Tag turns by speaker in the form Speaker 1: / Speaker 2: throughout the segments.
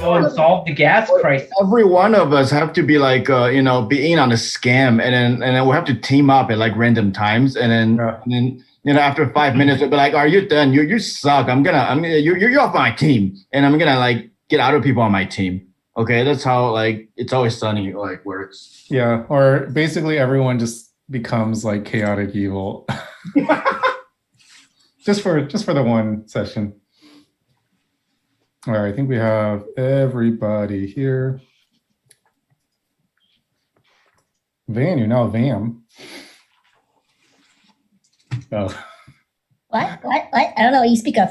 Speaker 1: go and solve the gas crisis.
Speaker 2: Every one of us have to be like, be in on a scam, and then we have to team up at like random times, and then after 5 minutes, we'll be like, "Are you done? You suck. You're off my team, and I'm gonna like get other people on my team." Okay, that's how like It's Always Sunny like works.
Speaker 3: Yeah, or basically everyone just becomes like chaotic evil. just for the one session. All right, I think we have everybody here. Van, you're now Vam. Oh.
Speaker 4: What? I don't know what you speak of.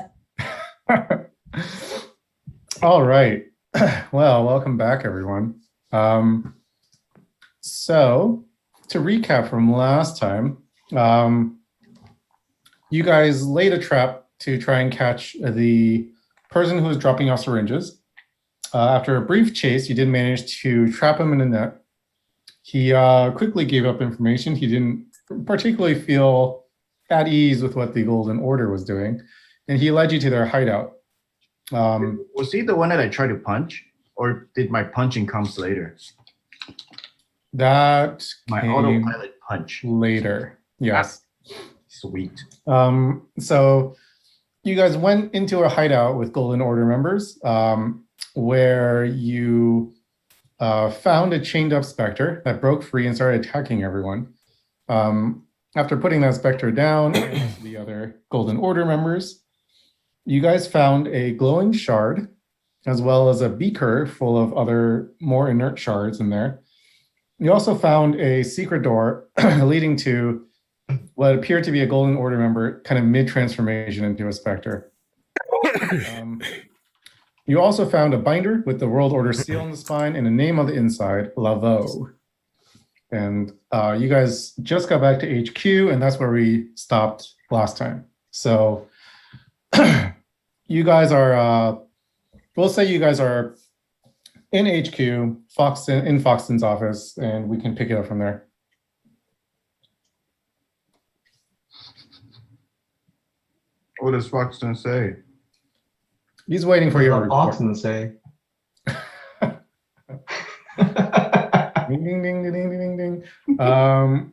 Speaker 3: All right. Well, welcome back, everyone. So, to recap from last time, you guys laid a trap to try and catch the person who was dropping off syringes. After a brief chase, you did manage to trap him in a net. He quickly gave up information. He didn't particularly feel at ease with what the Golden Order was doing, and he led you to their hideout.
Speaker 2: Was he the one that I tried to punch, or did my punching comes later?
Speaker 3: That
Speaker 2: My
Speaker 3: came
Speaker 2: autopilot punch.
Speaker 3: later. Yes.
Speaker 2: Sweet.
Speaker 3: So you guys went into a hideout with Golden Order members, where you found a chained up Spectre that broke free and started attacking everyone. After putting that Spectre down and the other Golden Order members, you guys found a glowing shard, as well as a beaker full of other more inert shards in there. You also found a secret door leading to what appeared to be a Golden Order member kind of mid-transformation into a Spectre. You also found a binder with the World Order seal on the spine and a name on the inside, Laveau. And you guys just got back to HQ, and that's where we stopped last time. So you guys are, we'll say you guys are in HQ, in Foxton's office, and we can pick it up from there.
Speaker 2: What does Foxton say?
Speaker 3: He's waiting for your report.
Speaker 5: Foxton say.
Speaker 3: Ding, ding, ding, ding, ding, ding, ding.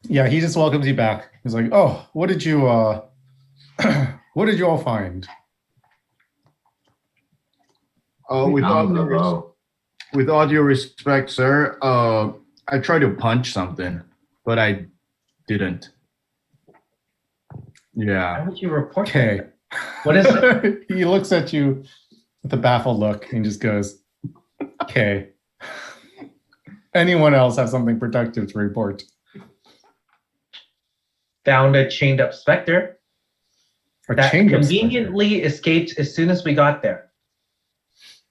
Speaker 3: Yeah, he just welcomes you back. He's like, "Oh, what did you all find?"
Speaker 2: With all due respect, sir, I tried to punch something, but I didn't. Yeah.
Speaker 1: Why would you report
Speaker 3: Okay.
Speaker 1: that? What is it?
Speaker 3: He looks at you with a baffled look and just goes, "Okay." Anyone else have something productive to report?
Speaker 1: Found a chained up Spectre that conveniently escaped as soon as we got there.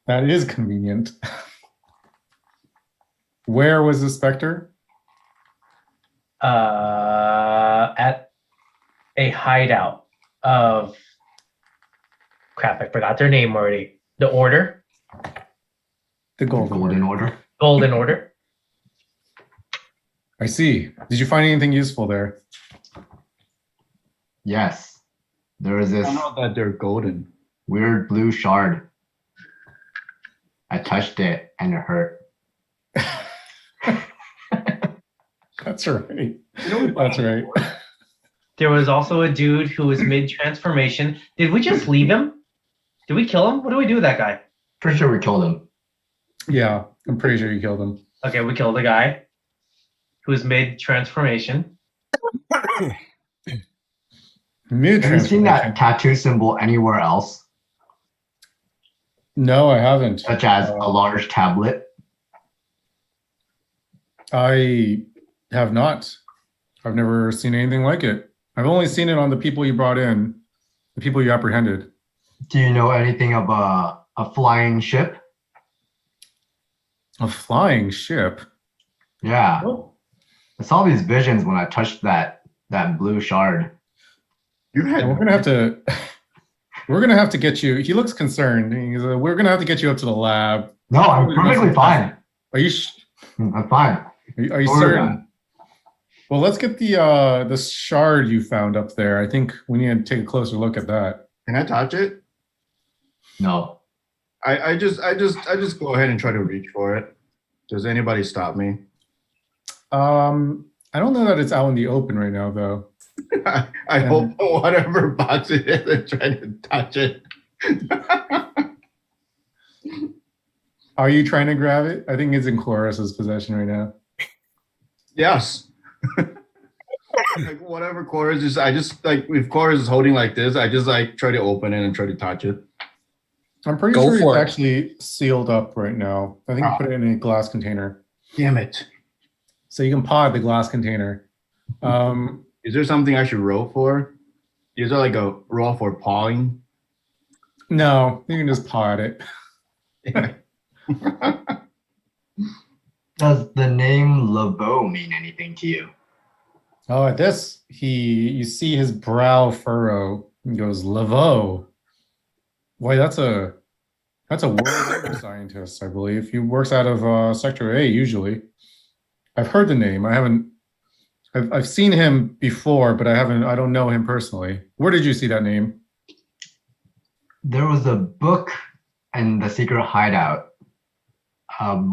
Speaker 3: That is convenient. Where was the Spectre?
Speaker 1: At a hideout of crap, I forgot their name already. The Order.
Speaker 3: The Golden
Speaker 5: Order.
Speaker 1: Golden Order.
Speaker 3: I see. Did you find anything useful there?
Speaker 5: Yes. There is this
Speaker 2: I know that they're golden.
Speaker 5: weird blue shard. I touched it and it hurt.
Speaker 3: That's right. That's right.
Speaker 1: There was also a dude who was mid-transformation. Did we just leave him? Did we kill him? What do we do with that guy?
Speaker 5: Pretty sure we killed him.
Speaker 3: Yeah, I'm pretty sure you killed him.
Speaker 1: Okay, we killed the guy who was mid-transformation.
Speaker 5: Have you seen that tattoo symbol anywhere else?
Speaker 3: No, I haven't.
Speaker 5: Such as a large tablet?
Speaker 3: I have not. I've never seen anything like it. I've only seen it on the people you brought in, the people you apprehended.
Speaker 5: Do you know anything of a flying ship?
Speaker 3: A flying ship?
Speaker 5: Yeah. I saw these visions when I touched that blue shard.
Speaker 3: Yeah, we're gonna have to get you. He looks concerned. We're gonna have to get you up to the lab.
Speaker 5: No, I'm perfectly fine.
Speaker 3: Are you?
Speaker 5: I'm fine.
Speaker 3: Are you certain? Well, let's get the shard you found up there. I think we need to take a closer look at that.
Speaker 2: Can I touch it?
Speaker 5: No.
Speaker 2: I just go ahead and try to reach for it. Does anybody stop me?
Speaker 3: I don't know that it's out in the open right now, though.
Speaker 2: I hope whatever box it is, they're trying to touch it.
Speaker 3: Are you trying to grab it? I think it's in Chloris's possession right now.
Speaker 2: Yes. Like whatever Chorus is, I just like if Chorus is holding like this, I just like try to open it and try to touch it.
Speaker 3: I'm pretty
Speaker 6: Go
Speaker 3: sure
Speaker 6: for
Speaker 3: it's
Speaker 6: it.
Speaker 3: actually sealed up right now. I think you put it in a glass container.
Speaker 2: Damn it.
Speaker 3: So you can paw at the glass container.
Speaker 2: Is there something I should roll for? Is there like a roll for pawing?
Speaker 3: No, you can just paw at it.
Speaker 5: Does the name Laveau mean anything to you?
Speaker 3: Oh, at this, you see his brow furrow and goes, Laveau. Boy, that's a world order scientist, I believe. He works out of Sector A usually. I've heard the name. I've seen him before, but I don't know him personally. Where did you see that name?
Speaker 5: There was a book in the secret hideout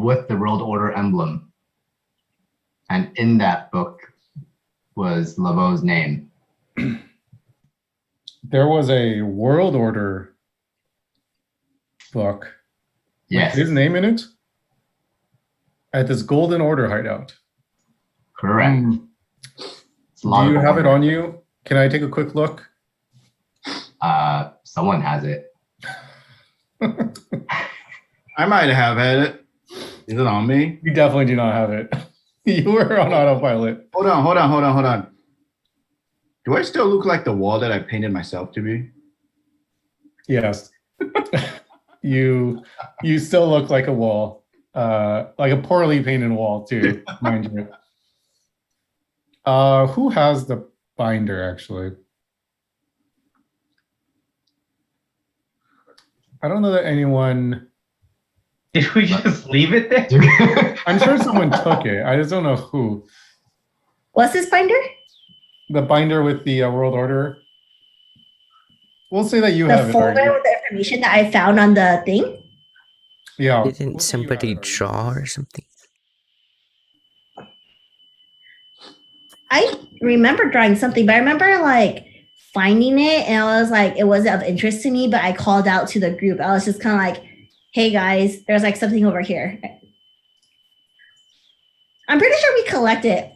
Speaker 5: with the World Order emblem. And in that book was Laveau's name.
Speaker 3: There was a World Order book
Speaker 5: Yes,
Speaker 3: with his name in it at this Golden Order hideout.
Speaker 5: correct. It's a lot
Speaker 3: Do you
Speaker 5: of
Speaker 3: have it
Speaker 5: order.
Speaker 3: on you? Can I take a quick look?
Speaker 5: Someone has it.
Speaker 2: I might have had it. Is it on me?
Speaker 3: You definitely do not have it. You were on autopilot.
Speaker 2: Hold on. Do I still look like the wall that I painted myself to be?
Speaker 3: Yes. You still look like a wall. Like a poorly painted wall too, mind you. Who has the binder actually? I don't know that anyone.
Speaker 1: Did we just leave it there?
Speaker 3: I'm sure someone took it. I just don't know who.
Speaker 4: What's this binder?
Speaker 3: The binder with the World Order. We'll say that you
Speaker 4: The
Speaker 3: have it.
Speaker 4: folder
Speaker 3: Argy.
Speaker 4: with the information that I found on the thing?
Speaker 3: Yeah.
Speaker 6: Didn't somebody draw or something?
Speaker 4: I remember drawing something, but I remember like finding it and I was like, it wasn't of interest to me, but I called out to the group. I was just kind of like, hey guys, there's like something over here. I'm pretty sure we collect it.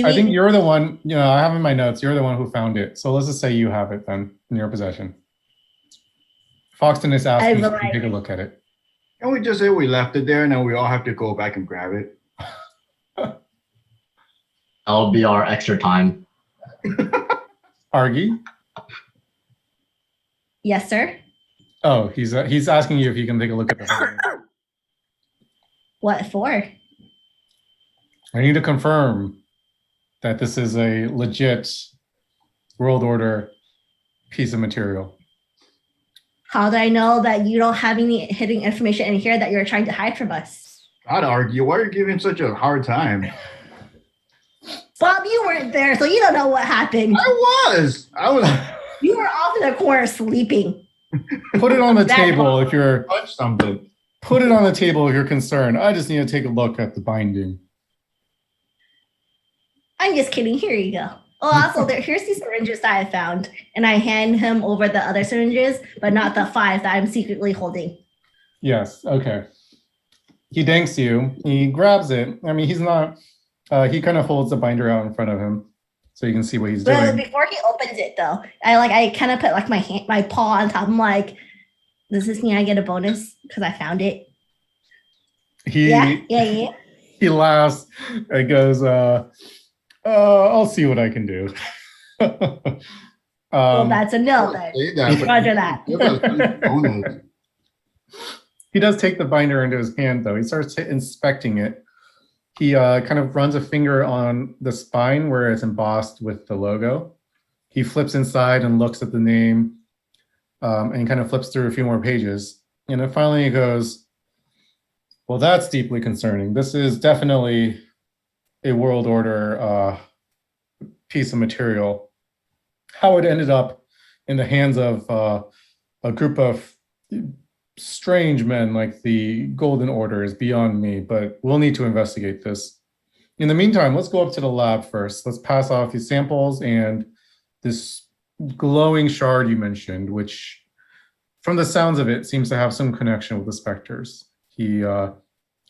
Speaker 3: I think you're the one, I have in my notes, you're the one who found it. So let's just say you have it then in your possession. Foxton is asking if you can take a look at it.
Speaker 2: Can we just say we left it there and then we all have to go back and grab it?
Speaker 5: That'll be our extra time.
Speaker 3: Argy?
Speaker 4: Yes, sir.
Speaker 3: Oh, he's asking you if you can take a look at the binder.
Speaker 4: What for?
Speaker 3: I need to confirm that this is a legit World Order piece of material.
Speaker 4: How do I know that you don't have any hidden information in here that you're trying to hide from us?
Speaker 2: I'd argue. Why are you giving him such a hard time?
Speaker 4: Bob, you weren't there, so you don't know what happened.
Speaker 2: I was.
Speaker 4: You were off in the corner sleeping.
Speaker 3: Put it on the
Speaker 4: That
Speaker 3: table
Speaker 4: Bob.
Speaker 3: if you're.
Speaker 2: Touch something.
Speaker 3: Put it on the table if you're concerned. I just need to take a look at the binding.
Speaker 4: I'm just kidding. Here you go. Oh, also, here's these syringes that I found, and I hand him over the other syringes, but not the 5 that I'm secretly holding.
Speaker 3: Yes. Okay. He thanks you. He grabs it. I mean, he's not. He kind of holds the binder out in front of him, so you can see what he's
Speaker 4: But
Speaker 3: doing.
Speaker 4: before he opens it, though, I kind of put like my paw on top. I'm like, does this mean I get a bonus because I found it? Yeah.
Speaker 3: He laughs and goes, I'll see what I can do.
Speaker 4: Well, that's a no then.
Speaker 2: Say that, but
Speaker 4: Roger that.
Speaker 2: give us some bonus.
Speaker 3: He does take the binder into his hand, though. He starts inspecting it. He kind of runs a finger on the spine where it's embossed with the logo. He flips inside and looks at the name and kind of flips through a few more pages. And then finally he goes, well, that's deeply concerning. This is definitely a World Order piece of material. How it ended up in the hands of a group of strange men like the Golden Order is beyond me, but we'll need to investigate this. In the meantime, let's go up to the lab first. Let's pass off these samples and this glowing shard you mentioned, which, from the sounds of it, seems to have some connection with the specters. He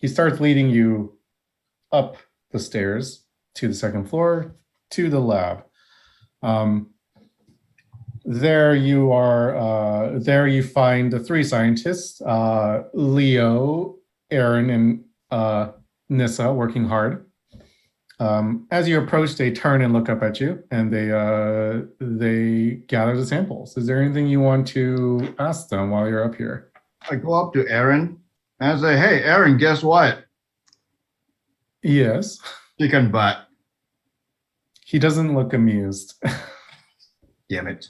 Speaker 3: starts leading you up the stairs to the second floor to the lab. There you are. There you find the three scientists, Leo, Aaron, and Nissa, working hard. As you approach, they turn and look up at you, and they gather the samples. Is there anything you want to ask them while you're up here?
Speaker 2: I go up to Aaron and I say, "Hey, Aaron, guess what?
Speaker 3: Yes.
Speaker 2: Chicken butt."
Speaker 3: He doesn't look amused.
Speaker 2: Damn it.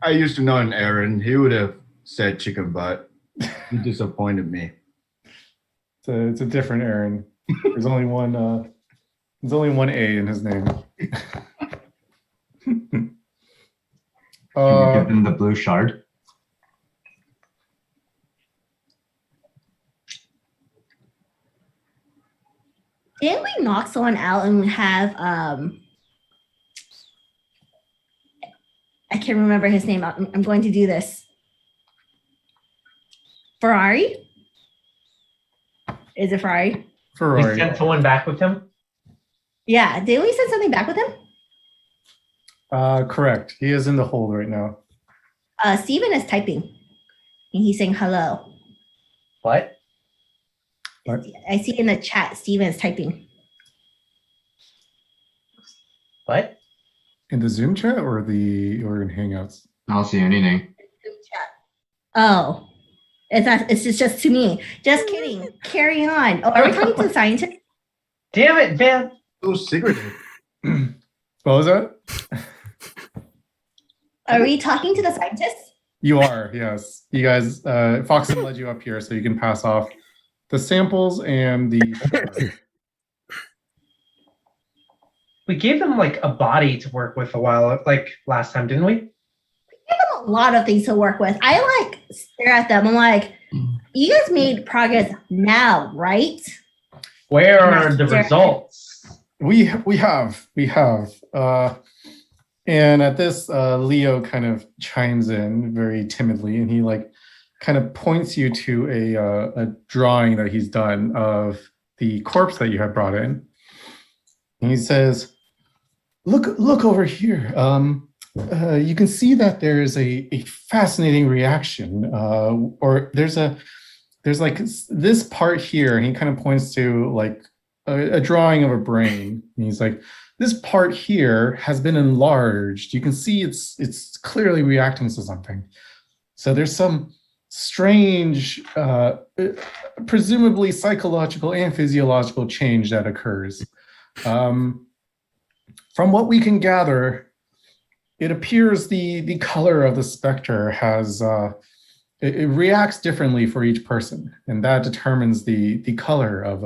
Speaker 2: I used to know an Aaron. He would have said chicken butt. He disappointed me.
Speaker 3: It's a different Aaron. There's only one. There's only one A in his name.
Speaker 5: Can you give him the blue shard?
Speaker 4: Didn't we knock someone out and have I can't remember his name. I'm going to do this. Ferrari? Is it Ferrari?
Speaker 1: We
Speaker 3: Ferrari.
Speaker 1: sent someone back with him.
Speaker 4: Yeah. Didn't we send something back with him?
Speaker 3: Correct. He is in the hold right now.
Speaker 4: Steven is typing. And he's saying hello.
Speaker 1: What?
Speaker 3: What?
Speaker 4: I see in the chat Steven is typing.
Speaker 1: What?
Speaker 3: In the Zoom chat or in Hangouts?
Speaker 5: I don't see anything.
Speaker 4: Oh. It's just to me. Just kidding. Carry on. Oh, are we talking to the scientist?
Speaker 1: Damn it, man.
Speaker 2: So secretive.
Speaker 3: What was that?
Speaker 4: Are we talking to the scientist?
Speaker 3: You are, yes. You guys, Foxen led you up here so you can pass off the samples and the.
Speaker 1: We gave them like a body to work with a while, like last time, didn't we?
Speaker 4: We give them a lot of things to work with. I like stare at them. I'm like, you guys made progress now, right?
Speaker 1: Where are the results?
Speaker 3: We have. And at this, Leo kind of chimes in very timidly, and he like kind of points you to a drawing that he's done of the corpse that you have brought in. And he says, "Look over here. You can see that there is a fascinating reaction, or there's like this part here." And he kind of points to like a drawing of a brain. And he's like, "This part here has been enlarged. You can see it's clearly reacting to something. So there's some strange, presumably psychological and physiological change that occurs. From what we can gather, it appears the color of the specter has it reacts differently for each person, and that determines the color of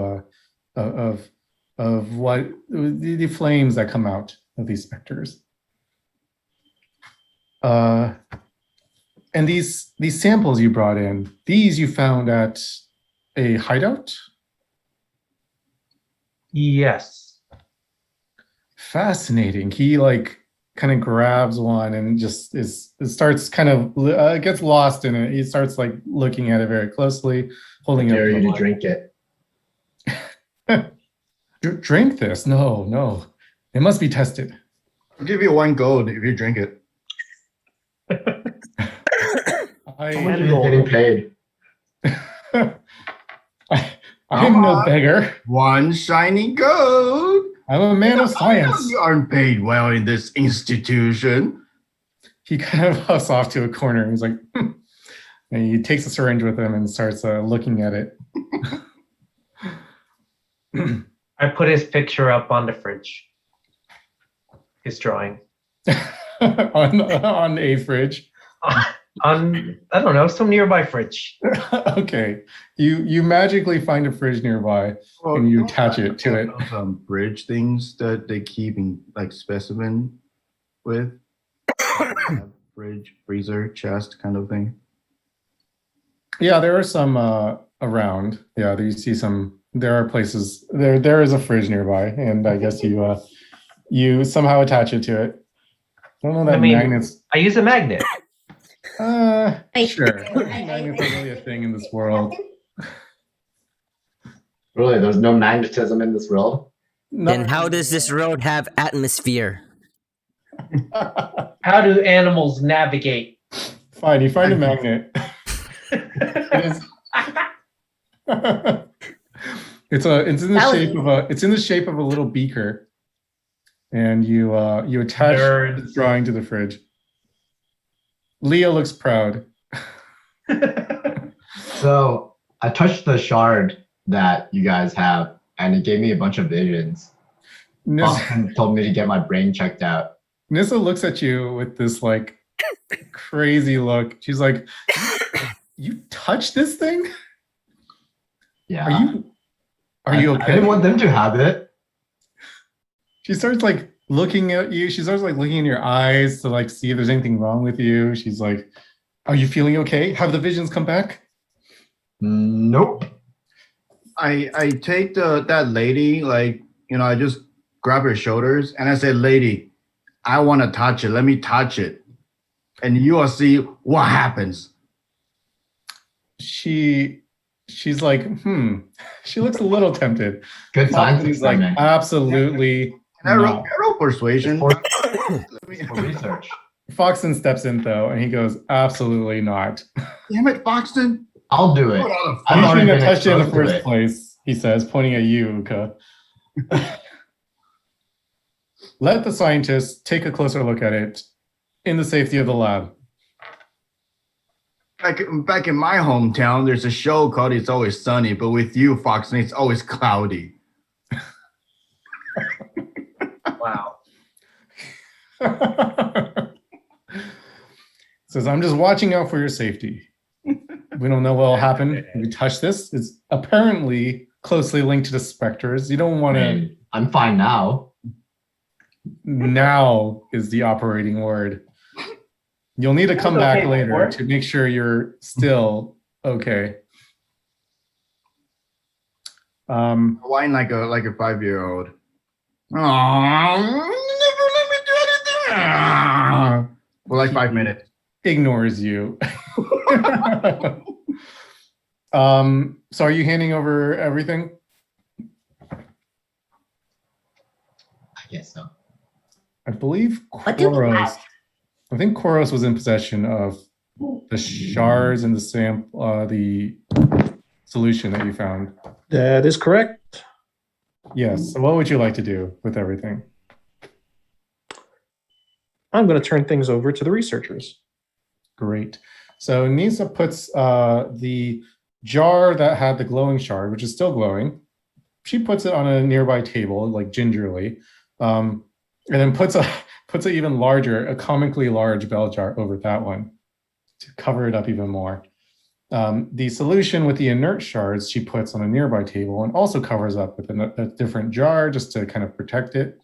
Speaker 3: what the flames that come out of these specters. And these samples you brought in, these you found at a hideout?
Speaker 1: Yes.
Speaker 3: Fascinating. He like kind of grabs one and just starts kind of gets lost in it. He starts like looking at it very closely, holding it.
Speaker 5: Dare you to drink it.
Speaker 3: Drink this? No. It must be tested.
Speaker 2: I'll give you 1 gold if you drink it.
Speaker 5: Someone is getting paid.
Speaker 3: I'm no beggar.
Speaker 2: 1 shiny gold.
Speaker 3: I'm a man of
Speaker 2: I know
Speaker 3: science.
Speaker 2: you aren't paid well in this institution.
Speaker 3: He kind of huffs off to a corner. He's like, "Hmm." And he takes a syringe with him and starts looking at it.
Speaker 1: I put his picture up on the fridge. His drawing.
Speaker 3: on a fridge.
Speaker 1: On, I don't know, some nearby fridge.
Speaker 3: Okay. You magically find a fridge nearby and you attach it to it.
Speaker 2: Bridge things that they keep in like specimen with. Fridge, freezer, chest kind of thing.
Speaker 3: Yeah, there are some around. Yeah, you see some. There are places. There is a fridge nearby, and I guess you somehow attach it to it. I don't know that
Speaker 1: I mean,
Speaker 3: magnets.
Speaker 1: I use a magnet.
Speaker 3: Sure. Magnets are really a thing in this world.
Speaker 5: Really, there's no magnetism in this world.
Speaker 6: Then how does this road have atmosphere?
Speaker 1: How do animals navigate?
Speaker 3: Fine, you find a magnet. It is. It's in the shape of a little beaker, and you attach the drawing to the fridge. Leo looks proud.
Speaker 5: So I touched the shard that you guys have, and it gave me a bunch of visions. Boston told me to get my brain checked out.
Speaker 3: Nissa looks at you with this like crazy look. She's like, "You touched this thing?
Speaker 5: Yeah.
Speaker 3: Are you okay?"
Speaker 5: I didn't want them to have it.
Speaker 3: She starts like looking at you. She starts like looking in your eyes to like see if there's anything wrong with you. She's like, "Are you feeling okay? Have the visions come back?"
Speaker 5: Nope.
Speaker 2: I take that lady, like, I just grab her shoulders and I say, "Lady, I want to touch it. Let me touch it. And you will see what happens."
Speaker 3: She's like, She looks a little tempted.
Speaker 5: Good science
Speaker 3: He's like,
Speaker 5: experiment.
Speaker 3: absolutely.
Speaker 2: Can I roll persuasion?
Speaker 5: For research.
Speaker 3: Foxton steps in though, and he goes, "Absolutely not."
Speaker 2: Damn it, Foxton.
Speaker 5: I'll do it.
Speaker 3: You shouldn't have touched it in the first place, he says, pointing at you, Uka. Let the scientists take a closer look at it in the safety of the lab.
Speaker 2: Back in my hometown, there's a show called It's Always Sunny, but with you, Foxton, it's always cloudy.
Speaker 1: Wow.
Speaker 3: Says, "I'm just watching out for your safety. We don't know what will happen if you touch this. It's apparently closely linked to the specters. You don't want to."
Speaker 5: I'm fine now.
Speaker 3: Now is the operating word. You'll need to come back later to make sure you're still okay.
Speaker 2: Whine like a 5-year-old. Oh, never let me do anything. For like 5 minutes.
Speaker 3: Ignores you. So are you handing over everything?
Speaker 5: I guess so.
Speaker 3: I believe
Speaker 4: What do we
Speaker 3: Koros.
Speaker 4: have?
Speaker 3: I think Koros was in possession of the shards and the solution that you found.
Speaker 7: That is correct.
Speaker 3: Yes. So what would you like to do with everything?
Speaker 7: I'm going to turn things over to the researchers.
Speaker 3: Great. So Nisa puts the jar that had the glowing shard, which is still glowing. She puts it on a nearby table, like gingerly, and then puts a even larger, a comically large bell jar over that one to cover it up even more. The solution with the inert shards she puts on a nearby table and also covers up with a different jar just to kind of protect it.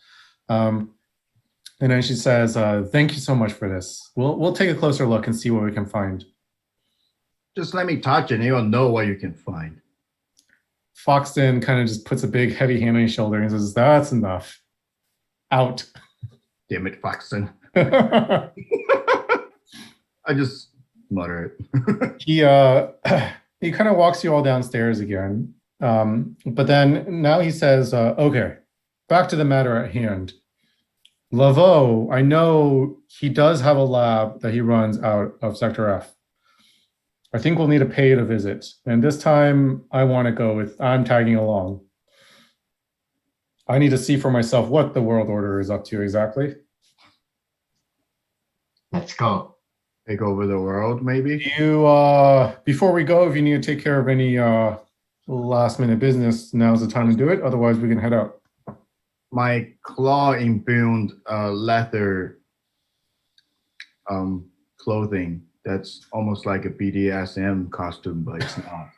Speaker 3: And then she says, "Thank you so much for this. We'll take a closer look and see what we can find."
Speaker 2: Just let me touch it and you'll know what you can find.
Speaker 3: Foxton kind of just puts a big heavy hand on his shoulder and says, "That's enough. Out."
Speaker 2: Damn it, Foxton.
Speaker 3: he
Speaker 2: I just mutter it.
Speaker 3: he kind of walks you all downstairs again. But then now he says, "Okay, back to the matter at hand. Laveau, I know he does have a lab that he runs out of Sector F. I think we'll need to pay it a visit. And this time I'm tagging along. I need to see for myself what the world order is up to exactly."
Speaker 5: Let's go.
Speaker 2: Take over the world, maybe?
Speaker 3: Before we go, if you need to take care of any last minute business, now's the time to do it. Otherwise, we can head out.
Speaker 2: My claw imbued leather clothing. That's almost like a BDSM costume, but it's not.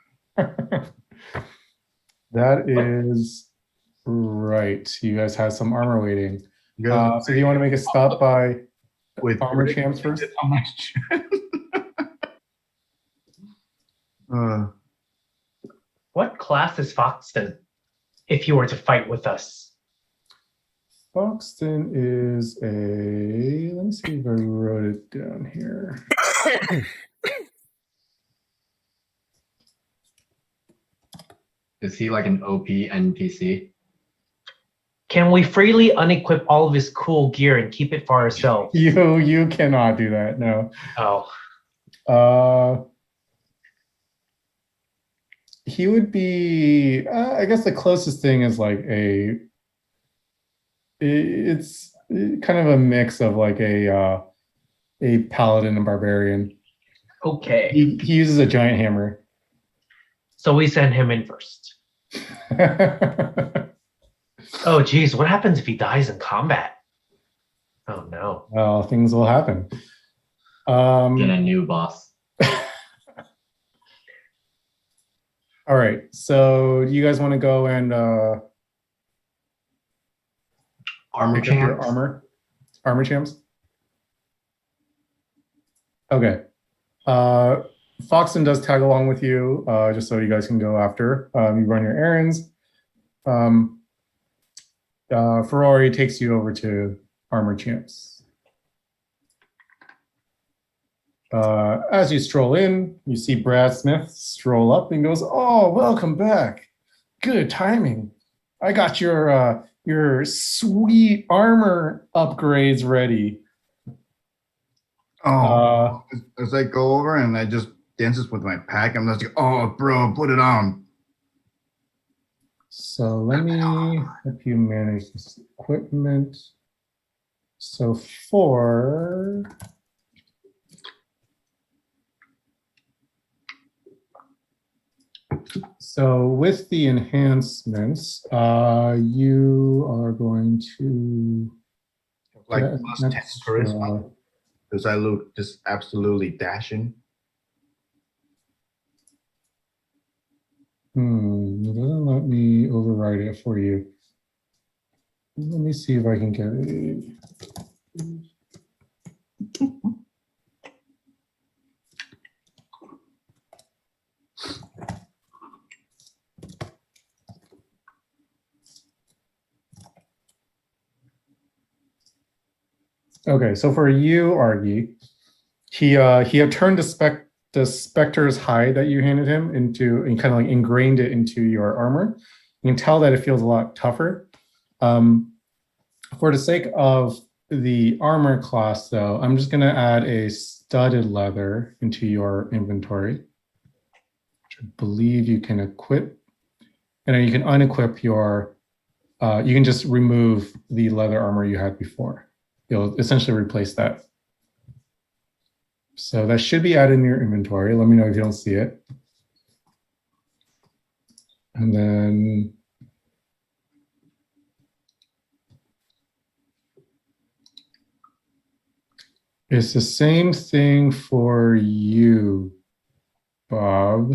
Speaker 3: That is right. You guys have some armor waiting. So do you want to make a stop by
Speaker 2: with
Speaker 3: Armor champs first.
Speaker 2: How much?
Speaker 1: What class is Foxton if you were to fight with us?
Speaker 3: Foxton is a. Let me see if I wrote it down here.
Speaker 5: Is he like an OP NPC?
Speaker 1: Can we freely unequip all of his cool gear and keep it for ourselves?
Speaker 3: You cannot do that. No.
Speaker 1: Oh,
Speaker 3: He would be. I guess the closest thing is like a. It's kind of a mix of like a paladin and barbarian.
Speaker 1: okay.
Speaker 3: He uses a giant hammer.
Speaker 1: So we send him in first. Oh, geez, what happens if he dies in combat? Oh, no.
Speaker 3: Well, things will happen.
Speaker 5: Get a new boss.
Speaker 3: All right. So you guys want to go and
Speaker 5: Armor
Speaker 3: pick up your
Speaker 5: champs?
Speaker 3: armor champs? Okay. Foxton does tag along with you, just so you guys can go after. You run your errands. Ferrari takes you over to armor champs. As you stroll in, you see Brad Smith stroll up and goes, "Oh, welcome back. Good timing. I got your sweet armor upgrades ready."
Speaker 2: As I go over and I just dances with my pack, I'm just like, "Oh, bro, put it on."
Speaker 3: So let me help you manage this equipment. So with the enhancements, you are going to
Speaker 2: Like
Speaker 3: get
Speaker 2: plus
Speaker 3: an
Speaker 2: 10
Speaker 3: extra-
Speaker 2: charisma. Because I look just absolutely dashing.
Speaker 3: It doesn't let me override it for you. Let me see if I can get it. Okay, so for you, Argy, he had turned the Spectre's hide that you handed him into and kind of like ingrained it into your armor. You can tell that it feels a lot tougher. For the sake of the armor class, though, I'm just going to add a studded leather into your inventory, which I believe you can equip. And then you can unequip your, you can just remove the leather armor you had before. You'll essentially replace that. So that should be added in your inventory. Let me know if you don't see it. And then it's the same thing for you, Bob.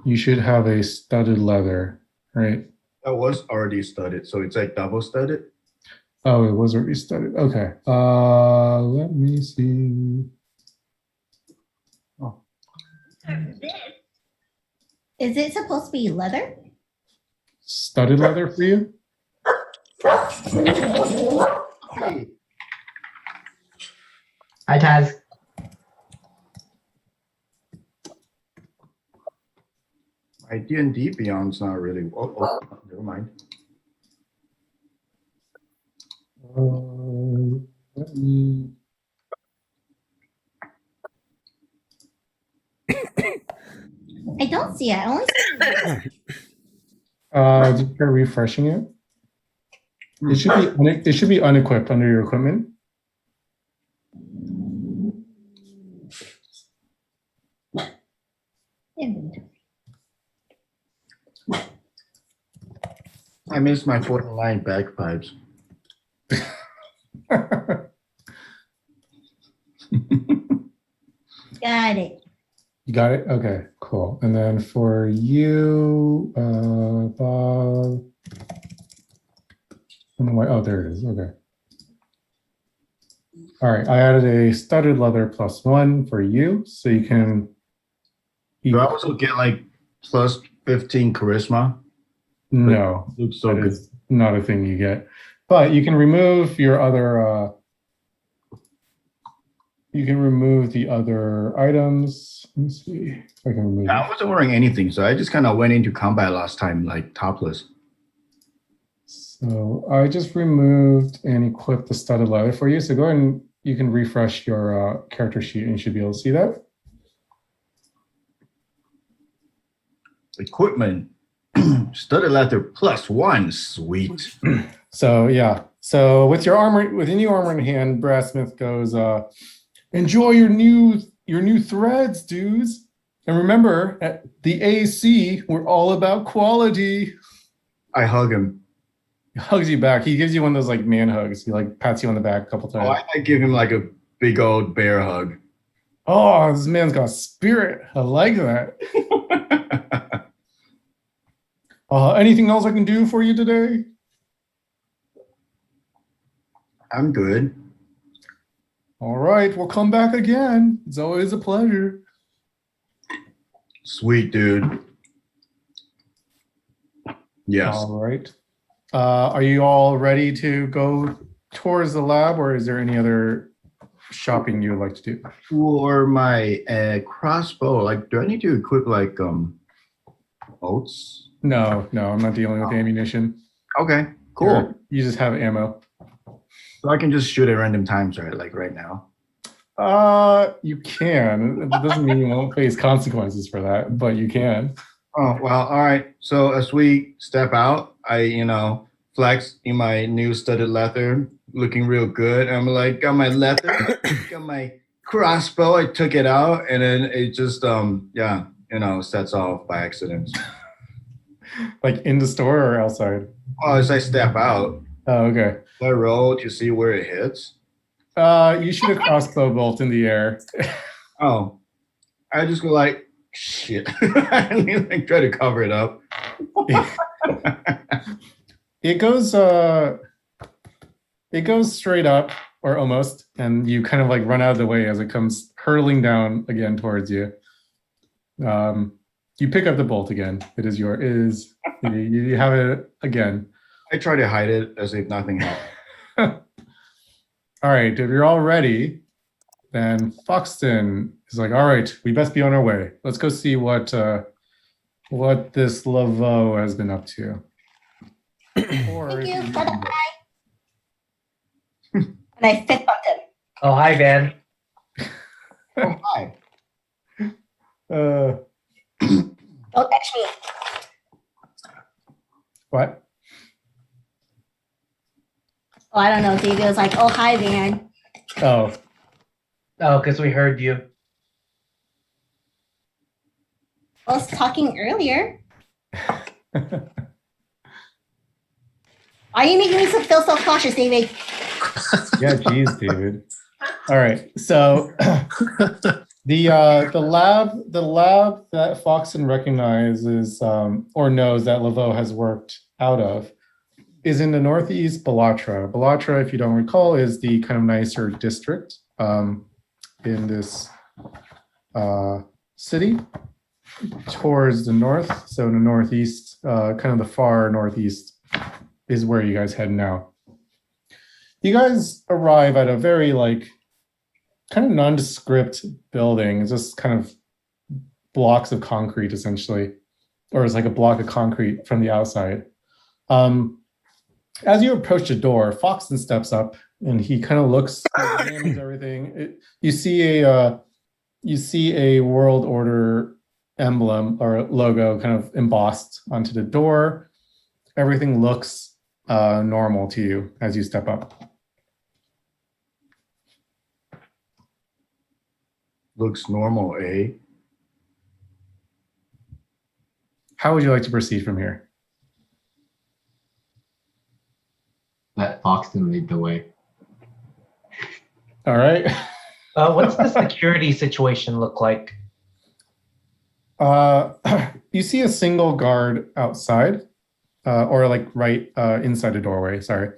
Speaker 3: You should have a studded leather, right?
Speaker 2: That was already studded, so it's like double studded.
Speaker 3: Oh, it was already studded. Okay. Let me see. Oh.
Speaker 4: Is it supposed to be leather?
Speaker 3: Studded leather for you?
Speaker 5: Hi, Taz.
Speaker 2: My D&D Beyond's not really. Oh, never mind.
Speaker 3: Let me...
Speaker 4: I don't see it. I only see
Speaker 3: just try refreshing it. It should be unequipped under your equipment.
Speaker 4: inventory.
Speaker 2: I miss my 49 bagpipes.
Speaker 4: Got it.
Speaker 3: You got it? Okay, cool. And then for you, Bob. I don't know why. Oh, there it is. Okay. All right, I added a studded leather +1 for you, so you can.
Speaker 2: Do I also get like plus 15 charisma?
Speaker 3: No,
Speaker 2: Looks so
Speaker 3: that
Speaker 2: good.
Speaker 3: is not a thing you get. But you can remove your other. You can remove the other items. Let me see if I can remove.
Speaker 2: I wasn't wearing anything, so I just kind of went into combat last time like topless.
Speaker 3: So I just removed and equipped the studded leather for you. So go ahead and you can refresh your character sheet and you should be able to see that.
Speaker 2: Equipment. Studded leather +1. Sweet.
Speaker 3: So yeah. So with your armor, with any armor in hand, Brassmith goes, enjoy your new threads, dudes. And remember, at the AC, we're all about quality.
Speaker 2: I hug him.
Speaker 3: He hugs you back. He gives you one of those like man hugs. He like pats you on the back a couple
Speaker 2: Oh,
Speaker 3: times.
Speaker 2: I give him like a big old bear hug.
Speaker 3: Oh, this man's got spirit. I like that. Anything else I can do for you today?
Speaker 2: I'm good.
Speaker 3: All right, we'll come back again. It's always a pleasure.
Speaker 2: Sweet, dude. Yes.
Speaker 3: All right. Are you all ready to go towards the lab, or is there any other shopping you would like to do?
Speaker 2: For my crossbow, like, do I need to equip like bolts?
Speaker 3: No, I'm not dealing with ammunition.
Speaker 2: Okay, cool.
Speaker 3: You just have ammo.
Speaker 2: So I can just shoot at random times, right? Like right now.
Speaker 3: You can. It doesn't mean you won't face consequences for that, but you can.
Speaker 2: Oh, well, all right. So as we step out, I, flex in my new studded leather, looking real good. I'm like, got my leather, got my crossbow. I took it out, and then it just, sets off by accident.
Speaker 3: Like in the store or outside?
Speaker 2: Oh, as I step out,
Speaker 3: Oh, okay.
Speaker 2: I roll to see where it hits.
Speaker 3: You shoot a crossbow bolt in the air.
Speaker 2: Oh, I just go like, shit. I like try to cover it up.
Speaker 3: It goes straight up, or almost, and you kind of like run out of the way as it comes hurtling down again towards you. You pick up the bolt again. It is you have it again.
Speaker 2: I try to hide it as if nothing happened.
Speaker 3: All right, if you're all ready, then Foxton is like, all right, we best be on our way. Let's go see what this Laveau has been up to.
Speaker 4: Thank you. Bye-bye. And I fist bumped him.
Speaker 1: Oh, hi, Van.
Speaker 2: Oh, hi.
Speaker 4: Don't touch me.
Speaker 3: What?
Speaker 4: Oh, I don't know. David was like, oh, hi, Van.
Speaker 3: Oh,
Speaker 1: Oh, because we heard you.
Speaker 4: I was talking earlier. Why are you making me feel so cautious, David?
Speaker 3: yeah, geez, David. All right, so the lab that Foxton recognizes or knows that Laveau has worked out of is in the northeast Balatra. Balatra, if you don't recall, is the kind of nicer district in this city towards the north. So in the northeast, kind of the far northeast is where you guys head now. You guys arrive at a very kind of nondescript building. It's just kind of blocks of concrete essentially, or it's like a block of concrete from the outside. As you approach the door, Foxton steps up and he kind of looks, examines everything. You see a World Order emblem or logo kind of embossed onto the door. Everything looks normal to you as you step up.
Speaker 2: Looks normal, eh?
Speaker 3: How would you like to proceed from here?
Speaker 5: Let Foxton lead the way.
Speaker 3: All right.
Speaker 1: What's the security situation look like?
Speaker 3: You see a single guard outside, or right inside the doorway. Sorry.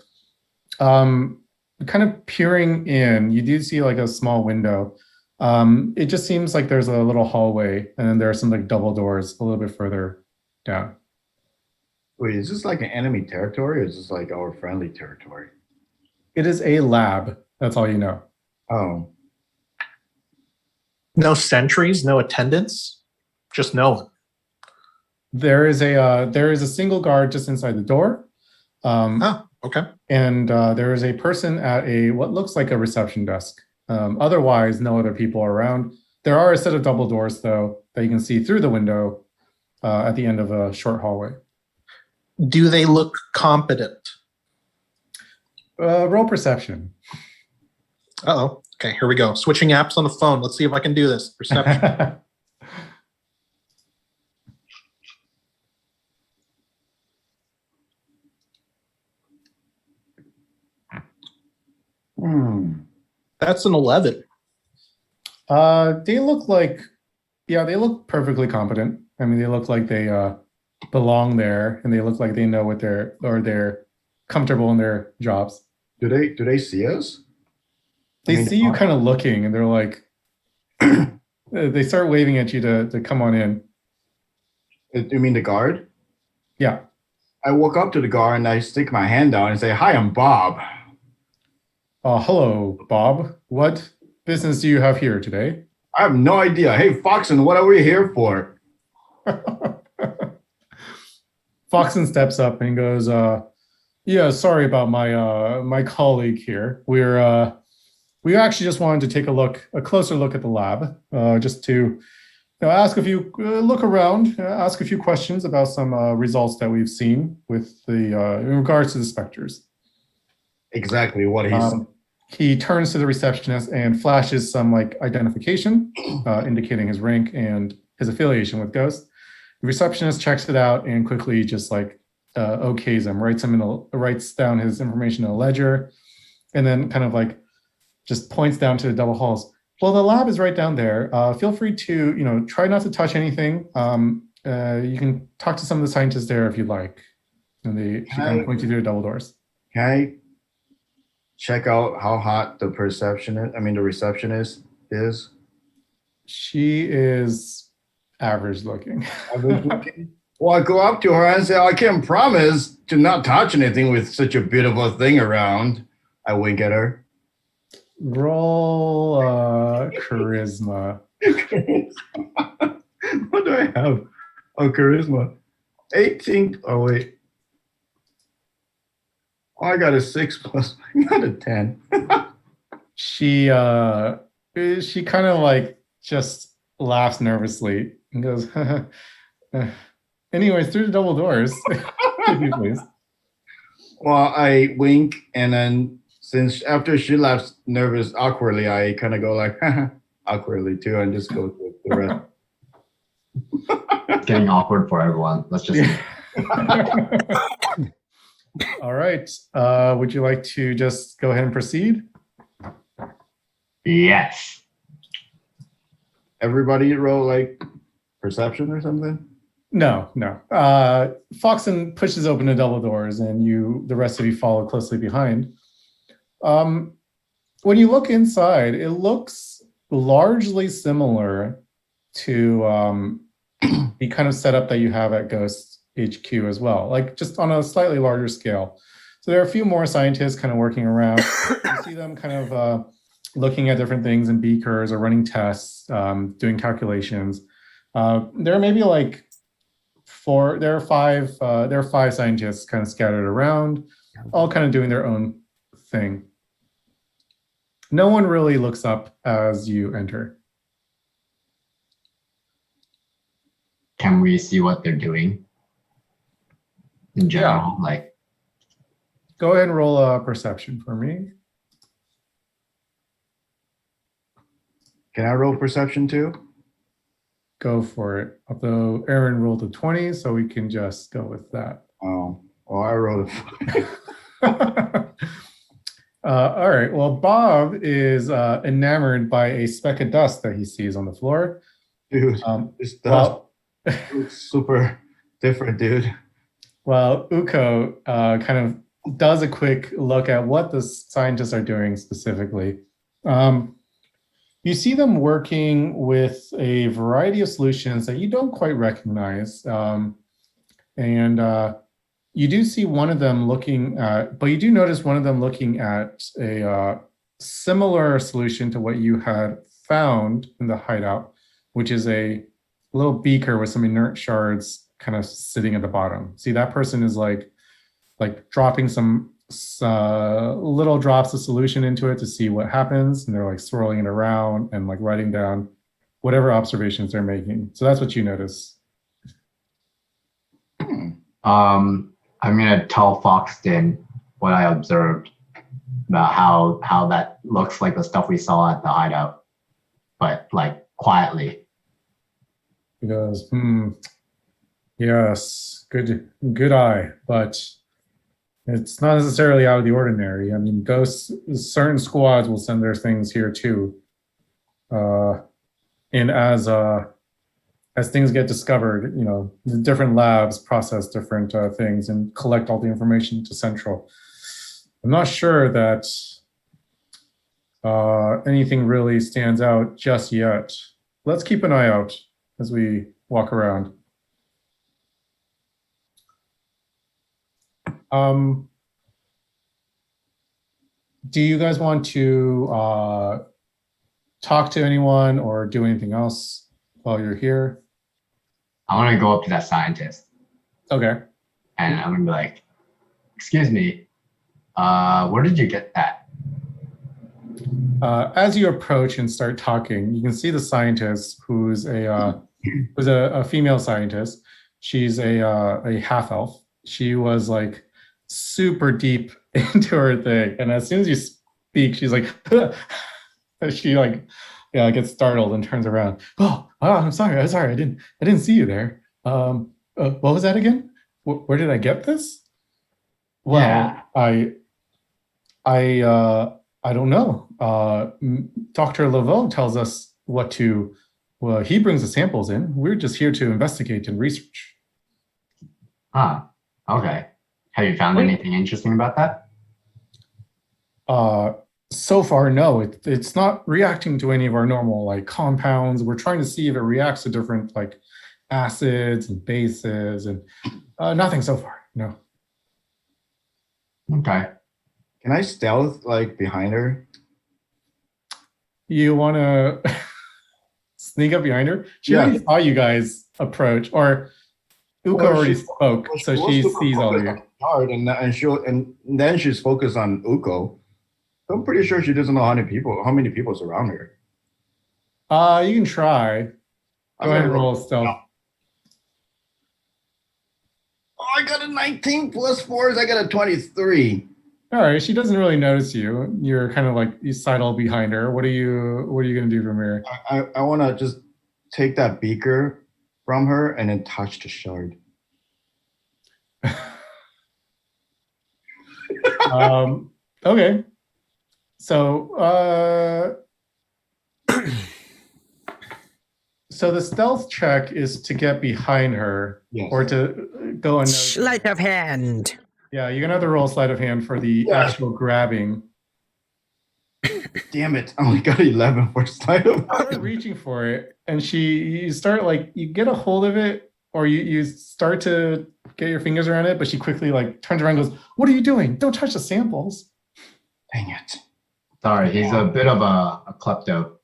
Speaker 3: kind of peering in, you do see like a small window. It just seems like there's a little hallway, and then there are some like double doors a little bit further down.
Speaker 2: Wait, is this like an enemy territory or is this like our friendly territory?
Speaker 3: It is a lab. That's all you know.
Speaker 2: Oh,
Speaker 7: No sentries, no attendants, just no one.
Speaker 3: There is a single guard just inside the door.
Speaker 7: Oh, okay.
Speaker 3: And there is a person at what looks like a reception desk. Otherwise, no other people are around. There are a set of double doors, though, that you can see through the window at the end of a short hallway.
Speaker 7: Do they look competent?
Speaker 3: Roll perception.
Speaker 7: Uh-oh. Okay, here we go. Switching apps on the phone. Let's see if I can do this. Perception. That's an 11.
Speaker 3: They look like, they look perfectly competent. I mean, they look like they belong there, and they look like they know they're comfortable in their jobs.
Speaker 2: do they see us?
Speaker 3: They see you kind of looking, and they're like, they start waving at you to come on in.
Speaker 2: You mean the guard?
Speaker 3: Yeah.
Speaker 2: I walk up to the guard and I stick my hand out and say, "Hi, I'm Bob."
Speaker 3: Hello, Bob. What business do you have here today?
Speaker 2: I have no idea. Hey, Foxen, what are we here for?
Speaker 3: Foxen steps up and goes, yeah, sorry about my colleague here. We actually just wanted to take a closer look at the lab, just to ask a few, look around, ask a few questions about some results that we've seen with in regards to the specters.
Speaker 2: Exactly what he said.
Speaker 3: He turns to the receptionist and flashes some like identification, indicating his rank and his affiliation with Ghost. The receptionist checks it out and quickly just like okays him, writes down his information in a ledger, and then kind of like just points down to the double halls. Well, the lab is right down there. Feel free to try not to touch anything. You can talk to some of the scientists there if you'd like. And she kind of points you through the double doors.
Speaker 2: Can I check out how hot the receptionist is?
Speaker 3: She is average looking.
Speaker 2: Average looking? Well, I go up to her and say, "I can't promise to not touch anything with such a beautiful thing around." I wink at her.
Speaker 3: Roll charisma.
Speaker 2: What do I have? Oh, charisma. 18. Oh, wait. Oh, I got a 6 plus. I got a 10.
Speaker 3: She kind of like just laughs nervously and goes, anyways, through the double doors. If you please.
Speaker 2: Well, I wink, and then since after she laughs nervous awkwardly, I kind of go like awkwardly too, and just go with the rest.
Speaker 5: It's getting awkward for everyone. Let's just.
Speaker 3: All right. Would you like to just go ahead and proceed?
Speaker 5: Yes.
Speaker 2: Everybody roll like perception or something?
Speaker 3: No. Foxen pushes open the double doors, and the rest of you follow closely behind. When you look inside, it looks largely similar to the kind of setup that you have at Ghost HQ as well, like just on a slightly larger scale. So there are a few more scientists kind of working around. You see them kind of looking at different things in beakers or running tests, doing calculations. There are maybe like there are five scientists kind of scattered around, all kind of doing their own thing. No one really looks up as you enter.
Speaker 5: Can we see what they're doing in general?
Speaker 3: Yeah.
Speaker 5: Like,
Speaker 3: go ahead and roll a perception for me.
Speaker 2: Can I roll perception too?
Speaker 3: Go for it. Although Aaron rolled a 20, so we can just go with that.
Speaker 2: Oh, well, I rolled a
Speaker 3: All right. Well, Bob is enamored by a speck of dust that he sees on the floor.
Speaker 2: Dude, this dust looks super different, dude.
Speaker 3: Well, Uko kind of does a quick look at what the scientists are doing specifically. You see them working with a variety of solutions that you don't quite recognize. And you do see one of them looking at, but you do notice one of them looking at a similar solution to what you had found in the hideout, which is a little beaker with some inert shards kind of sitting at the bottom. See, that person is like dropping some little drops of solution into it to see what happens, and they're like swirling it around and like writing down whatever observations they're making. So that's what you notice.
Speaker 5: I'm gonna tell Foxton what I observed about how that looks like the stuff we saw at the hideout, but like quietly.
Speaker 3: He goes, yes, good eye, but it's not necessarily out of the ordinary. I mean, certain squads will send their things here too. And as things get discovered, you know, the different labs process different things and collect all the information to Central. I'm not sure that anything really stands out just yet. Let's keep an eye out as we walk around. Do you guys want to talk to anyone or do anything else while you're here?
Speaker 5: I want to go up to that scientist.
Speaker 3: Okay.
Speaker 5: And I'm gonna be like, excuse me, where did you get that?
Speaker 3: As you approach and start talking, you can see the scientist who's a female scientist. She's a half elf. She was like super deep into her thing, and as soon as you speak, she's like, she like, yeah, gets startled and turns around. Oh, I'm sorry, I didn't see you there. What was that again? Where did I get this? Well, yeah. I don't know. Dr. Laveau tells us what to. Well, he brings the samples in. We're just here to investigate and research.
Speaker 5: Ah, okay. Have you found anything interesting about that?
Speaker 3: So far, no. It's not reacting to any of our normal like compounds. We're trying to see if it reacts to different like acids and bases, and nothing so far. No.
Speaker 5: Okay.
Speaker 2: Can I stealth like behind her?
Speaker 3: You want to sneak up behind her? She already saw you guys approach, or Uko already spoke, so she sees all of you.
Speaker 2: Hard, and then she's focused on Uko. I'm pretty sure she doesn't know how many people's around her.
Speaker 3: You can try. Go ahead and roll stealth.
Speaker 2: Oh, I got a 19 plus 4. I got a 23.
Speaker 3: All right, she doesn't really notice you. You're kind of like you sidle behind her. What are you gonna do from here?
Speaker 2: I want to just take that beaker from her and then touch the shard.
Speaker 3: Okay. So so the stealth check is to get behind her, yes, or to go and
Speaker 6: sleight of hand.
Speaker 3: Yeah, you're gonna have to roll sleight of hand for the actual grabbing.
Speaker 2: Damn it! I only got 11 for sleight of hand.
Speaker 3: You're reaching for it, and you start like you get a hold of it, or you start to get your fingers around it, but she quickly like turns around and goes, "What are you doing? Don't touch the samples."
Speaker 2: Dang it!
Speaker 5: Sorry, he's a bit of a klepto.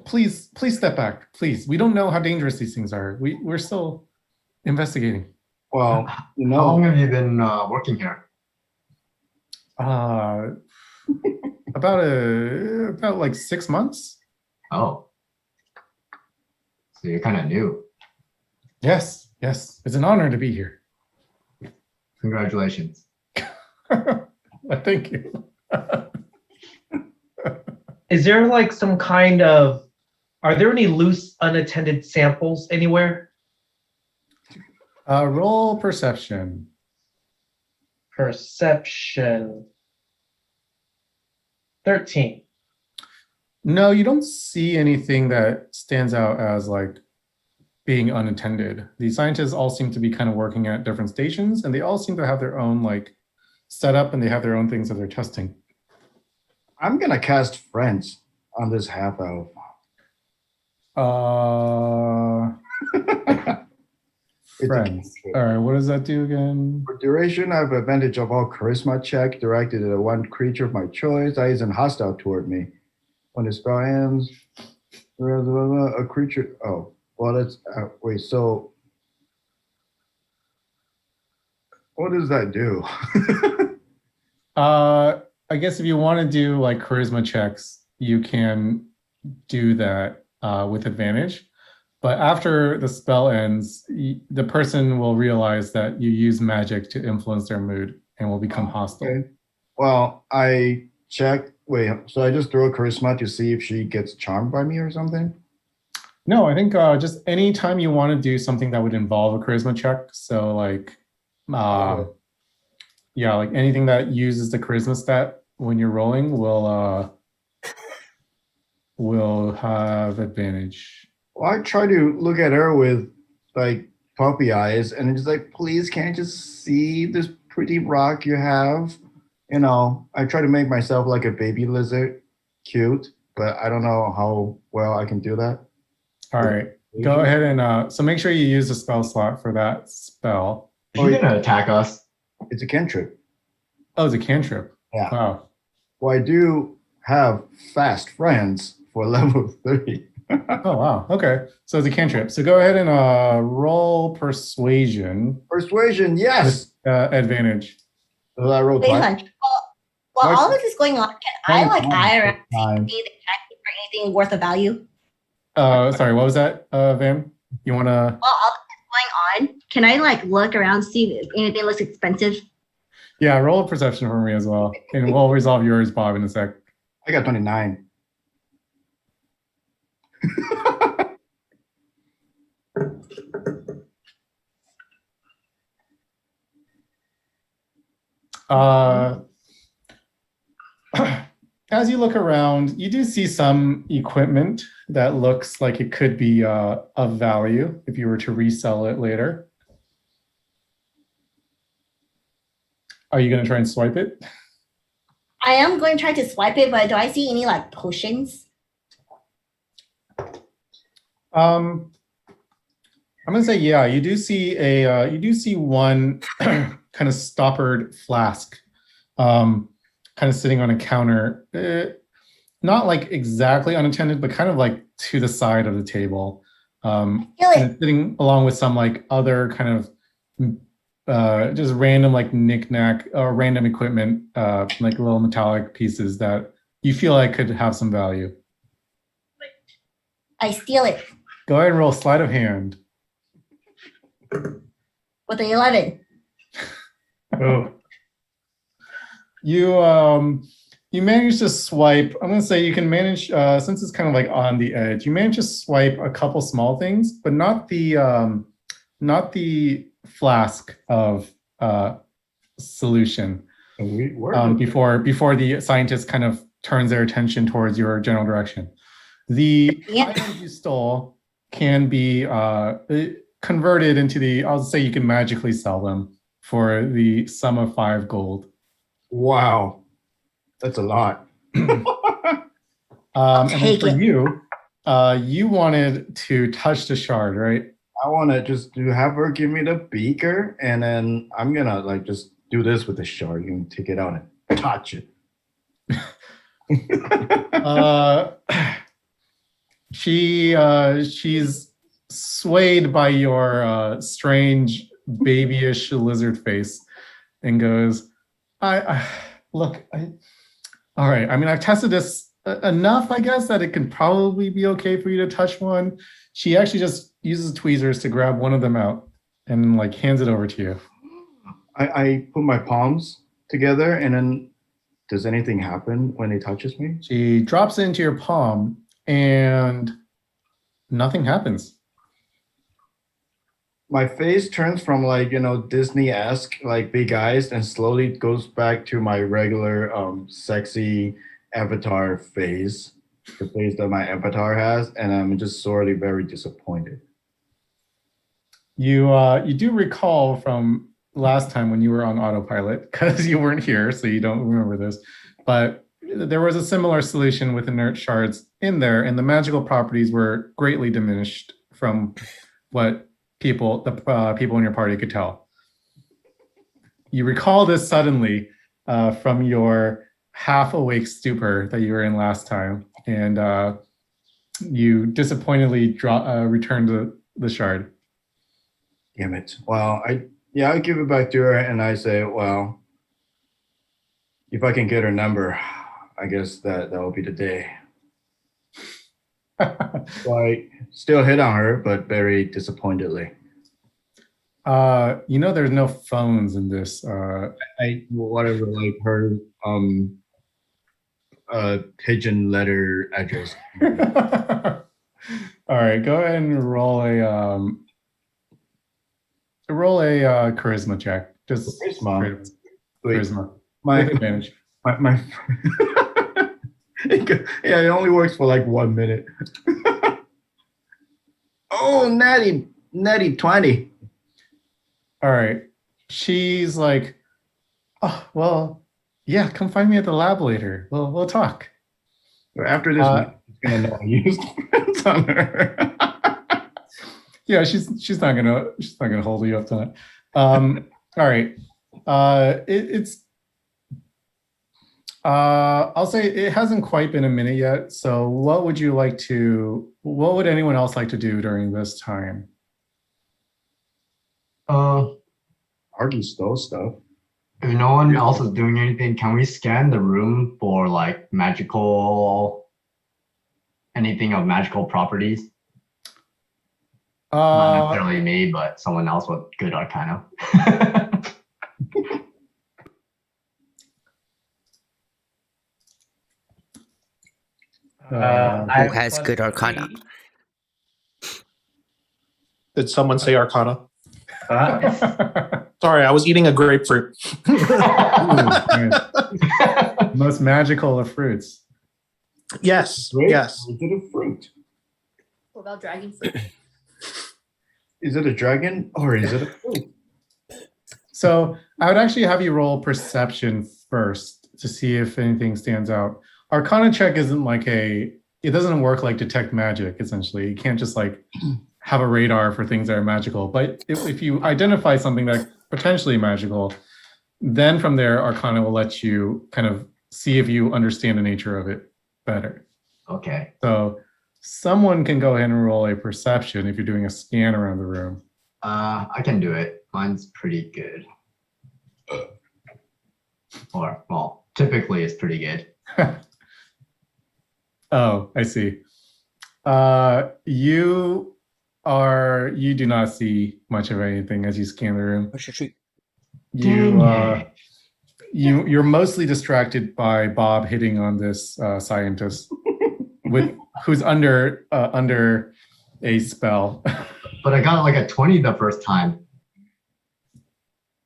Speaker 3: Please step back, please. We don't know how dangerous these things are. We're still investigating.
Speaker 2: Well, you know,
Speaker 5: how long have you been working here?
Speaker 3: About like 6 months.
Speaker 5: Oh, so you're kind of new.
Speaker 3: Yes, it's an honor to be here.
Speaker 5: Congratulations.
Speaker 3: Thank you.
Speaker 1: Is there like some kind of, are there any loose unattended samples anywhere?
Speaker 3: Roll perception.
Speaker 1: Perception. 13.
Speaker 3: No, you don't see anything that stands out as like being unattended. The scientists all seem to be kind of working at different stations, and they all seem to have their own like setup, and they have their own things that they're testing.
Speaker 2: I'm gonna cast Friends on this half elf. It's a
Speaker 3: Friends.
Speaker 2: cantrip.
Speaker 3: All right, what does that do again?
Speaker 2: For duration, I have advantage of all charisma check directed at one creature of my choice that isn't hostile toward me. When the spell ends, a creature. Oh, well, that's wait. So, what does that do?
Speaker 3: I guess if you want to do like charisma checks, you can do that with advantage. But after the spell ends, the person will realize that you use magic to influence their mood and will become hostile.
Speaker 2: Okay. Well, I check. Wait, so I just throw a charisma to see if she gets charmed by me or something?
Speaker 3: No, I think just anytime you want to do something that would involve a charisma check. So like, yeah, like anything that uses the charisma stat when you're rolling will have advantage.
Speaker 2: Well, I try to look at her with like puppy eyes, and it's like, please, can't I just see this pretty rock you have? You know, I try to make myself like a baby lizard, cute, but I don't know how well I can do that.
Speaker 3: All right, go ahead and so make sure you use the spell slot for that spell.
Speaker 5: Is she gonna attack us?
Speaker 2: It's a cantrip.
Speaker 3: Oh, it's a cantrip.
Speaker 2: Yeah.
Speaker 3: Wow.
Speaker 2: Well, I do have fast friends for level 3.
Speaker 3: Oh, wow. Okay. So it's a cantrip. So go ahead and roll persuasion.
Speaker 2: Persuasion, yes.
Speaker 3: Advantage.
Speaker 2: So I rolled
Speaker 4: Wait,
Speaker 2: twice.
Speaker 4: Hunch. While all this is going on, can I like IRL
Speaker 2: Time.
Speaker 4: see the check for anything worth of value?
Speaker 3: Sorry, what was that, Van? You want to?
Speaker 4: While all this is going on, can I like look around, see if anything looks expensive?
Speaker 3: Yeah, roll a perception for me as well. And we'll resolve yours, Bob, in a sec.
Speaker 2: I got 29.
Speaker 3: As you look around, you do see some equipment that looks like it could be of value if you were to resell it later. Are you going to try and swipe it?
Speaker 4: I am going to try to swipe it, but do I see any like potions?
Speaker 3: I'm gonna say yeah. You do see one kind of stoppered flask, kind of sitting on a counter, not like exactly unattended, but kind of like to the side of the table, and it's sitting along with some like other kind of just random like knickknack or random equipment, like little metallic pieces that you feel like could have some value.
Speaker 4: I steal it
Speaker 3: Go ahead and roll sleight of hand.
Speaker 4: with the 11.
Speaker 1: Oh,
Speaker 3: You manage to swipe. I'm gonna say you can manage since it's kind of like on the edge. You manage to swipe a couple small things, but not the flask of solution. Before the scientist kind of turns their attention towards your general direction. The items you stole can be converted into I'll say you can magically sell them for the sum of 5 gold.
Speaker 2: Wow. That's a lot.
Speaker 3: And then for you, you wanted to touch the shard, right?
Speaker 2: I want to just have her give me the beaker, and then I'm going to like just do this with the shard. You can take it out and touch it.
Speaker 3: She's swayed by your strange babyish lizard face and goes, all right. I mean, I've tested this enough, I guess, that it can probably be okay for you to touch one. She actually just uses tweezers to grab one of them out and like hands it over to you.
Speaker 2: I put my palms together, and then does anything happen when it touches me?
Speaker 3: She drops it into your palm and nothing happens.
Speaker 2: My face turns from like, Disney-esque, like big eyes, and slowly goes back to my regular sexy avatar face, the face that my avatar has, and I'm just sorely very disappointed.
Speaker 3: You do recall from last time when you were on autopilot, because you weren't here, so you don't remember this. But there was a similar solution with inert shards in there, and the magical properties were greatly diminished from what the people in your party could tell. You recall this suddenly from your half-awake stupor that you were in last time, and you disappointedly returned the shard.
Speaker 2: Damn it. Well, I give it back to her and I say, well, if I can get her number, I guess that will be the day. So I still hit on her, but very disappointedly.
Speaker 3: There's no phones in this.
Speaker 2: Whatever, like her pigeon letter address.
Speaker 3: All right, go ahead and roll a charisma check. Just
Speaker 2: Charisma.
Speaker 3: Charisma.
Speaker 2: My
Speaker 3: With advantage.
Speaker 2: my yeah, it only works for like 1 minute. Oh, natty 20.
Speaker 3: All right. She's like, oh, well, yeah, come find me at the lab later. We'll talk.
Speaker 2: After this, she's gonna know I used friends on her.
Speaker 3: Yeah, she's not gonna hold you up to that. All right. I'll say it hasn't quite been a minute yet. So what would anyone else like to do during this time?
Speaker 2: Hardly stole stuff.
Speaker 5: If no one else is doing anything, can we scan the room for like anything of magical properties? Not necessarily me, but someone else with good arcana.
Speaker 6: Who has good arcana?
Speaker 7: Did someone say Arcana? Sorry, I was eating a grapefruit.
Speaker 3: Most magical of fruits.
Speaker 7: Yes,
Speaker 2: Grape?
Speaker 7: yes.
Speaker 2: Is it a fruit?
Speaker 4: What about dragon fruit?
Speaker 2: Is it a dragon or is it a fruit?
Speaker 3: So I would actually have you roll perception first to see if anything stands out. Arcana check isn't like it doesn't work like detect magic, essentially. You can't just like have a radar for things that are magical. But if you identify something that's potentially magical, then from there, Arcana will let you kind of see if you understand the nature of it better.
Speaker 5: Okay.
Speaker 3: So someone can go ahead and roll a perception if you're doing a scan around the room.
Speaker 5: I can do it. Mine's pretty good. Or, well, typically it's pretty good.
Speaker 3: Oh, I see. You do not see much of anything as you scan the room. You're mostly distracted by Bob hitting on this scientist who's under a spell.
Speaker 5: But I got like a 20 the first time.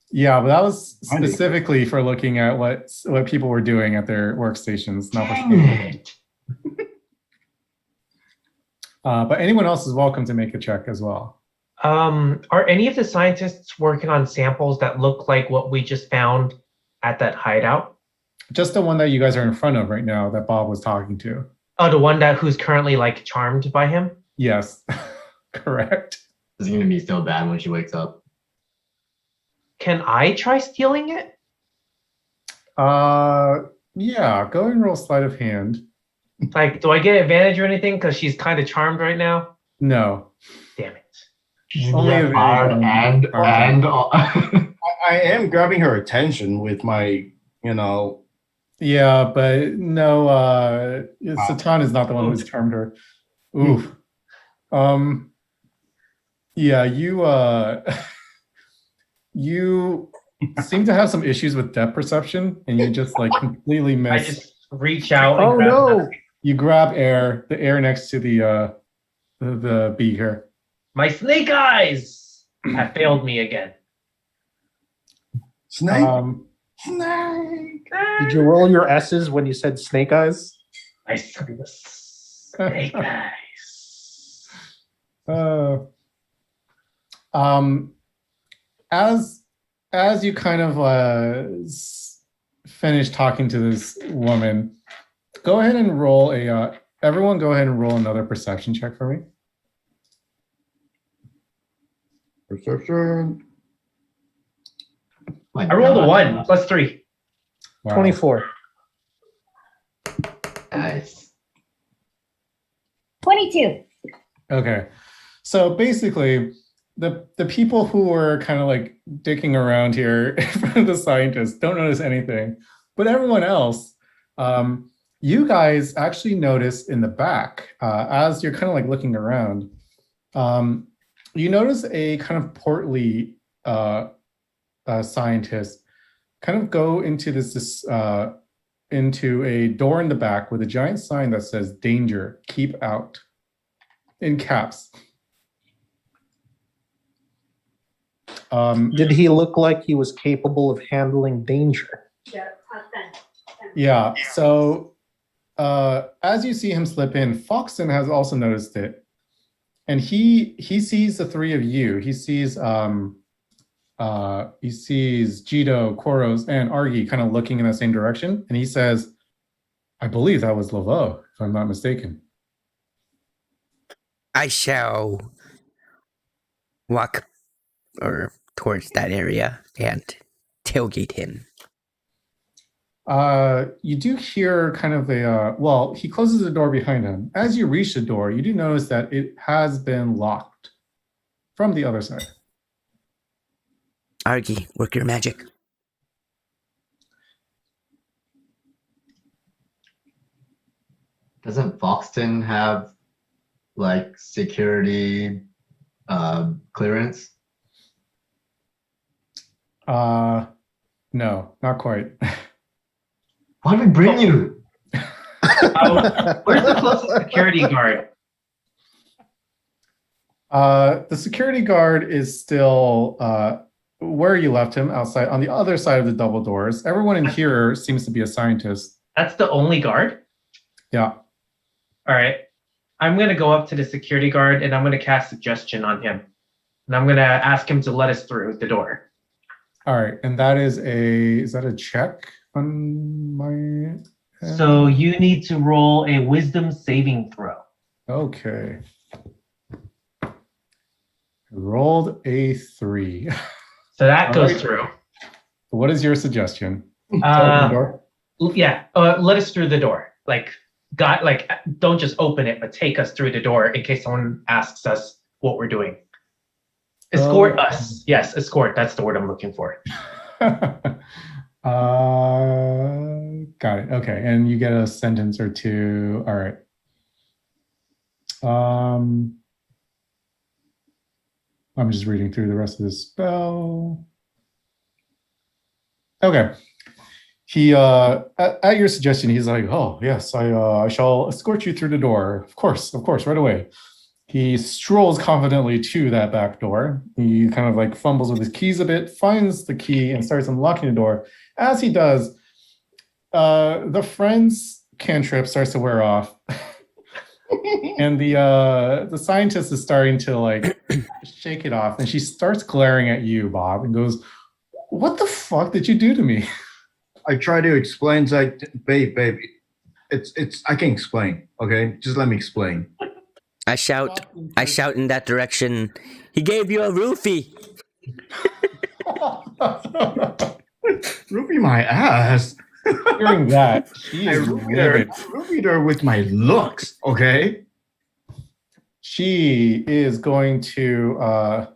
Speaker 3: Yeah, but that was specifically for looking at what people were doing at their workstations, not for
Speaker 5: Dang it.
Speaker 3: but anyone else is welcome to make a check as well.
Speaker 1: Are any of the scientists working on samples that look like what we just found at that hideout?
Speaker 3: Just the one that you guys are in front of right now that Bob was talking to.
Speaker 1: Oh, the one who's currently like charmed by him?
Speaker 3: Yes, correct.
Speaker 5: This is going to be so bad when she wakes up.
Speaker 1: Can I try stealing it?
Speaker 3: Yeah, go and roll sleight of hand.
Speaker 1: Like, do I get advantage or anything? Because she's kind of charmed right now.
Speaker 3: No.
Speaker 1: Damn it.
Speaker 3: Only
Speaker 5: Yeah, fired and
Speaker 2: I am grabbing her attention with my,
Speaker 3: Yeah, but no, Satan is not the one who's charmed her. Oof. Yeah, you seem to have some issues with depth perception, and you just like completely miss.
Speaker 1: I just reach out.
Speaker 7: Oh,
Speaker 1: and grab
Speaker 7: no.
Speaker 1: nothing.
Speaker 3: You grab the air next to the beaker.
Speaker 1: My snake eyes have failed me again.
Speaker 2: Snake. Snake.
Speaker 7: Did you roll your S's when you said snake eyes?
Speaker 1: I saw the snake eyes.
Speaker 3: As you kind of finish talking to this woman, go ahead and roll a. Everyone, go ahead and roll another perception check for me.
Speaker 2: Perception.
Speaker 1: I rolled a 1 plus 3.
Speaker 3: Wow.
Speaker 7: 24.
Speaker 5: Nice.
Speaker 4: 22.
Speaker 3: Okay, so basically, the people who were kind of like dicking around here in front of the scientists don't notice anything, but everyone else, you guys actually notice in the back as you're kind of like looking around, you notice a kind of portly scientist kind of go into this into a door in the back with a giant sign that says "Danger, keep out," in caps.
Speaker 7: Did he look like he was capable of handling danger?
Speaker 3: Yeah. So as you see him slip in, Foxton has also noticed it, and he sees the three of you. He sees Jito, Koros, and Argy kind of looking in the same direction, and he says, "I believe that was Laveau, if I'm not mistaken."
Speaker 6: I shall walk towards that area and tailgate him.
Speaker 3: You do hear kind of a, he closes the door behind him. As you reach the door, you do notice that it has been locked from the other side.
Speaker 6: Argy, work your magic.
Speaker 5: Doesn't Foxton have like security clearance?
Speaker 3: No, not quite.
Speaker 5: Why did we bring you?
Speaker 1: Where's the closest security guard?
Speaker 3: The security guard is still where you left him, outside on the other side of the double doors. Everyone in here seems to be a scientist.
Speaker 1: That's the only guard?
Speaker 3: Yeah.
Speaker 1: All right. I'm going to go up to the security guard and I'm going to cast suggestion on him. And I'm going to ask him to let us through the door.
Speaker 3: All right. And that is that a check on my end?
Speaker 1: So you need to roll a wisdom saving throw.
Speaker 3: Okay. I rolled a 3.
Speaker 1: So that goes
Speaker 3: right.
Speaker 1: through.
Speaker 3: What is your suggestion? Open the door?
Speaker 1: Yeah. Let us through the door. Don't just open it, but take us through the door in case someone asks us what we're doing. Escort us. Yes, escort. That's the word I'm looking for.
Speaker 3: Got it. Okay, and you get a sentence or two. All right. I'm just reading through the rest of the spell. Okay. He at your suggestion, he's like, "Oh yes, I shall escort you through the door. Of course, right away." He strolls confidently to that back door. He kind of like fumbles with his keys a bit, finds the key, and starts unlocking the door. As he does, the friend's cantrip starts to wear off. And the scientist is starting to like shake it off, and she starts glaring at you, Bob, and goes, "What the fuck did you do to me?"
Speaker 2: I try to explain, it's like, babe, it's I can explain, okay? Just let me explain.
Speaker 6: I shout in that direction. He gave you a roofie.
Speaker 2: Roofie my ass.
Speaker 3: Hearing that, she is livid.
Speaker 2: Roofied her with my looks, okay?
Speaker 3: She is going to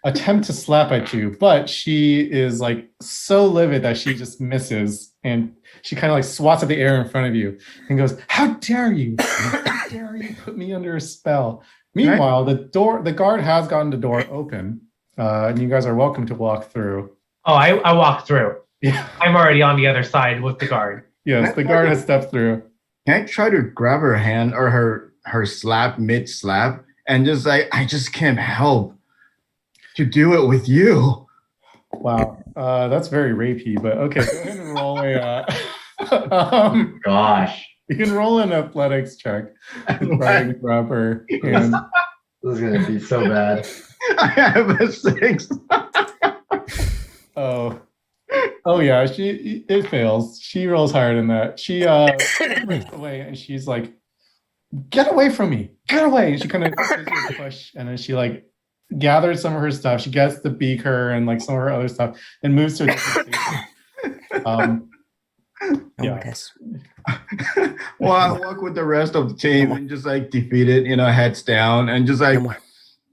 Speaker 3: attempt to slap at you, but she is like so livid that she just misses, and she kind of like swats at the air in front of you and goes, "How dare you! How dare you put me under a spell?" Meanwhile, the guard has gotten the door open, and you guys are welcome to walk through.
Speaker 1: Oh, I walked through.
Speaker 3: Yeah.
Speaker 1: I'm already on the other side with the guard.
Speaker 3: Yes, the guard has stepped through.
Speaker 2: Can I try to grab her hand or her slap mid slap and just like, I just can't help to do it with you.
Speaker 3: Wow, that's very rapey, but okay. Go ahead and roll a.
Speaker 5: Gosh.
Speaker 3: You can roll an athletics check to try and grab her hand.
Speaker 5: This is gonna be so bad.
Speaker 2: I have a 6.
Speaker 3: Oh. Oh yeah, it fails. She rolls higher than that. She breaks away and she's like, "Get away from me! Get away!" And she kind of push, and then she like gathers some of her stuff. She gets the beaker and like some of her other stuff, and moves to a different station. Yeah.
Speaker 2: Well, I walk with the rest of the team and just like defeat it, heads down, and just like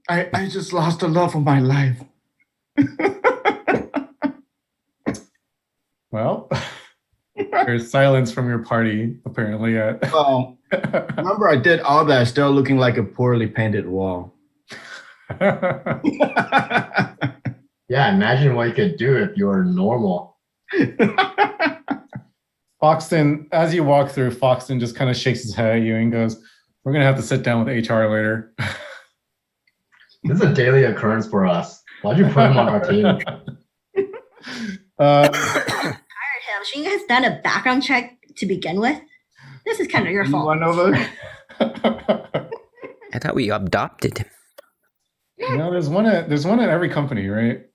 Speaker 2: I just lost the love of my life.
Speaker 3: Well, there's silence from your party, apparently.
Speaker 2: Well, remember, I did all that still looking like a poorly painted wall.
Speaker 5: Yeah, imagine what you could do if you were normal.
Speaker 3: Foxton, as you walk through, Foxton just kind of shakes his head at you and goes, "We're going to have to sit down with HR later."
Speaker 5: This is a daily occurrence for us. Why'd you put him on our team?
Speaker 4: Hired him. Shouldn't you guys done a background check to begin with? This is kind of your fault.
Speaker 2: One over.
Speaker 6: I thought we adopted him.
Speaker 3: There's one at every company, right?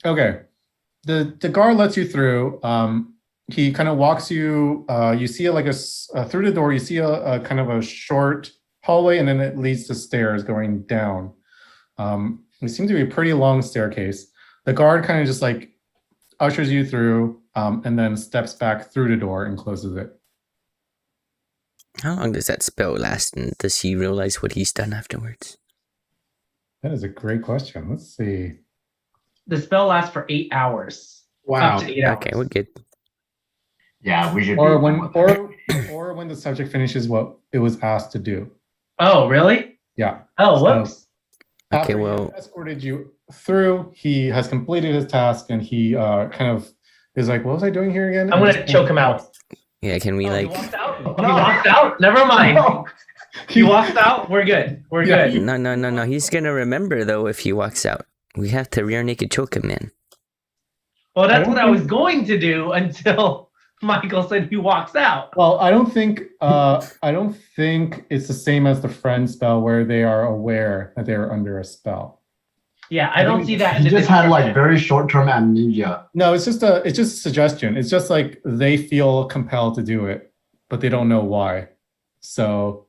Speaker 3: Okay. The guard lets you through. He kind of walks you. You see through the door. You see a kind of a short hallway, and then it leads to stairs going down. It seems to be a pretty long staircase. The guard kind of just like ushers you through, and then steps back through the door and closes it.
Speaker 6: How long does that spell last, and does he realize what he's done afterwards?
Speaker 3: That is a great question. Let's see.
Speaker 1: The spell lasts for 8 hours.
Speaker 2: Wow.
Speaker 1: Up to 8 hours.
Speaker 6: Okay, we're good.
Speaker 5: Yeah, we should.
Speaker 3: Or when the subject finishes what it was asked to do.
Speaker 1: Oh, really?
Speaker 3: Yeah.
Speaker 1: Oh, whoops.
Speaker 3: After
Speaker 6: Okay,
Speaker 3: he
Speaker 6: well-
Speaker 3: escorted you through, he has completed his task, and he kind of is like, "What was I doing here again?"
Speaker 1: I'm
Speaker 3: And
Speaker 1: gonna
Speaker 3: just-
Speaker 1: choke him out.
Speaker 6: Yeah, can we
Speaker 1: Oh,
Speaker 6: like...
Speaker 1: he walked out? He walked out? Never mind. He walked out? We're good. We're
Speaker 3: Yeah.
Speaker 1: good.
Speaker 6: No. He's gonna remember, though, if he walks out. We have to rear naked choke him, man.
Speaker 1: Well, that's
Speaker 3: don't
Speaker 1: what I was going to do until Michael said he walks out.
Speaker 3: Well, I don't think it's the same as the friend spell where they are aware that they are under a spell.
Speaker 1: Yeah, I don't see that. in
Speaker 5: He
Speaker 1: the
Speaker 5: just had like
Speaker 1: description.
Speaker 5: very short-term amnesia.
Speaker 3: No, it's just a suggestion. It's just like they feel compelled to do it, but they don't know why. So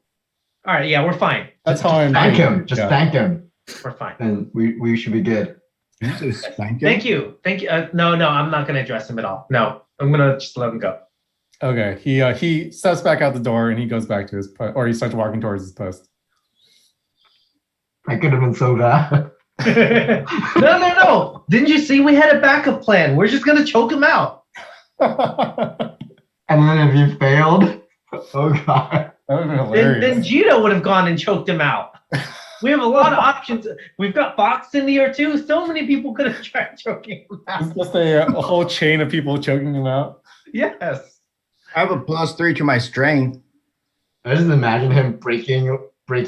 Speaker 1: All right, yeah, we're fine.
Speaker 3: that's how I'm.
Speaker 5: Thank him. Just
Speaker 3: Yeah.
Speaker 5: thank him,
Speaker 1: We're fine.
Speaker 5: and we should be good.
Speaker 1: Thank you. No, I'm not going to address him at all. No, I'm going to just let him go.
Speaker 3: Okay, he steps back out the door and he goes back to his post, or he starts walking towards his post.
Speaker 5: I could have been so bad.
Speaker 1: No. Didn't you see we had a backup plan? We're just going to choke him out.
Speaker 5: And then if you failed, oh god.
Speaker 3: That would have been hilarious.
Speaker 1: Then Gito would have gone and choked him out. We have a lot of options. We've got Fox in here too. So many people could have tried choking him out.
Speaker 3: It's just a whole chain of people choking him out.
Speaker 1: Yes.
Speaker 2: I have a +3 to my strength.
Speaker 5: I just imagine him breaking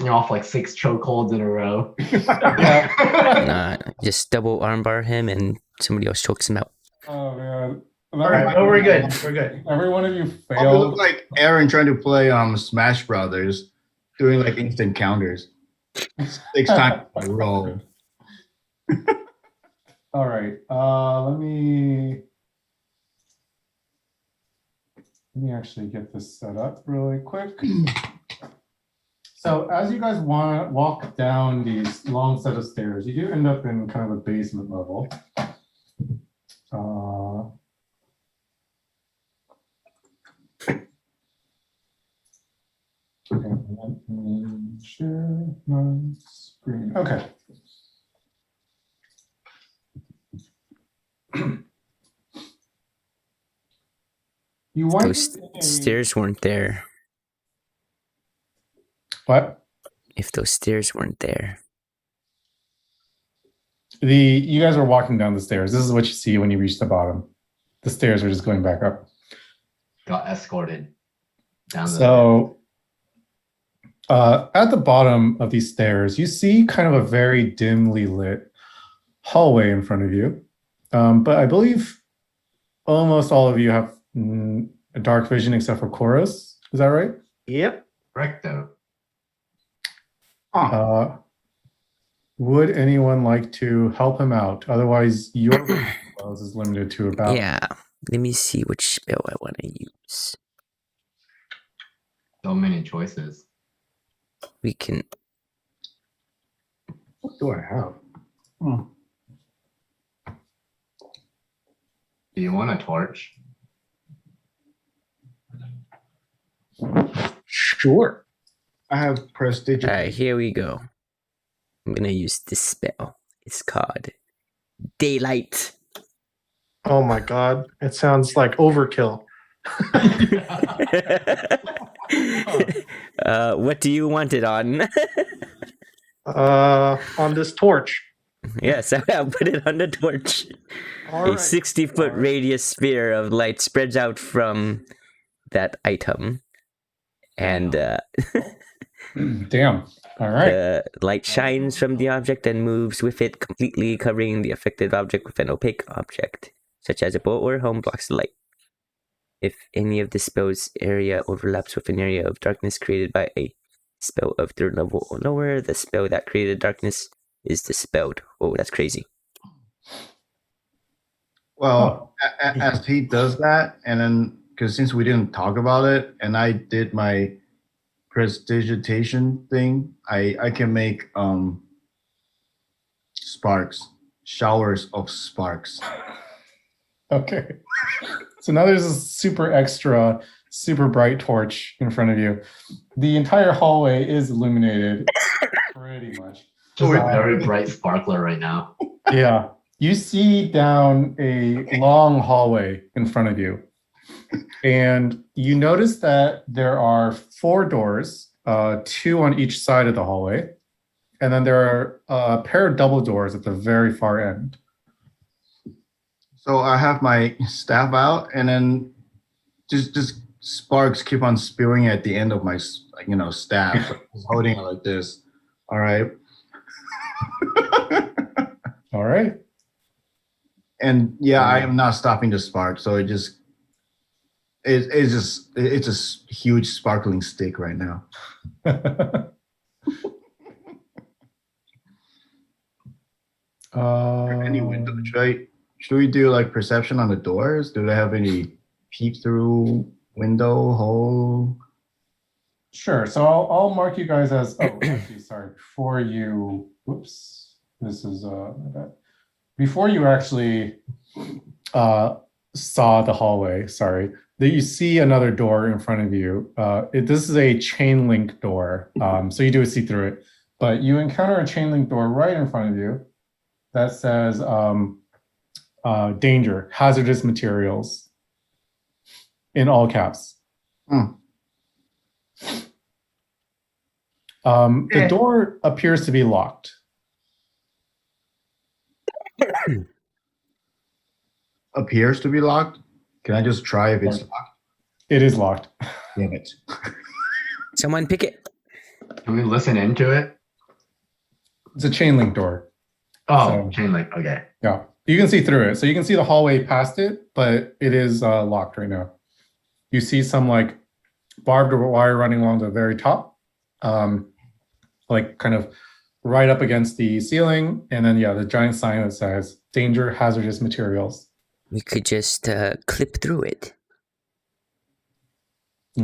Speaker 5: off like 6 chokeholds in a row.
Speaker 3: Yeah.
Speaker 6: Just double armbar him and somebody else chokes him out.
Speaker 3: Oh man.
Speaker 1: All right. Oh, we're good. We're good.
Speaker 3: Every one of you
Speaker 2: I look
Speaker 3: failed.
Speaker 2: like Aaron trying to play Smash Brothers, doing like instant counters. 6 times I roll.
Speaker 3: All right. Let me actually get this set up really quick. So as you guys want to walk down these long set of stairs, you do end up in kind of a basement level. Okay, let me share my screen. Okay. You want
Speaker 6: Those stairs weren't there.
Speaker 3: What?
Speaker 6: If those stairs weren't there.
Speaker 3: You guys are walking down the stairs. This is what you see when you reach the bottom. The stairs are just going back up.
Speaker 5: Got escorted down the
Speaker 3: So at the bottom of these stairs, you see kind of a very dimly lit hallway in front of you. But I believe almost all of you have a dark vision except for Chorus. Is that right?
Speaker 1: Yep.
Speaker 5: Correcto.
Speaker 3: Would anyone like to help him out? Otherwise, your spells is limited to about.
Speaker 6: Yeah. Let me see which spell I want to use.
Speaker 5: So many choices.
Speaker 6: We can.
Speaker 2: What do I have?
Speaker 5: Do you want a torch?
Speaker 7: Sure.
Speaker 2: I have prestige.
Speaker 6: Alright, here we go. I'm gonna use this spell. It's called Daylight.
Speaker 7: Oh my god. It sounds like overkill.
Speaker 6: What do you want it on?
Speaker 7: On this torch.
Speaker 6: Yes, I'll put it on the torch.
Speaker 7: All
Speaker 6: A
Speaker 7: right.
Speaker 6: 60-foot radius sphere of light spreads out from that item. And
Speaker 3: Damn. All right.
Speaker 6: the light shines from the object and moves with it, completely covering the affected object with an opaque object, such as a boat or home blocks the light. If any of the spell's area overlaps with an area of darkness created by a spell of third level or lower, the spell that created darkness is dispelled. Oh, that's crazy.
Speaker 2: Well, as he does that, and then because since we didn't talk about it, and I did my prestidigitation thing, I can make sparks, showers of sparks.
Speaker 3: Okay. So now there's a super extra, super bright torch in front of you. The entire hallway is illuminated pretty much.
Speaker 5: Just a very bright sparkler right now.
Speaker 3: Yeah. You see down a long hallway in front of you. And you notice that there are 4 doors, 2 on each side of the hallway. And then there are a pair of double doors at the very far end.
Speaker 2: So I have my staff out, and then just sparks keep on spewing at the end of my staff. So just holding it like this. All right.
Speaker 3: All right.
Speaker 2: And yeah, I am not stopping the spark. So it's a huge sparkling stick right now. Any window? Should we do like perception on the doors? Do they have any peep through window hole?
Speaker 3: Sure. So I'll mark you guys as. Oh, actually, sorry. Before you. Whoops. This is my bad. Before you actually saw the hallway. Sorry. That you see another door in front of you. This is a chain link door. So you do see through it, but you encounter a chain link door right in front of you that says danger, hazardous materials in all caps. The door appears to be locked.
Speaker 2: Appears to be locked. Can I just try if it's locked?
Speaker 3: It is locked.
Speaker 2: Damn it.
Speaker 6: Someone pick it.
Speaker 5: Can we listen into it?
Speaker 3: It's a chain link door.
Speaker 5: Oh,
Speaker 3: So-
Speaker 5: chain link. Okay.
Speaker 3: Yeah. You can see through it. So you can see the hallway past it, but it is locked right now. You see some like barbed wire running along the very top, like kind of right up against the ceiling. And then, yeah, the giant sign that says danger, hazardous materials.
Speaker 6: We could just clip through it.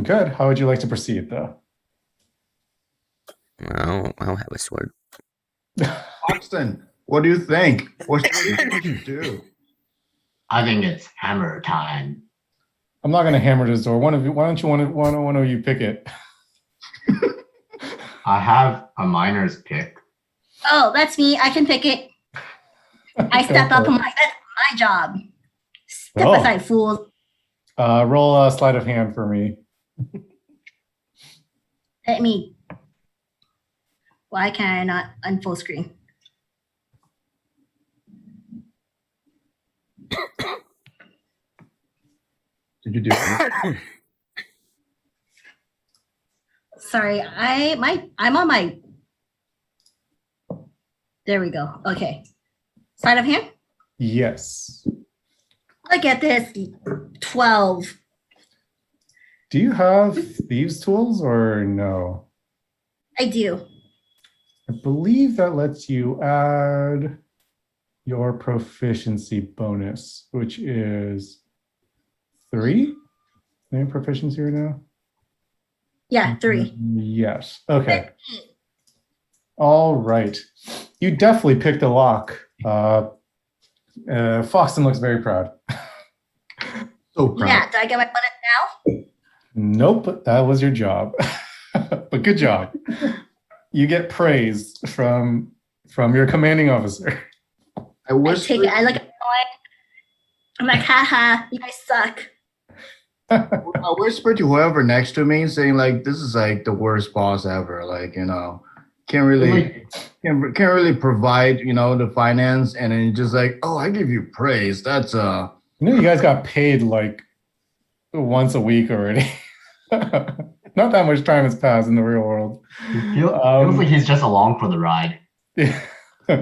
Speaker 3: Good. How would you like to proceed, though?
Speaker 6: Well, I'll have a sword.
Speaker 2: Austin, what do you think? What should you do?
Speaker 5: I think it's hammer time.
Speaker 3: I'm not going to hammer this door. Why don't you one of you pick it?
Speaker 5: I have a miner's pick.
Speaker 4: Oh, that's me. I can pick it. I step up. I'm like, that's my job. Step
Speaker 3: Oh.
Speaker 4: aside, fools.
Speaker 3: Roll a sleight of hand for me.
Speaker 4: Let me. Why can I not unfull screen?
Speaker 2: Did you do it?
Speaker 4: Sorry, I'm on my. There we go. Okay. Sleight of hand.
Speaker 3: Yes.
Speaker 4: Look at this. 12.
Speaker 3: Do you have thieves' tools or no?
Speaker 4: I do.
Speaker 3: I believe that lets you add your proficiency bonus, which is 3. Any proficiency right now?
Speaker 4: Yeah, 3.
Speaker 3: Yes. Okay. All right. You definitely picked a lock. Foxton looks very proud.
Speaker 2: So proud.
Speaker 4: Yeah, do I get my bonus now?
Speaker 3: Nope, that was your job. But good job. You get praise from your commanding officer.
Speaker 2: I
Speaker 4: I
Speaker 2: wish.
Speaker 4: take it. I look at I'm like, haha, you guys suck.
Speaker 2: I whispered to whoever next to me, saying like, "This is like the worst boss ever. Like, can't really can't really provide the finance, and then just like, oh, I give you praise. That's
Speaker 3: You guys got paid like once a week already. Not that much time has passed in the real world.
Speaker 5: Feels like he's just along for the ride.
Speaker 3: All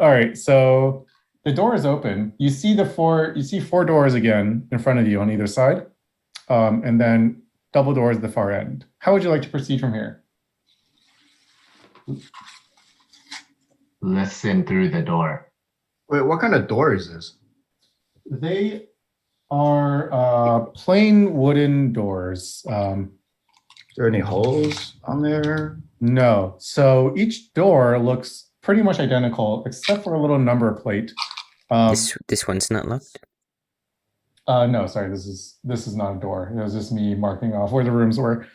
Speaker 3: right, so the door is open. You see 4 doors again in front of you on either side, and then double doors at the far end. How would you like to proceed from here?
Speaker 5: Listen through the door.
Speaker 2: Wait, what kind of door is this?
Speaker 3: They are plain wooden doors.
Speaker 2: Is there any holes on there?
Speaker 3: No. So each door looks pretty much identical, except for a little number plate.
Speaker 6: This one's not locked.
Speaker 3: No, sorry, this is not a door. It was just me marking off where the rooms were.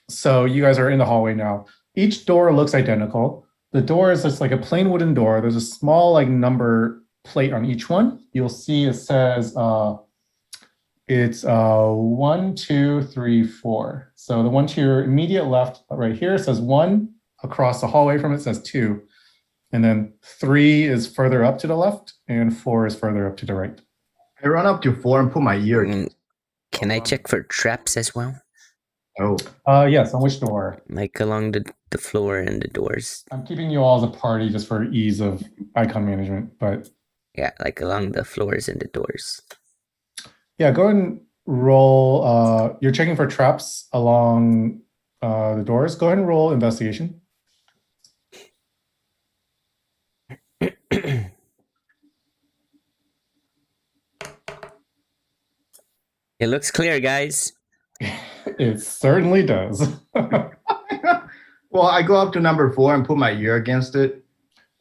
Speaker 3: So you guys are in the hallway now. Each door looks identical. The door is just like a plain wooden door. There's a small like number plate on each one. You'll see it says it's 1, 2, 3, 4. So the one to your immediate left right here says 1. Across the hallway from it says 2. And then 3 is further up to the left and 4 is further up to the right.
Speaker 2: I run up to 4 and put my ear.
Speaker 6: Can I check for traps as well?
Speaker 2: Oh.
Speaker 3: Yes, on which door?
Speaker 6: Like along the floor and the doors.
Speaker 3: I'm keeping you all as a party just for ease of icon management, but
Speaker 6: yeah, like along the floors and the doors.
Speaker 3: Yeah, go ahead and roll. You're checking for traps along the doors. Go ahead and roll investigation.
Speaker 6: It looks clear, guys.
Speaker 3: It certainly does.
Speaker 2: Well, I go up to number 4 and put my ear against it.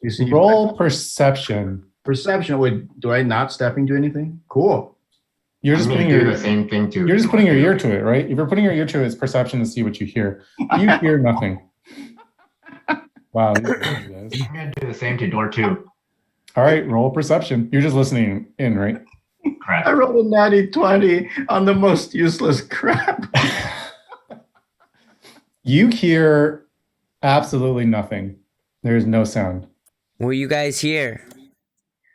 Speaker 2: You see?
Speaker 3: Roll perception.
Speaker 2: Perception. Wait, do I not step into anything? Cool.
Speaker 3: You're just putting
Speaker 5: the same thing too.
Speaker 3: You're just putting your ear to it, right? If you're putting your ear to it, it's perception to see what you hear. You hear nothing. Wow.
Speaker 5: I'm gonna do the same to door 2.
Speaker 3: All right, roll perception. You're just listening in, right?
Speaker 5: Correct.
Speaker 2: I rolled a natty 20 on the most useless crap.
Speaker 3: You hear absolutely nothing. There's no sound.
Speaker 6: Were you guys here?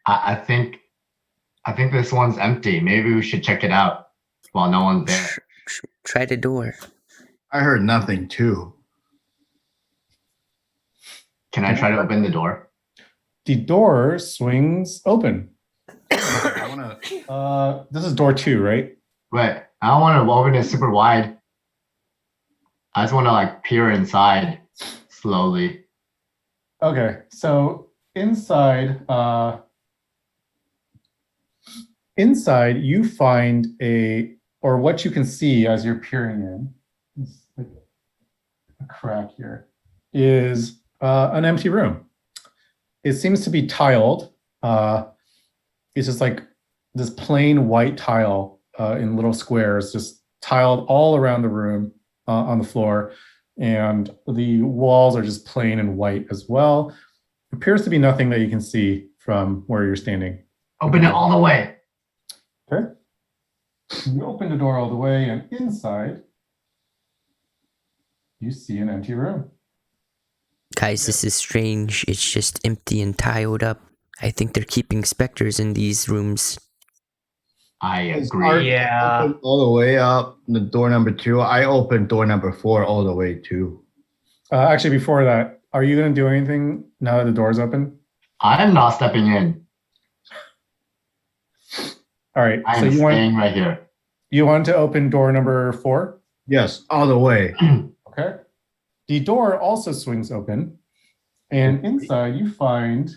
Speaker 5: I think this one's empty. Maybe we should check it out while no one's there.
Speaker 6: Try the door.
Speaker 2: I heard nothing too.
Speaker 5: Can I try to open the door?
Speaker 3: The door swings open.
Speaker 2: I wanna.
Speaker 3: This is door 2, right?
Speaker 5: Wait, I don't want to open it super wide. I just want to like peer inside slowly.
Speaker 3: Okay, so inside you find or what you can see as you're peering in, it's like a crack here, is an empty room. It seems to be tiled. It's just like this plain white tile in little squares, just tiled all around the room on the floor. And the walls are just plain and white as well. Appears to be nothing that you can see from where you're standing.
Speaker 5: Open it all the way.
Speaker 3: Okay. You open the door all the way, and inside, you see an empty room.
Speaker 6: Guys, this is strange. It's just empty and tiled up. I think they're keeping specters in these rooms.
Speaker 5: I
Speaker 2: It's
Speaker 5: agree.
Speaker 2: hard to
Speaker 1: Yeah.
Speaker 2: open all the way up the door number 2. I opened door number 4 all the way too.
Speaker 3: Actually, before that, are you going to do anything now that the door's open?
Speaker 5: I am not stepping in.
Speaker 3: All right.
Speaker 5: I
Speaker 3: So
Speaker 5: am staying right here.
Speaker 3: you want to open door number 4?
Speaker 2: Yes, all the way.
Speaker 3: Okay. The door also swings open, and inside you find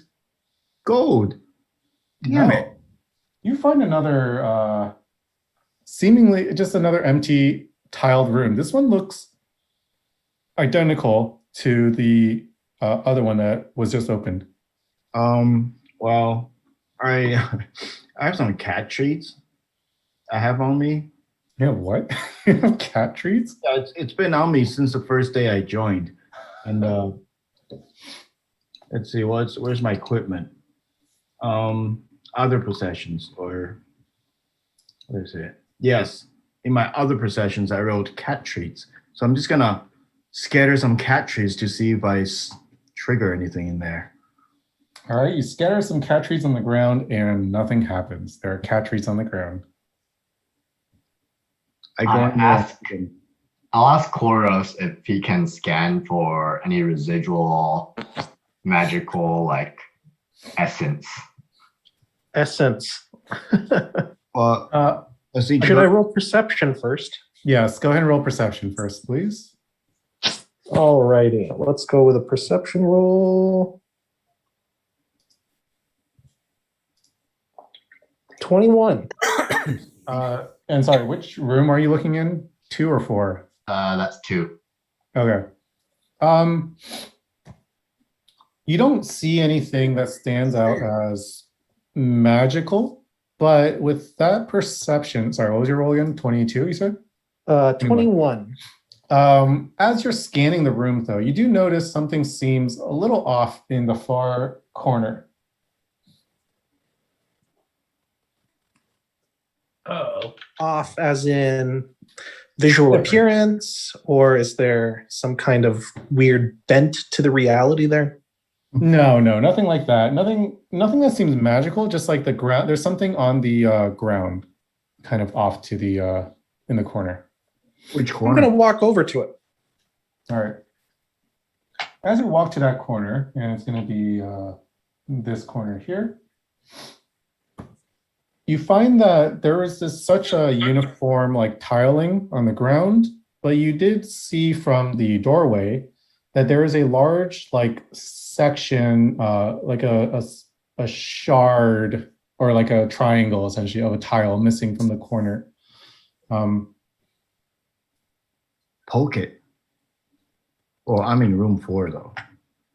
Speaker 2: Gold. Damn
Speaker 3: no,
Speaker 2: it.
Speaker 3: you find another seemingly just another empty tiled room. This one looks identical to the other one that was just opened.
Speaker 2: Well, I I have some cat treats I have on me.
Speaker 3: Yeah, what? You have cat treats?
Speaker 2: Yeah, it's been on me since the first day I joined. And let's see, where's my equipment? Other possessions, or what is it? Yes, in my other possessions, I wrote cat treats. So I'm just gonna scatter some cat treats to see if I trigger anything in there.
Speaker 3: All right, you scatter some cat treats on the ground and nothing happens. There are cat treats on the ground.
Speaker 2: I go in there.
Speaker 5: I'll ask Koros if he can scan for any residual magical like essence.
Speaker 7: Essence.
Speaker 2: Let's see.
Speaker 7: Should I roll perception first?
Speaker 3: Yes, go ahead and roll perception first, please.
Speaker 7: Alrighty, let's go with a perception roll. 21.
Speaker 3: And sorry, which room are you looking in? 2 or 4?
Speaker 5: That's 2.
Speaker 3: Okay. You don't see anything that stands out as magical, but with that perception, sorry, what was your roll again? 22, you said?
Speaker 7: 21.
Speaker 3: As you're scanning the room, though, you do notice something seems a little off in the far corner.
Speaker 1: Oh.
Speaker 7: Off as in visual appearance, or is there some kind of weird bent to the reality there?
Speaker 3: No, nothing like that. Nothing that seems magical. Just like the ground. There's something on the ground, kind of off to the in the corner.
Speaker 2: Which
Speaker 7: I'm
Speaker 2: corner?
Speaker 7: going to walk over to it.
Speaker 3: All right. As you walk to that corner, and it's going to be this corner here, you find that there is such a uniform like tiling on the ground, but you did see from the doorway that there is a large like section, like a shard or like a triangle essentially of a tile missing from the corner.
Speaker 2: Poke it. Well, I'm in room 4 though.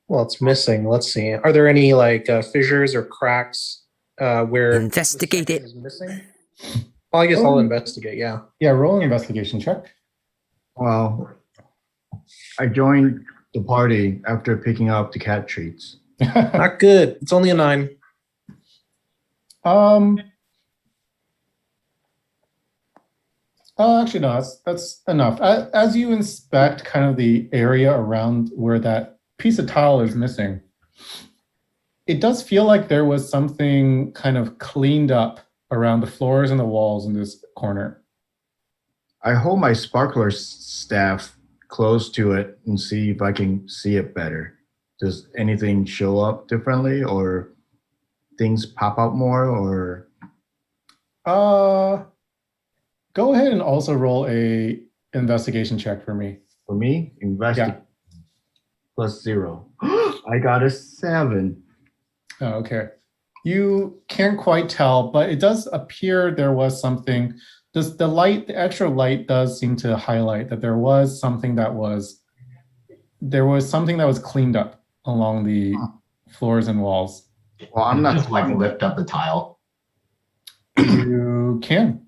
Speaker 7: Well, it's missing. Let's see. Are there any like fissures or cracks where
Speaker 6: Investigate
Speaker 7: the
Speaker 6: it.
Speaker 7: section is missing? Well, I guess I'll investigate. Yeah.
Speaker 3: Yeah, roll an investigation check.
Speaker 2: Well, I joined the party after picking up the cat treats.
Speaker 7: Not good. It's only a 9.
Speaker 3: Actually, no, that's enough. As you inspect kind of the area around where that piece of tile is missing, it does feel like there was something kind of cleaned up around the floors and the walls in this corner.
Speaker 2: I hold my sparkler staff close to it and see if I can see it better. Does anything show up differently, or things pop out more, or?
Speaker 3: Go ahead and also roll a investigation check for me.
Speaker 2: For me, investigate.
Speaker 3: Yeah.
Speaker 2: Plus 0. I got a 7.
Speaker 3: Oh, okay. You can't quite tell, but it does appear there was something. The extra light does seem to highlight that there was something that was cleaned up along the floors and walls.
Speaker 2: Well, I'm not
Speaker 5: just like lift up the tile.
Speaker 3: You can.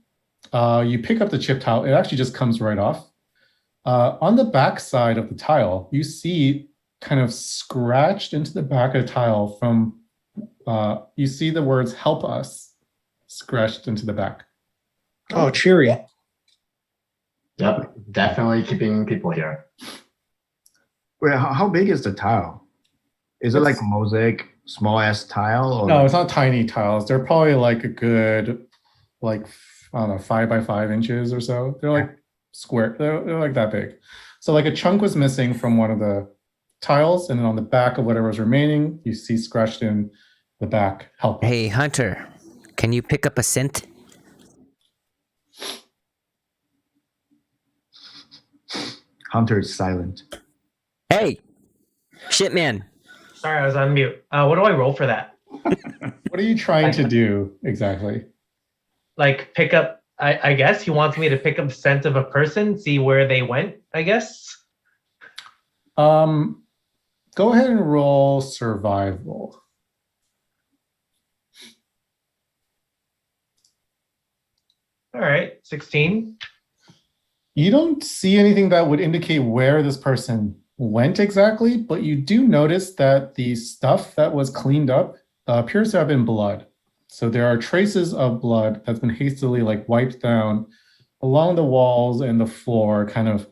Speaker 3: You pick up the chip tile. It actually just comes right off. On the back side of the tile, you see kind of scratched into the back of the tile you see the words "help us" scratched into the back.
Speaker 7: Oh, cheery.
Speaker 5: Yep, definitely keeping people here.
Speaker 2: Wait, how big is the tile? Is it like a mosaic, small ass tile? Or?
Speaker 3: No, it's not tiny tiles. They're probably like a good, like, I don't know, 5 by 5 inches or so. They're like square. They're like that big. So like a chunk was missing from one of the tiles, and then on the back of whatever was remaining, you see scratched in the back. Help.
Speaker 6: Hey, Hunter, can you pick up a scent?
Speaker 2: Hunter is silent.
Speaker 6: Shit, man.
Speaker 1: Sorry, I was on mute. What do I roll for that?
Speaker 3: What are you trying to do exactly?
Speaker 1: Like pick up. I guess he wants me to pick up the scent of a person, see where they went. I guess.
Speaker 3: Go ahead and roll survival.
Speaker 1: All right, 16.
Speaker 3: You don't see anything that would indicate where this person went exactly, but you do notice that the stuff that was cleaned up appears to have been blood. So there are traces of blood that's been hastily like wiped down along the walls and the floor, kind of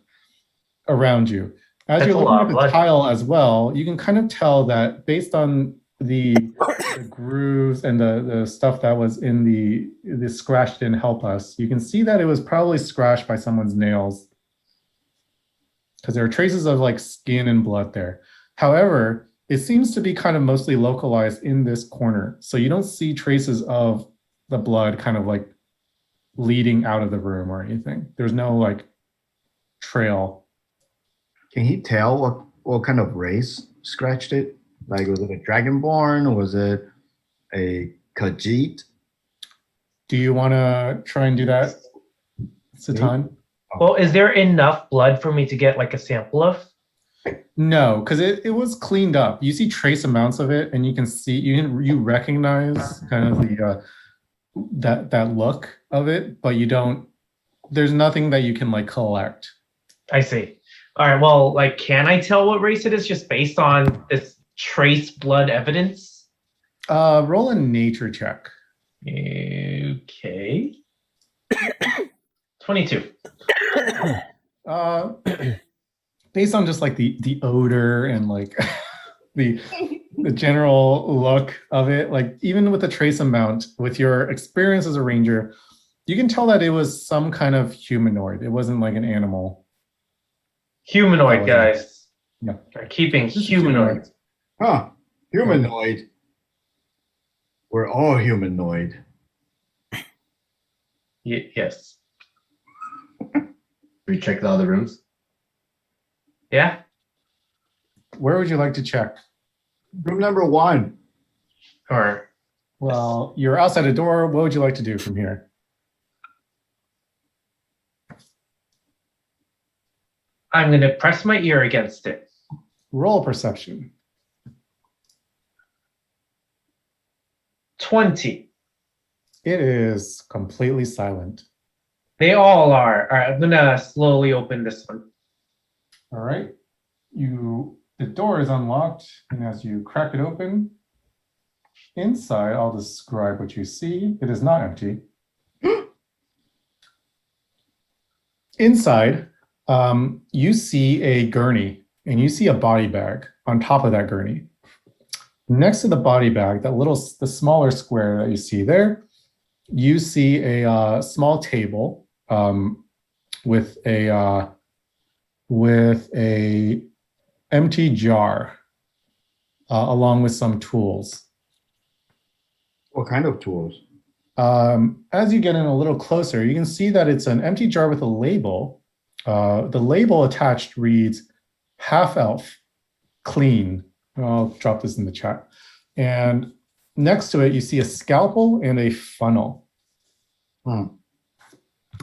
Speaker 3: around you. As
Speaker 1: That's
Speaker 3: you're
Speaker 1: a
Speaker 3: looking
Speaker 1: lot
Speaker 3: at
Speaker 1: of
Speaker 3: the
Speaker 1: blood.
Speaker 3: tile as well, you can kind of tell that based on the grooves and the stuff that was in the scratch didn't help us. You can see that it was probably scratched by someone's nails because there are traces of like skin and blood there. However, it seems to be kind of mostly localized in this corner. So you don't see traces of the blood kind of like leading out of the room or anything. There's no like trail.
Speaker 2: Can he tell what kind of race scratched it? Like, was it a Dragonborn? Was it a Khajiit?
Speaker 3: Do you want to try and do that, Satan?
Speaker 1: Well, is there enough blood for me to get like a sample of?
Speaker 3: No, because it was cleaned up. You see trace amounts of it, and you can see you recognize kind of the that look of it, but you don't. There's nothing that you can like collect.
Speaker 1: I see. All right. Well, like, can I tell what race it is just based on this trace blood evidence?
Speaker 3: Roll a nature check.
Speaker 1: Okay. 22.
Speaker 3: Based on just like the odor and like the general look of it, like even with the trace amount, with your experience as a ranger, you can tell that it was some kind of humanoid. It wasn't like an animal.
Speaker 1: Humanoid, guys.
Speaker 3: Yeah.
Speaker 1: They're keeping humanoid.
Speaker 2: Huh. Humanoid. We're all humanoid.
Speaker 1: Yes.
Speaker 5: We check the other rooms.
Speaker 1: Yeah.
Speaker 3: Where would you like to check?
Speaker 2: Room number 1.
Speaker 1: Or
Speaker 3: Well, you're outside a door. What would you like to do from here?
Speaker 1: I'm going to press my ear against it.
Speaker 3: Roll perception.
Speaker 1: 20.
Speaker 3: It is completely silent.
Speaker 1: They all are. All right. I'm going to slowly open this one.
Speaker 3: All right. The door is unlocked, and as you crack it open, inside, I'll describe what you see. It is not empty. Inside, you see a gurney, and you see a body bag on top of that gurney. Next to the body bag, the smaller square that you see there, you see a small table with a empty jar along with some tools.
Speaker 2: What kind of tools?
Speaker 3: As you get in a little closer, you can see that it's an empty jar with a label. The label attached reads half elf, clean. I'll drop this in the chat. And next to it, you see a scalpel and a funnel.
Speaker 1: I'm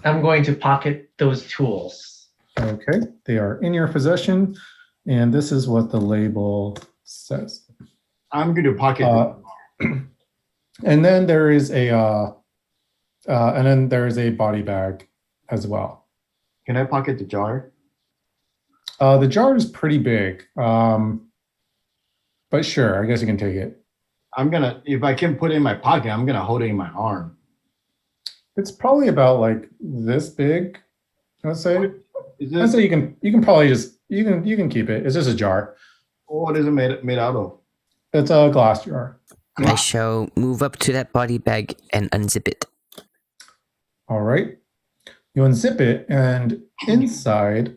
Speaker 1: going to pocket those tools.
Speaker 3: Okay, they are in your possession. And this is what the label says.
Speaker 2: I'm going to pocket
Speaker 3: and then there is a body bag as well.
Speaker 2: Can I pocket the jar?
Speaker 3: The jar is pretty big, but sure, I guess you can take it.
Speaker 2: If I can put it in my pocket, I'm gonna hold it in my arm.
Speaker 3: It's probably about like this big, I'd say. I'd say you can probably just you can keep it. It's just a jar.
Speaker 2: What is it made out of?
Speaker 3: It's a glass jar.
Speaker 6: I shall move up to that body bag and unzip it.
Speaker 3: All right. You unzip it, and inside,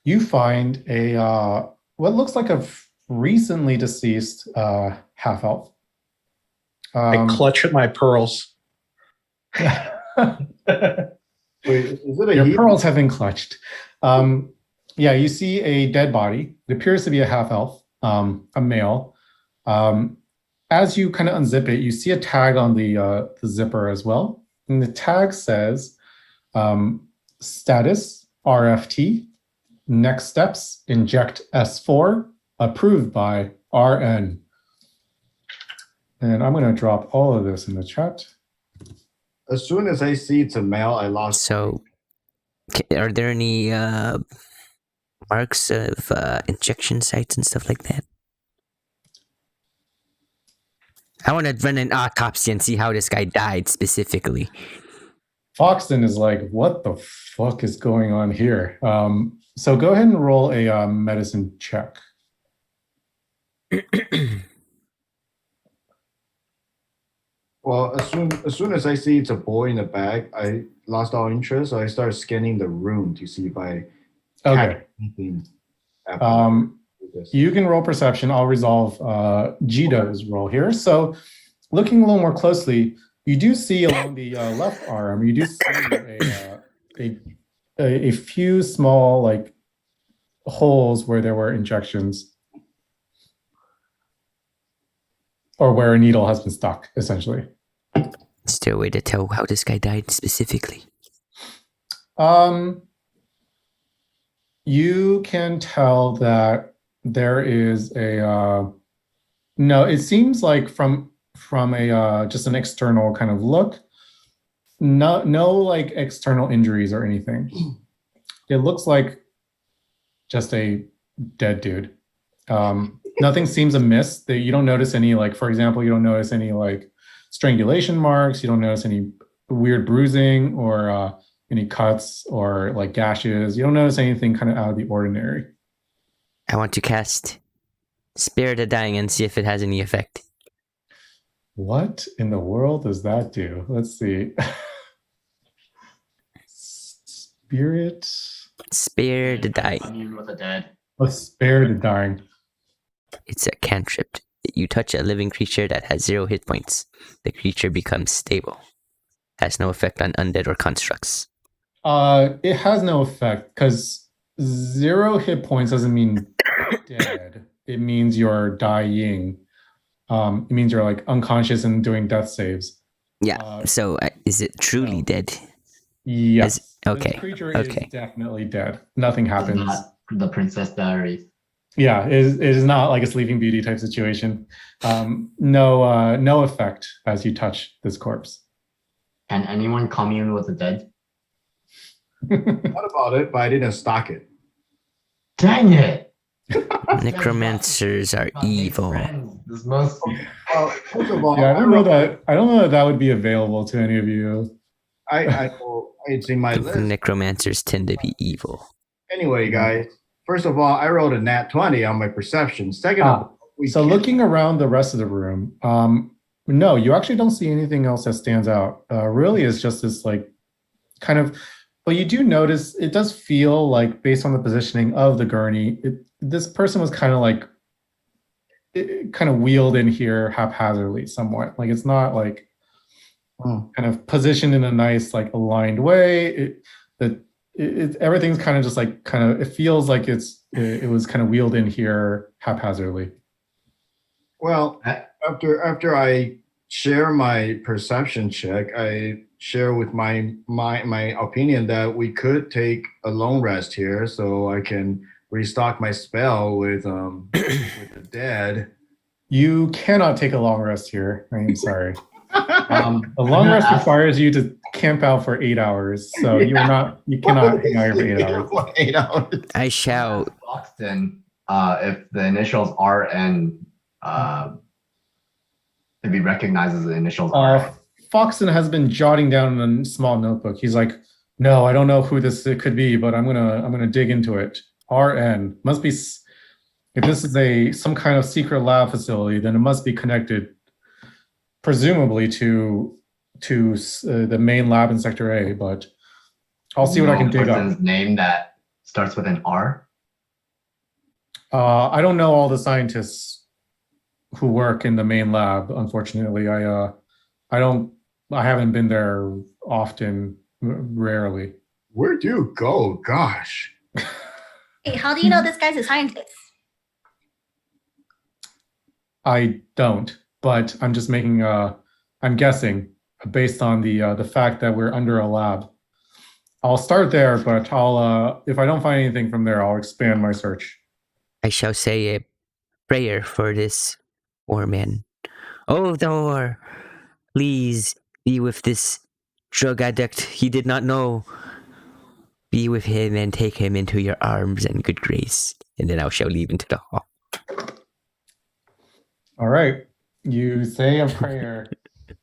Speaker 3: you find a what looks like a recently deceased half elf.
Speaker 7: I clutch at my pearls.
Speaker 2: Wait, is it a
Speaker 3: Your
Speaker 2: he?
Speaker 3: pearls have been clutched. Yeah, you see a dead body. It appears to be a half elf, a male. As you kind of unzip it, you see a tag on the zipper as well. And the tag says status RFT, next steps, inject S4, approved by RN. And I'm going to drop all of this in the chat.
Speaker 2: As soon as I see it's a male, I lost.
Speaker 6: So, are there any marks of injection sites and stuff like that? I want to run an autopsy and see how this guy died specifically.
Speaker 3: Foxton is like, what the fuck is going on here? So go ahead and roll a medicine check.
Speaker 2: Well, as soon as I see it's a boy in the bag, I lost all interest. So I started scanning the room to see if I catch anything.
Speaker 3: You can roll perception. I'll resolve Jido's roll here. So looking a little more closely, you do see along the left arm, you do see a few small like holes where there were injections or where a needle has been stuck, essentially.
Speaker 6: Is there a way to tell how this guy died specifically?
Speaker 3: You can tell that there is a no. It seems like from a just an external kind of look, no like external injuries or anything. It looks like just a dead dude. Nothing seems amiss. That you don't notice any like, for example, you don't notice any like strangulation marks. You don't notice any weird bruising or any cuts or like gashes. You don't notice anything kind of out of the ordinary.
Speaker 6: I want to cast Spare the Dying and see if it has any effect.
Speaker 3: What in the world does that do? Let's see.
Speaker 6: Spare the Dying.
Speaker 1: Commune with the dead.
Speaker 3: Let's spare the dying.
Speaker 6: It's a cantrip. You touch a living creature that has 0 hit points. The creature becomes stable. Has no effect on undead or constructs.
Speaker 3: It has no effect because 0 hit points doesn't mean dead. It means you're dying. It means you're like unconscious and doing death saves.
Speaker 6: Yeah. So is it truly dead?
Speaker 3: Yes.
Speaker 6: Okay.
Speaker 3: The creature is definitely dead. Nothing happens.
Speaker 5: It's not the Princess Diaries.
Speaker 3: Yeah, it is not like a Sleeping Beauty type situation. No effect as you touch this corpse.
Speaker 5: Can anyone commune with the dead?
Speaker 2: Thought about it, but I didn't stock it.
Speaker 5: Dang it!
Speaker 6: Necromancers are evil.
Speaker 5: This most.
Speaker 2: First of all,
Speaker 3: Yeah, I don't know that would be available to any of you.
Speaker 2: It's in my list.
Speaker 6: Necromancers tend to be evil.
Speaker 2: Anyway, guys. First of all, I rolled a nat 20 on my perception. Second of all,
Speaker 3: looking around the rest of the room, no, you actually don't see anything else that stands out. Really, it's just this like kind of. But you do notice it does feel like, based on the positioning of the gurney, this person was kind of like kind of wheeled in here haphazardly, somewhat. Like it's not like kind of positioned in a nice like aligned way. Everything's kind of just like it feels like it was kind of wheeled in here haphazardly.
Speaker 2: Well, after I share my perception check, I share with my opinion that we could take a long rest here, so I can restock my spell with the dead.
Speaker 3: You cannot take a long rest here. I am sorry. A long rest requires you to camp out for 8 hours, so you cannot hang out here for 8 hours.
Speaker 2: 8 hours.
Speaker 6: I shall.
Speaker 5: Foxton, if the initials RN, if he recognizes the initials RN.
Speaker 3: Foxton has been jotting down in a small notebook. He's like, no, I don't know who this could be, but I'm gonna dig into it. RN must be. If this is some kind of secret lab facility, then it must be connected, presumably to the main lab in Sector A. But I'll see what I can dig up.
Speaker 5: Name that starts with an R.
Speaker 3: I don't know all the scientists who work in the main lab. Unfortunately, I haven't been there often, rarely.
Speaker 2: Where do you go? Gosh.
Speaker 4: Hey, how do you know this guy's a scientist?
Speaker 3: I don't, but I'm just making I'm guessing based on the fact that we're under a lab. I'll start there, but I'll if I don't find anything from there, I'll expand my search.
Speaker 6: I shall say a prayer for this poor man. Oh, Thor, please be with this drug addict. He did not know. Be with him and take him into your arms and good grace. And then I shall leave into the hall.
Speaker 3: All right. You say a prayer.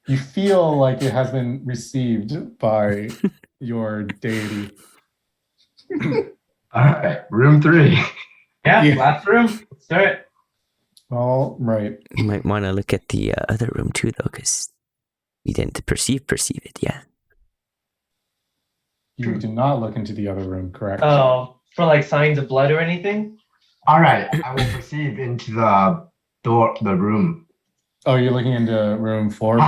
Speaker 3: You feel like it has been received by your deity.
Speaker 5: All right, room 3.
Speaker 1: Yeah,
Speaker 3: Yeah.
Speaker 1: last room. Let's do it.
Speaker 3: All right.
Speaker 6: You might want to look at the other room too, though, because we didn't perceive it, yeah.
Speaker 3: You do not look into the other room, correct?
Speaker 1: Oh, for like signs of blood or anything?
Speaker 5: All right, I will perceive into the room.
Speaker 3: Oh, you're looking into room 4?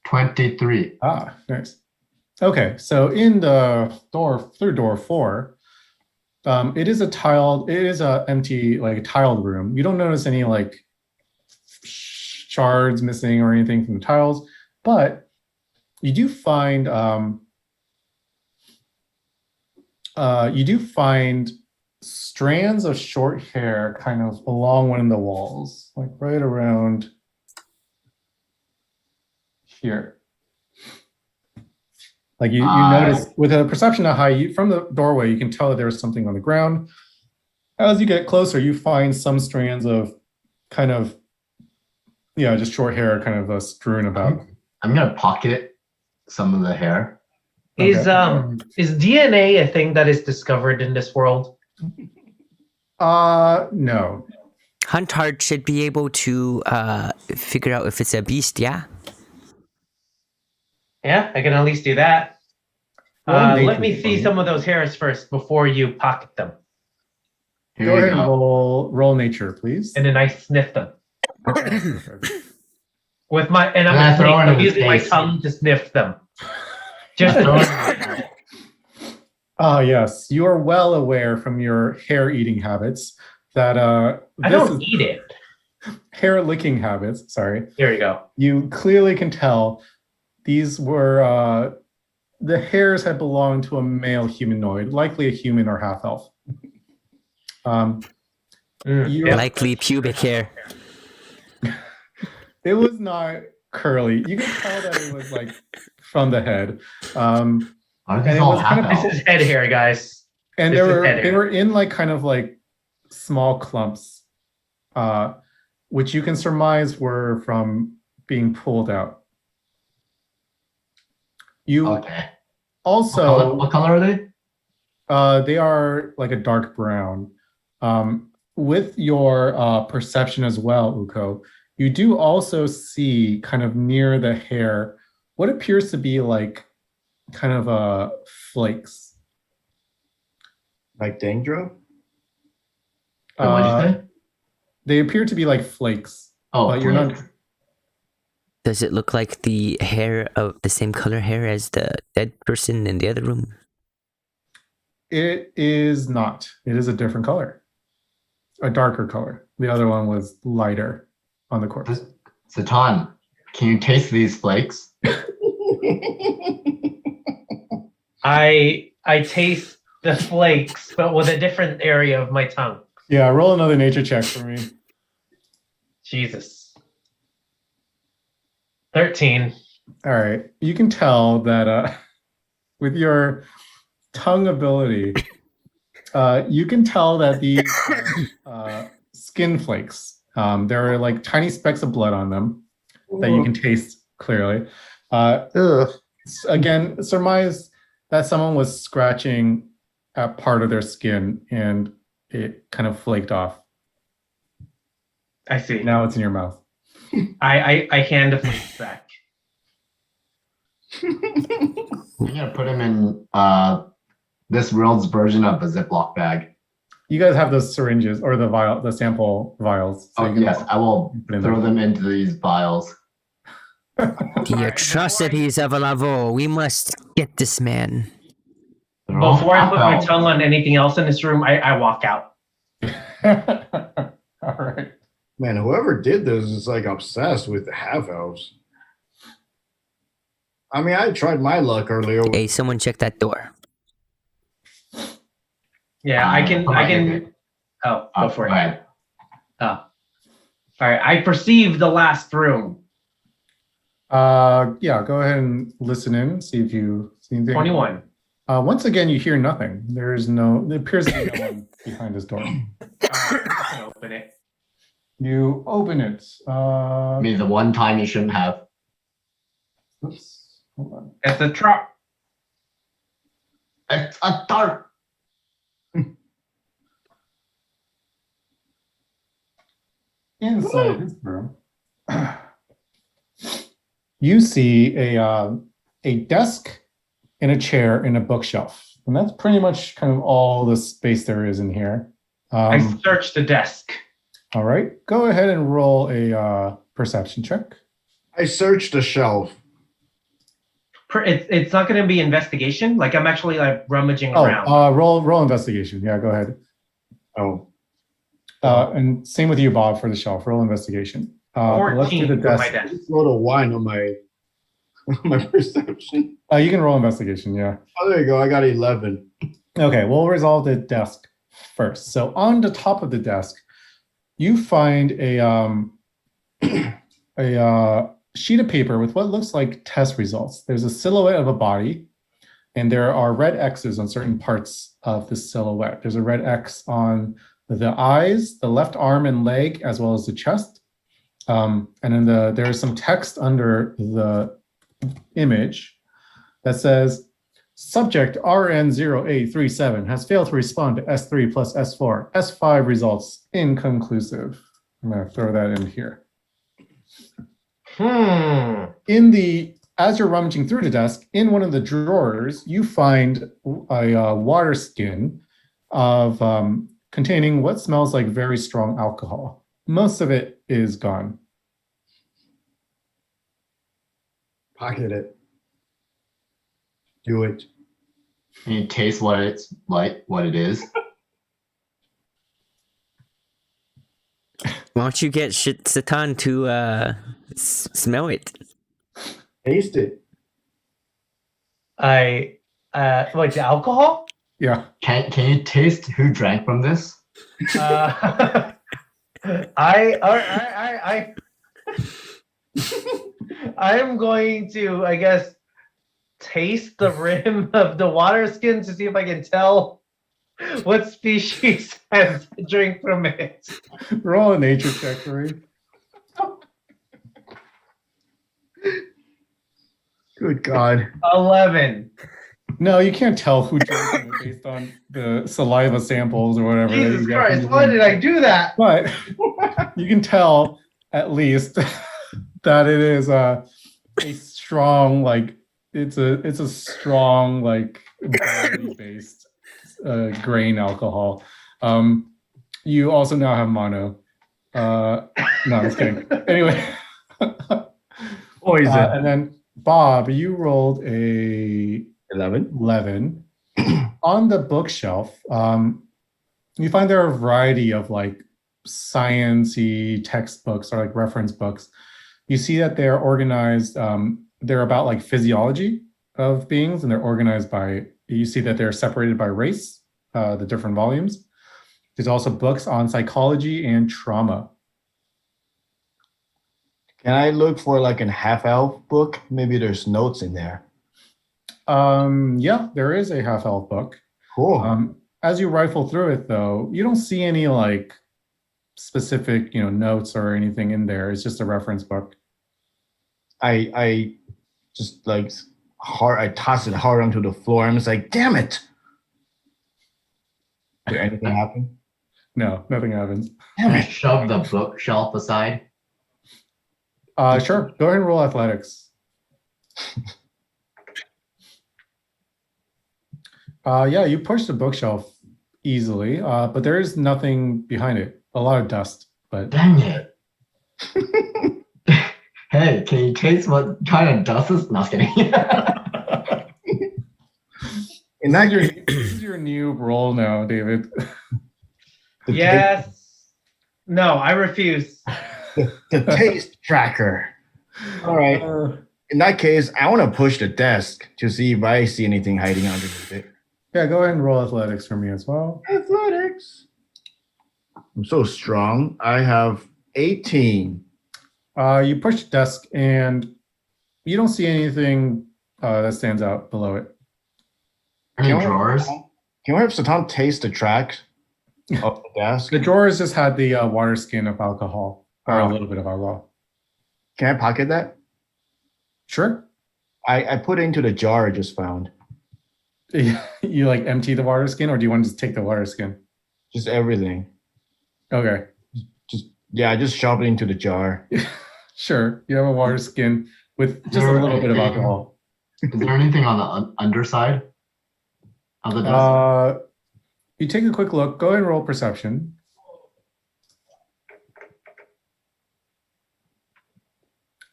Speaker 5: 23.
Speaker 3: Ah, nice. Okay, so in the door, through door 4, it is a empty, like, tiled room. You don't notice any, like, shards missing or anything from the tiles, but you do find strands of short hair kind of along one of the walls, like right around here. Like you notice with a perception of height from the doorway, you can tell that there's something on the ground. As you get closer, you find some strands of kind of, just short hair kind of strewn about.
Speaker 5: I'm gonna pocket some of the hair.
Speaker 1: Is DNA a thing that is discovered in this world?
Speaker 3: No.
Speaker 6: Huntard should be able to figure out if it's a beast, yeah?
Speaker 1: Yeah, I can at least do that.
Speaker 3: Roll
Speaker 1: Let me
Speaker 3: nature for
Speaker 1: see
Speaker 3: me.
Speaker 1: some of those hairs first before you pocket them.
Speaker 5: Here
Speaker 3: Go
Speaker 5: you
Speaker 3: ahead and
Speaker 5: go.
Speaker 3: roll nature, please.
Speaker 1: And then I sniff them. With my
Speaker 5: And I throw it in
Speaker 1: I'm
Speaker 5: his
Speaker 1: using my
Speaker 5: face.
Speaker 1: tongue to sniff them. Just
Speaker 3: Yes, you are well aware from your hair eating habits that
Speaker 1: I
Speaker 3: this
Speaker 1: don't
Speaker 3: is
Speaker 1: eat it.
Speaker 3: hair licking habits. Sorry,
Speaker 1: Here you go.
Speaker 3: you clearly can tell these were the hairs had belonged to a male humanoid, likely a human or half elf.
Speaker 1: Yeah.
Speaker 6: Likely pubic hair.
Speaker 3: It was not curly. You can tell that it was like from the head. And
Speaker 5: Aren't these
Speaker 3: it
Speaker 5: all
Speaker 3: was kind of-
Speaker 5: half
Speaker 1: This is head hair, guys.
Speaker 3: And
Speaker 1: This is
Speaker 3: they
Speaker 1: head hair.
Speaker 3: were in like kind of like small clumps, which you can surmise were from being pulled out. You
Speaker 5: Okay.
Speaker 3: also
Speaker 5: What color are they?
Speaker 3: they are like a dark brown. With your perception as well, Uko, you do also see kind of near the hair what appears to be like kind of flakes.
Speaker 2: Like Dangro?
Speaker 5: What'd you say?
Speaker 3: They appear to be like flakes.
Speaker 5: Oh,
Speaker 3: but you're not.
Speaker 6: Does it look like the hair of the same color hair as the dead person in the other room?
Speaker 3: It is not. It is a different color, a darker color. The other one was lighter on the corpse.
Speaker 5: Satan, can you taste these flakes?
Speaker 1: I taste the flakes, but with a different area of my tongue.
Speaker 3: Yeah, roll another nature check for me.
Speaker 1: Jesus. 13.
Speaker 3: All right. You can tell that with your tongue ability, you can tell that these are skin flakes. There are like tiny specks of blood on them that you can taste clearly. Again, surmise that someone was scratching at part of their skin and it kind of flaked off.
Speaker 1: I see.
Speaker 3: Now it's in your mouth.
Speaker 1: I hand the flakes back.
Speaker 5: I'm gonna put them in this world's version of a Ziploc bag.
Speaker 3: You guys have those syringes or the sample vials. So you can
Speaker 5: Yes, I will
Speaker 3: put in
Speaker 5: throw
Speaker 3: there.
Speaker 5: them into these vials.
Speaker 6: The atrocities of Alavo. We must get this man.
Speaker 1: Before I put my tongue on anything else in this room, I walk out.
Speaker 3: All right.
Speaker 2: Man, whoever did this is like obsessed with half elves. I mean, I tried my luck earlier.
Speaker 6: Hey, someone check that door.
Speaker 1: Yeah, I can. Oh, go for it.
Speaker 5: Right.
Speaker 1: Oh, all right. I perceive the last room.
Speaker 3: Yeah, go ahead and listen in. See if you see anything.
Speaker 1: 21.
Speaker 3: Once again, you hear nothing. There appears to be no one behind this door.
Speaker 1: I can open it.
Speaker 3: You open it.
Speaker 5: I mean, the one time you shouldn't have.
Speaker 3: Oops, hold on.
Speaker 1: It's a trap.
Speaker 5: It's a dark.
Speaker 3: Inside this room, you see a desk and a chair and a bookshelf, and that's pretty much kind of all the space there is in here.
Speaker 1: I searched the desk.
Speaker 3: All right, go ahead and roll a perception check.
Speaker 2: I searched the shelf.
Speaker 1: It's not going to be investigation. Like I'm actually like rummaging around.
Speaker 3: Roll investigation. Yeah, go ahead.
Speaker 2: Oh.
Speaker 3: And same with you, Bob, for the shelf. Roll investigation. Let's do the desk.
Speaker 2: I just rolled a 1 on my perception.
Speaker 3: You can roll investigation, yeah.
Speaker 2: Oh, there you go. I got 11.
Speaker 3: Okay, we'll resolve the desk first. So on the top of the desk, you find a sheet of paper with what looks like test results. There's a silhouette of a body, and there are red X's on certain parts of the silhouette. There's a red X on the eyes, the left arm and leg, as well as the chest. And then there is some text under the image that says, subject RN0837 has failed to respond to S3 plus S4. S5 results inconclusive. I'm going to throw that in here. As you're rummaging through the desk, in one of the drawers, you find a water skin of containing what smells like very strong alcohol. Most of it is gone.
Speaker 2: Pocket it. Do it.
Speaker 5: Can you taste what it's like, what it is?
Speaker 6: Why don't you get Satan to smell it?
Speaker 2: Taste it.
Speaker 1: Wait, the alcohol?
Speaker 3: Yeah.
Speaker 5: Can you taste who drank from this?
Speaker 1: I am going to, I guess, taste the rim of the water skin to see if I can tell what species has drank from it.
Speaker 3: Roll a nature check, Marie.
Speaker 2: Good God.
Speaker 1: 11.
Speaker 3: No, you can't tell who drank from it based on the saliva samples or whatever.
Speaker 1: Jesus Christ, why did I do that?
Speaker 3: But you can tell at least that it is a strong, like it's a strong, like barley-based grain alcohol. You also now have mono. No, I'm just kidding. Anyway,
Speaker 2: Poison.
Speaker 3: And then Bob, you rolled a 11. On the bookshelf, you find there are a variety of like science-y textbooks or like reference books. You see that they're organized, they're about like physiology of beings, and they're organized by, you see that they're separated by race, the different volumes. There's also books on psychology and trauma.
Speaker 2: Can I look for like a half-elf book? Maybe there's notes in there.
Speaker 3: Yeah, there is a half-elf book.
Speaker 2: Cool.
Speaker 3: As you rifle through it, though, you don't see any like specific, notes or anything in there. It's just a reference book.
Speaker 2: I just like I toss it hard onto the floor. I'm just like, damn it. Did anything happen?
Speaker 3: No, nothing happens.
Speaker 2: Damn it.
Speaker 5: Shove the bookshelf aside.
Speaker 3: Sure. Go ahead and roll athletics. Yeah, you push the bookshelf easily, but there is nothing behind it. A lot of dust, but
Speaker 5: Dang it. Hey, can you taste what kind of dust is? No, I was kidding.
Speaker 2: In that
Speaker 3: This
Speaker 2: case,
Speaker 3: is your new role now, David.
Speaker 1: Yes. No, I refuse.
Speaker 2: the taste tracker. All right. In that case, I want to push the desk to see if I see anything hiding underneath it.
Speaker 3: Yeah, go ahead and roll athletics for me as well.
Speaker 2: Athletics. I'm so strong. I have 18.
Speaker 3: You push the desk and you don't see anything that stands out below it.
Speaker 5: Any
Speaker 2: Can we-
Speaker 5: drawers?
Speaker 2: Can we have Satan taste the track of the desk?
Speaker 3: The drawers just had the water skin of alcohol, or a
Speaker 2: Oh.
Speaker 3: little bit of alcohol.
Speaker 2: Can I pocket that?
Speaker 3: Sure.
Speaker 2: I put it into the jar I just found.
Speaker 3: You like empty the water skin, or do you want to just take the water skin?
Speaker 2: Just everything.
Speaker 3: Okay.
Speaker 2: I just shove it into the jar.
Speaker 3: Sure. You have a water skin with just a little bit of alcohol.
Speaker 5: Is there anything on the underside of the desk?
Speaker 3: You take a quick look. Go ahead and roll perception.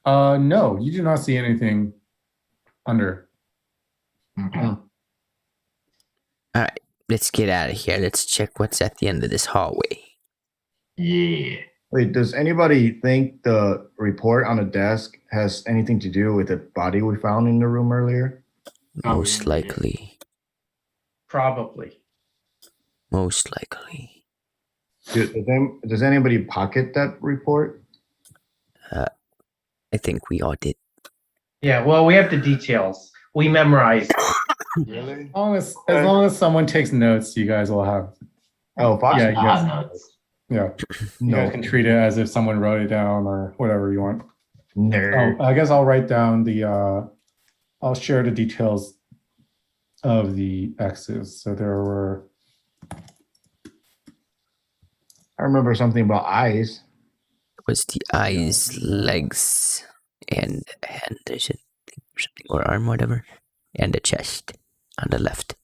Speaker 3: No, you do not see anything under.
Speaker 5: Okay.
Speaker 6: Let's get out of here. Let's check what's at the end of this hallway.
Speaker 5: Yeah.
Speaker 2: Wait, does anybody think the report on the desk has anything to do with the body we found in the room earlier?
Speaker 6: Most likely.
Speaker 1: Probably.
Speaker 6: Most likely.
Speaker 2: Does anybody pocket that report?
Speaker 6: I think we all did.
Speaker 1: Yeah, well, we have the details. We memorized.
Speaker 2: Really?
Speaker 3: As long as someone takes notes, you guys will have.
Speaker 2: Oh, Fox?
Speaker 3: Yeah, you
Speaker 5: I
Speaker 3: guys,
Speaker 5: have notes.
Speaker 3: yeah. You guys can treat it as if someone wrote it down or whatever you want.
Speaker 2: Nerd.
Speaker 3: Oh, I guess I'll write down I'll share the details of the X's. So there were.
Speaker 2: I remember something about eyes.
Speaker 6: It was the eyes, legs, and hand. There's something, or arm, whatever. And the chest on the left.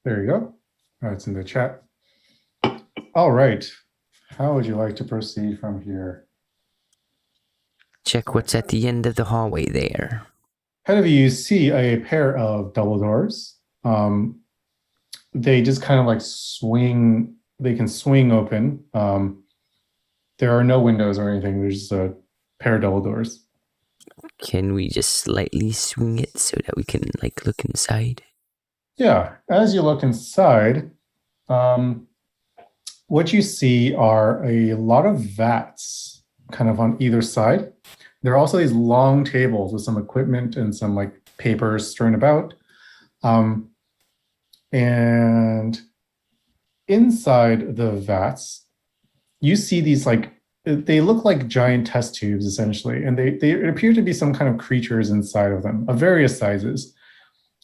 Speaker 3: There you go. That's in the chat. All right. How would you like to proceed from here?
Speaker 6: Check what's at the end of the hallway there.
Speaker 3: Ahead of you see a pair of double doors. They just kind of like swing. They can swing open. There are no windows or anything. There's just a pair of double doors.
Speaker 6: Can we just slightly swing it so that we can like look inside?
Speaker 3: Yeah. As you look inside, what you see are a lot of vats kind of on either side. There are also these long tables with some equipment and some like papers strewn about. And inside the vats, you see these like, they look like giant test tubes essentially. And they appear to be some kind of creatures inside of them of various sizes.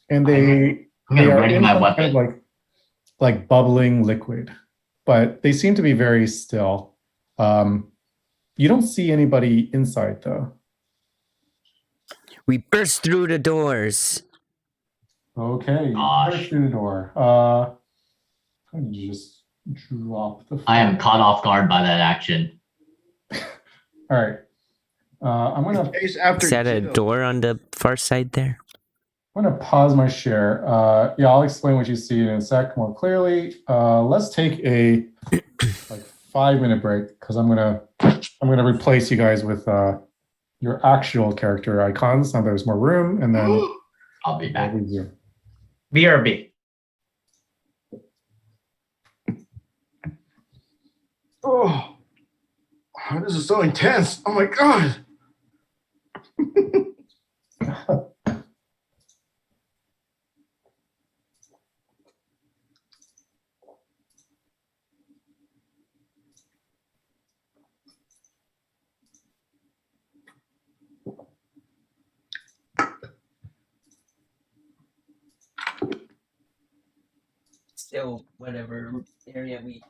Speaker 3: And they are in some kind of like bubbling liquid, but they seem to be very still. You don't see anybody inside though.
Speaker 6: We burst through the doors.
Speaker 3: Okay,
Speaker 5: Gosh.
Speaker 3: burst through the door. How did you just drop the phone?
Speaker 5: I am caught off guard by that action.
Speaker 3: All right. I'm gonna
Speaker 6: Is that a door on the far side there?
Speaker 3: pause my share. Yeah, I'll explain what you see in a sec more clearly. Let's take a like 5-minute break because I'm gonna replace you guys with your actual character icons. Now there's more room, and then
Speaker 5: I'll be back.
Speaker 1: BRB.
Speaker 2: Oh, this is so intense. Oh my God.
Speaker 6: Still, whatever area we.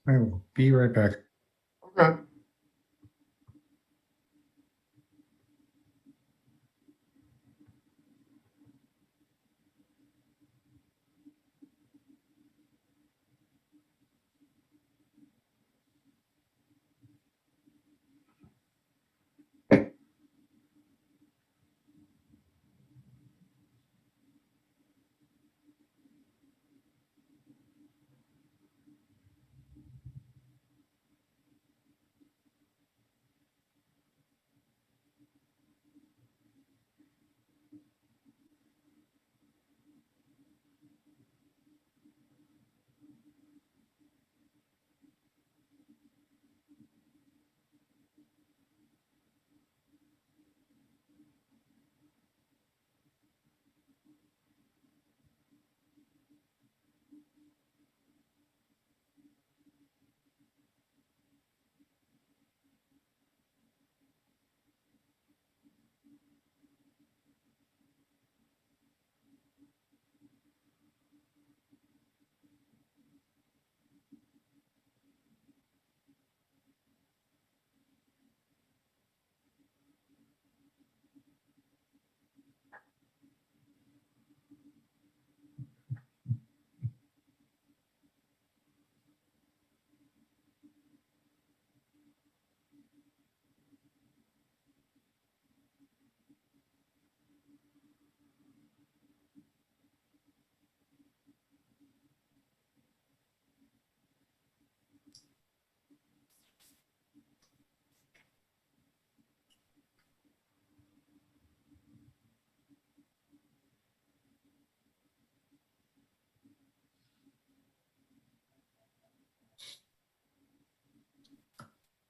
Speaker 3: I will be right back.
Speaker 2: Okay.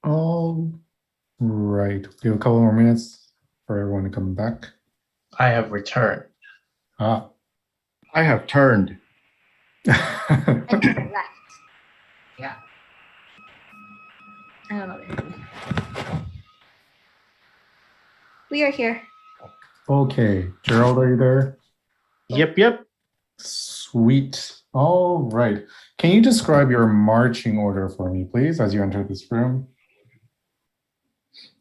Speaker 3: All right. We have a couple more minutes for everyone to come back.
Speaker 1: I have returned.
Speaker 3: Ah.
Speaker 2: I have turned.
Speaker 4: I just left. Yeah. I don't know what happened. We are here.
Speaker 3: Okay. Gerald, are you there?
Speaker 7: Yep.
Speaker 3: Sweet. All right. Can you describe your marching order for me, please, as you enter this room?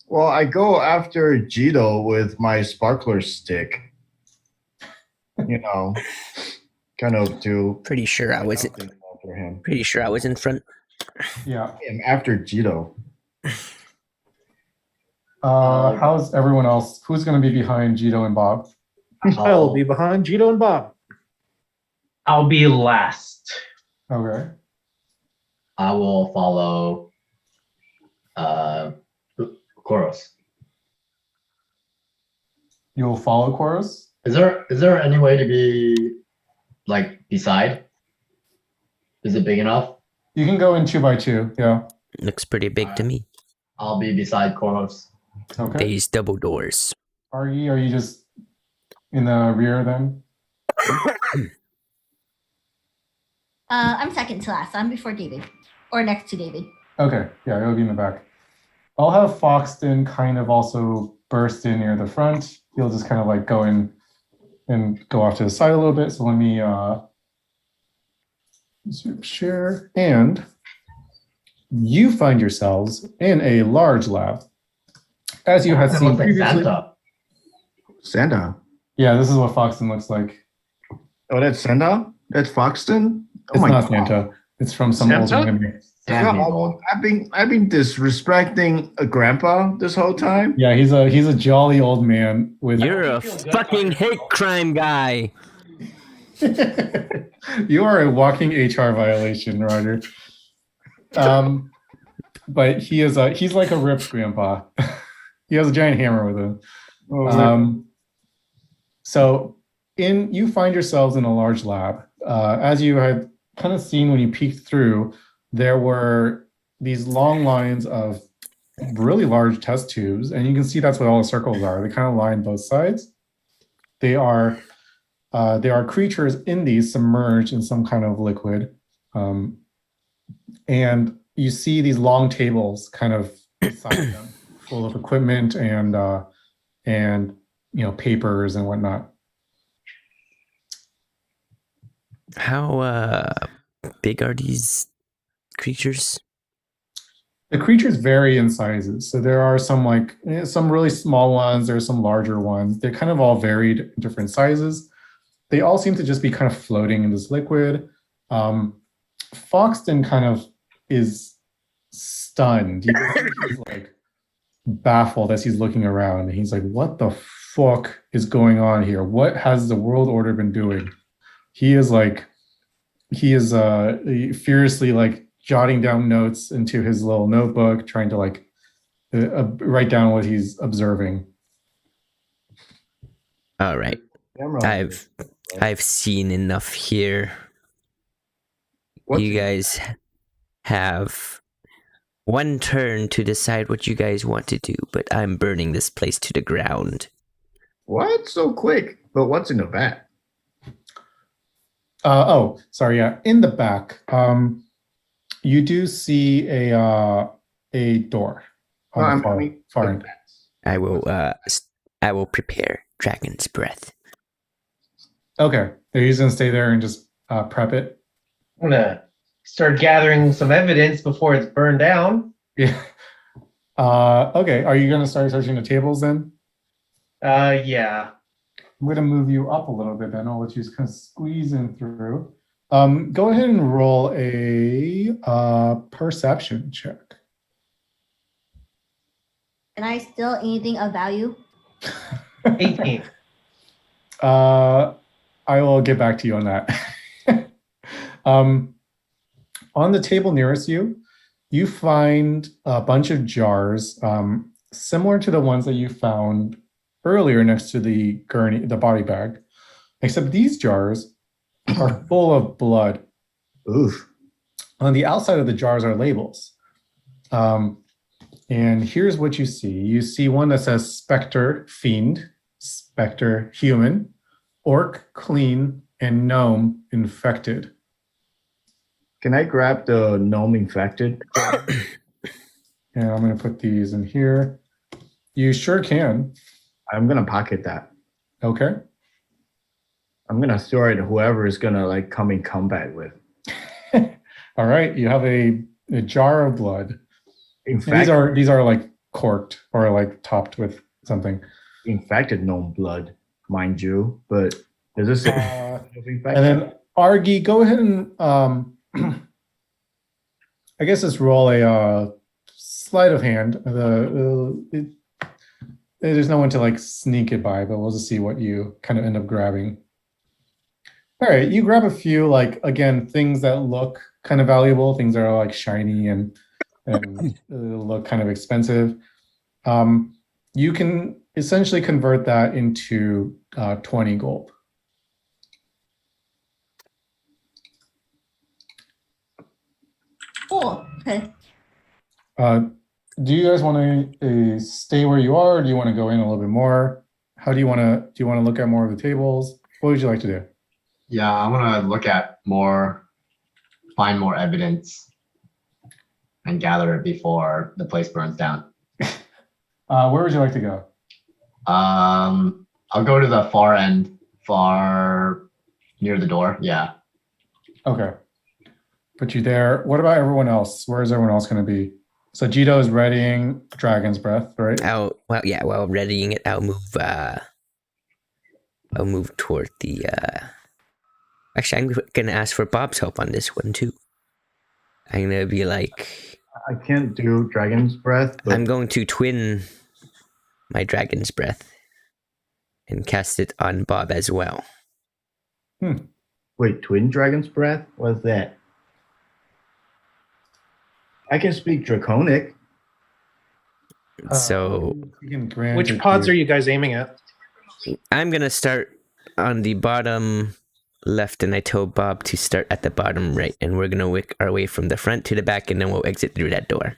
Speaker 2: Well, I go after Jito with my sparkler stick. You know, kind of to.
Speaker 6: Pretty sure I wasn't.
Speaker 2: After him.
Speaker 6: Pretty sure I was in front.
Speaker 3: Yeah.
Speaker 2: I am after Jito.
Speaker 3: How's everyone else? Who's going to be behind Jito and Bob?
Speaker 7: I'll be behind Jito and Bob.
Speaker 1: I'll be last.
Speaker 3: Okay.
Speaker 8: I will follow Koros.
Speaker 3: You'll follow Chorus?
Speaker 8: Is there any way to be like beside? Is it big enough?
Speaker 3: You can go in 2 by 2. Yeah.
Speaker 6: Looks pretty big to me.
Speaker 8: I'll be beside Koros.
Speaker 3: Okay.
Speaker 6: These double doors.
Speaker 3: Are you just in the rear then?
Speaker 4: I'm second to last. I'm before David, or next to David.
Speaker 3: Okay. Yeah, it'll be in the back. I'll have Foxton kind of also burst in near the front. He'll just kind of like go in and go off to the side a little bit. So let me share. And you find yourselves in a large lab. As you had
Speaker 8: It
Speaker 3: seen
Speaker 8: looks like
Speaker 3: previously.
Speaker 2: Santa.
Speaker 3: Yeah, this is what Foxton looks like.
Speaker 2: Oh, that's Santa? That's Foxton? Oh
Speaker 3: It's
Speaker 2: my
Speaker 3: not
Speaker 2: God.
Speaker 3: Santa. It's from some old
Speaker 7: Santa?
Speaker 3: anime.
Speaker 2: God, I've been disrespecting a grandpa this whole time.
Speaker 3: Yeah, he's a jolly old man with.
Speaker 6: You're a fucking hate crime guy.
Speaker 3: You are a walking HR violation, Roger. But he's like a ripped grandpa. He has a giant hammer with him. So you find yourselves in a large lab. As you had kind of seen when you peeked through, there were these long lines of really large test tubes, and you can see that's what all the circles are. They kind of line both sides. There are creatures in these submerged in some kind of liquid, and you see these long tables kind of beside them, full of equipment and papers and whatnot.
Speaker 6: How big are these creatures?
Speaker 3: The creatures vary in sizes. So there are some some really small ones, there are some larger ones. They're kind of all varied in different sizes. They all seem to just be kind of floating in this liquid. Foxton kind of is stunned. You can see he's like baffled as he's looking around. And he's like, what the fuck is going on here? What has the world order been doing? He is furiously like jotting down notes into his little notebook, trying to like write down what he's observing.
Speaker 6: All right. I've seen enough here. You guys have one turn to decide what you guys want to do, but I'm burning this place to the ground.
Speaker 2: What? So quick? But what's in the back?
Speaker 3: Sorry. Yeah, in the back, you do see a door on the far end.
Speaker 6: I will prepare Dragon's Breath.
Speaker 3: Okay, are you just gonna stay there and just prep it?
Speaker 1: I'm gonna start gathering some evidence before it's burned down.
Speaker 3: Yeah. Okay, are you gonna start searching the tables then?
Speaker 1: Yeah.
Speaker 3: I'm gonna move you up a little bit then. I'll let you just kind of squeeze in through. Go ahead and roll a perception check.
Speaker 4: Can I steal anything of value?
Speaker 1: 18.
Speaker 3: I will get back to you on that. On the table nearest you, you find a bunch of jars similar to the ones that you found earlier next to the gurney, the body bag, except these jars are full of blood.
Speaker 2: Oof.
Speaker 3: On the outside of the jars are labels. And here's what you see. You see one that says Spectre Fiend, Spectre Human, Orc Clean, and Gnome Infected.
Speaker 2: Can I grab the gnome infected?
Speaker 3: And I'm going to put these in here. You sure can.
Speaker 2: I'm going to pocket that.
Speaker 3: Okay.
Speaker 2: I'm going to throw it to whoever is going to like come in combat with.
Speaker 3: All right. You have a jar of blood.
Speaker 2: These
Speaker 3: are like corked or like topped with something.
Speaker 2: Infected gnome blood, mind you. But does this say
Speaker 3: and then Argy, go ahead and I guess let's roll a sleight of hand. There's no one to like sneak it by, but we'll just see what you kind of end up grabbing. All right, you grab a few, like, again, things that look kind of valuable, things that are like shiny and look kind of expensive. You can essentially convert that into 20 gold.
Speaker 4: Cool. Okay.
Speaker 3: Do you guys want to stay where you are, or do you want to go in a little bit more? How do you want to? Do you want to look at more of the tables? What would you like to do?
Speaker 5: Yeah, I want to look at more, find more evidence, and gather it before the place burns down.
Speaker 3: Where would you like to go?
Speaker 5: I'll go to the far end, far near the door. Yeah.
Speaker 3: Okay. Put you there. What about everyone else? Where is everyone else going to be? So Jito is readying Dragon's Breath, right?
Speaker 6: While readying it, I'll move toward the. Actually, I'm gonna ask for Bob's help on this one too. I'm gonna be like.
Speaker 2: I can't do Dragon's Breath. But
Speaker 6: I'm going to twin my Dragon's Breath and cast it on Bob as well.
Speaker 2: Wait, twin Dragon's Breath? What's that? I can speak Draconic.
Speaker 6: So,
Speaker 7: which pods are you guys aiming at?
Speaker 6: I'm gonna start on the bottom left, and I told Bob to start at the bottom right, and we're gonna work our way from the front to the back, and then we'll exit through that door.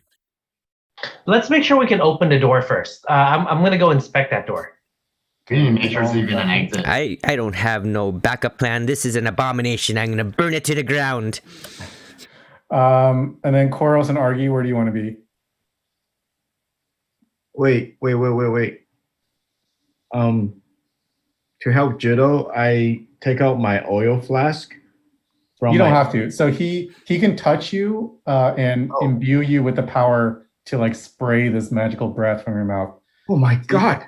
Speaker 1: Let's make sure we can open the door first. I'm gonna go inspect that door.
Speaker 5: Can you make sure it's even an exit?
Speaker 6: I don't have no backup plan. This is an abomination. I'm gonna burn it to the ground.
Speaker 3: And then Koros and Argy, where do you want to be?
Speaker 2: Wait. To help Jito, I take out my oil flask.
Speaker 3: You don't have to. So he can touch you and imbue you with the power to like spray this magical breath from your mouth.
Speaker 2: Oh my god!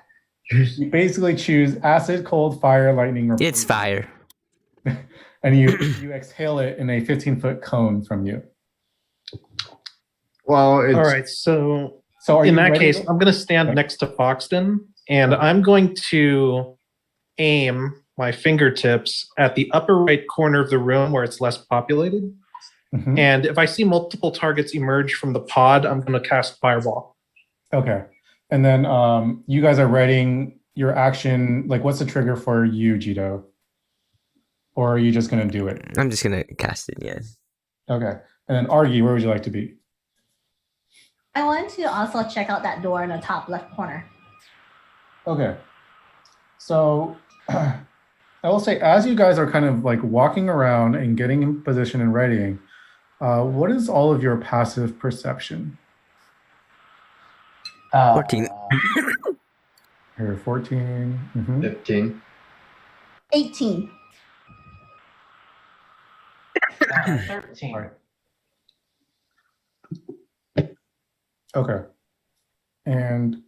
Speaker 3: You basically choose acid, cold, fire, lightning, or
Speaker 6: It's fire.
Speaker 3: and you exhale it in a 15-foot cone from you.
Speaker 2: Well, it's...
Speaker 7: All right. So
Speaker 3: are
Speaker 7: in
Speaker 3: you
Speaker 7: that
Speaker 3: ready
Speaker 7: case, I'm going to stand next to Foxton, and I'm going to aim my fingertips at the upper right corner of the room where it's less populated.
Speaker 3: Mhm.
Speaker 7: And if I see multiple targets emerge from the pod, I'm going to cast Fireball.
Speaker 3: Okay. And then you guys are readying your action. Like, what's the trigger for you, Jito? Or are you just going to do it?
Speaker 6: I'm just going to cast it, yes.
Speaker 3: Okay. And then Argy, where would you like to be?
Speaker 4: I want to also check out that door in the top left corner.
Speaker 3: Okay. So I will say, as you guys are kind of like walking around and getting in position and readying, what is all of your passive perception?
Speaker 6: 14.
Speaker 3: Here, 14.
Speaker 8: 15.
Speaker 4: 18.
Speaker 1: 13.
Speaker 3: Right. Okay. And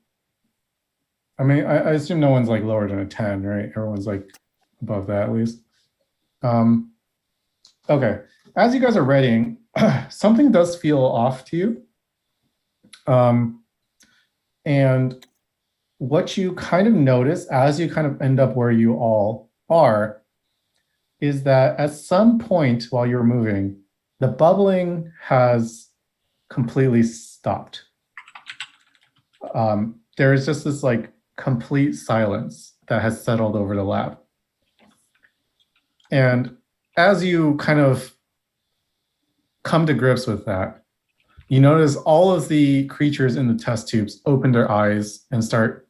Speaker 3: I mean, I assume no one's like lower than a 10, right? Everyone's like above that at least. Okay. As you guys are readying, something does feel off to you. And what you kind of notice as you kind of end up where you all are is that at some point while you're moving, the bubbling has completely stopped. There is just this like complete silence that has settled over the lab. And as you kind of come to grips with that, you notice all of the creatures in the test tubes open their eyes and start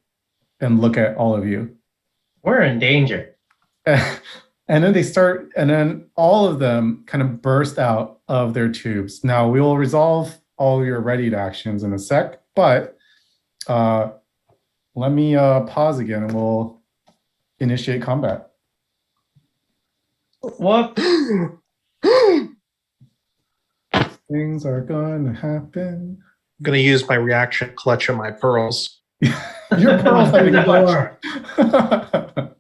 Speaker 3: and look at all of you.
Speaker 1: We're in danger.
Speaker 3: And then all of them kind of burst out of their tubes. Now we will resolve all your readied actions in a sec, but let me pause again and we'll initiate combat.
Speaker 1: What?
Speaker 3: Things are gonna happen.
Speaker 7: I'm going to use my reaction clutch of my pearls.
Speaker 3: Your pearls have been
Speaker 8: the
Speaker 3: clutched.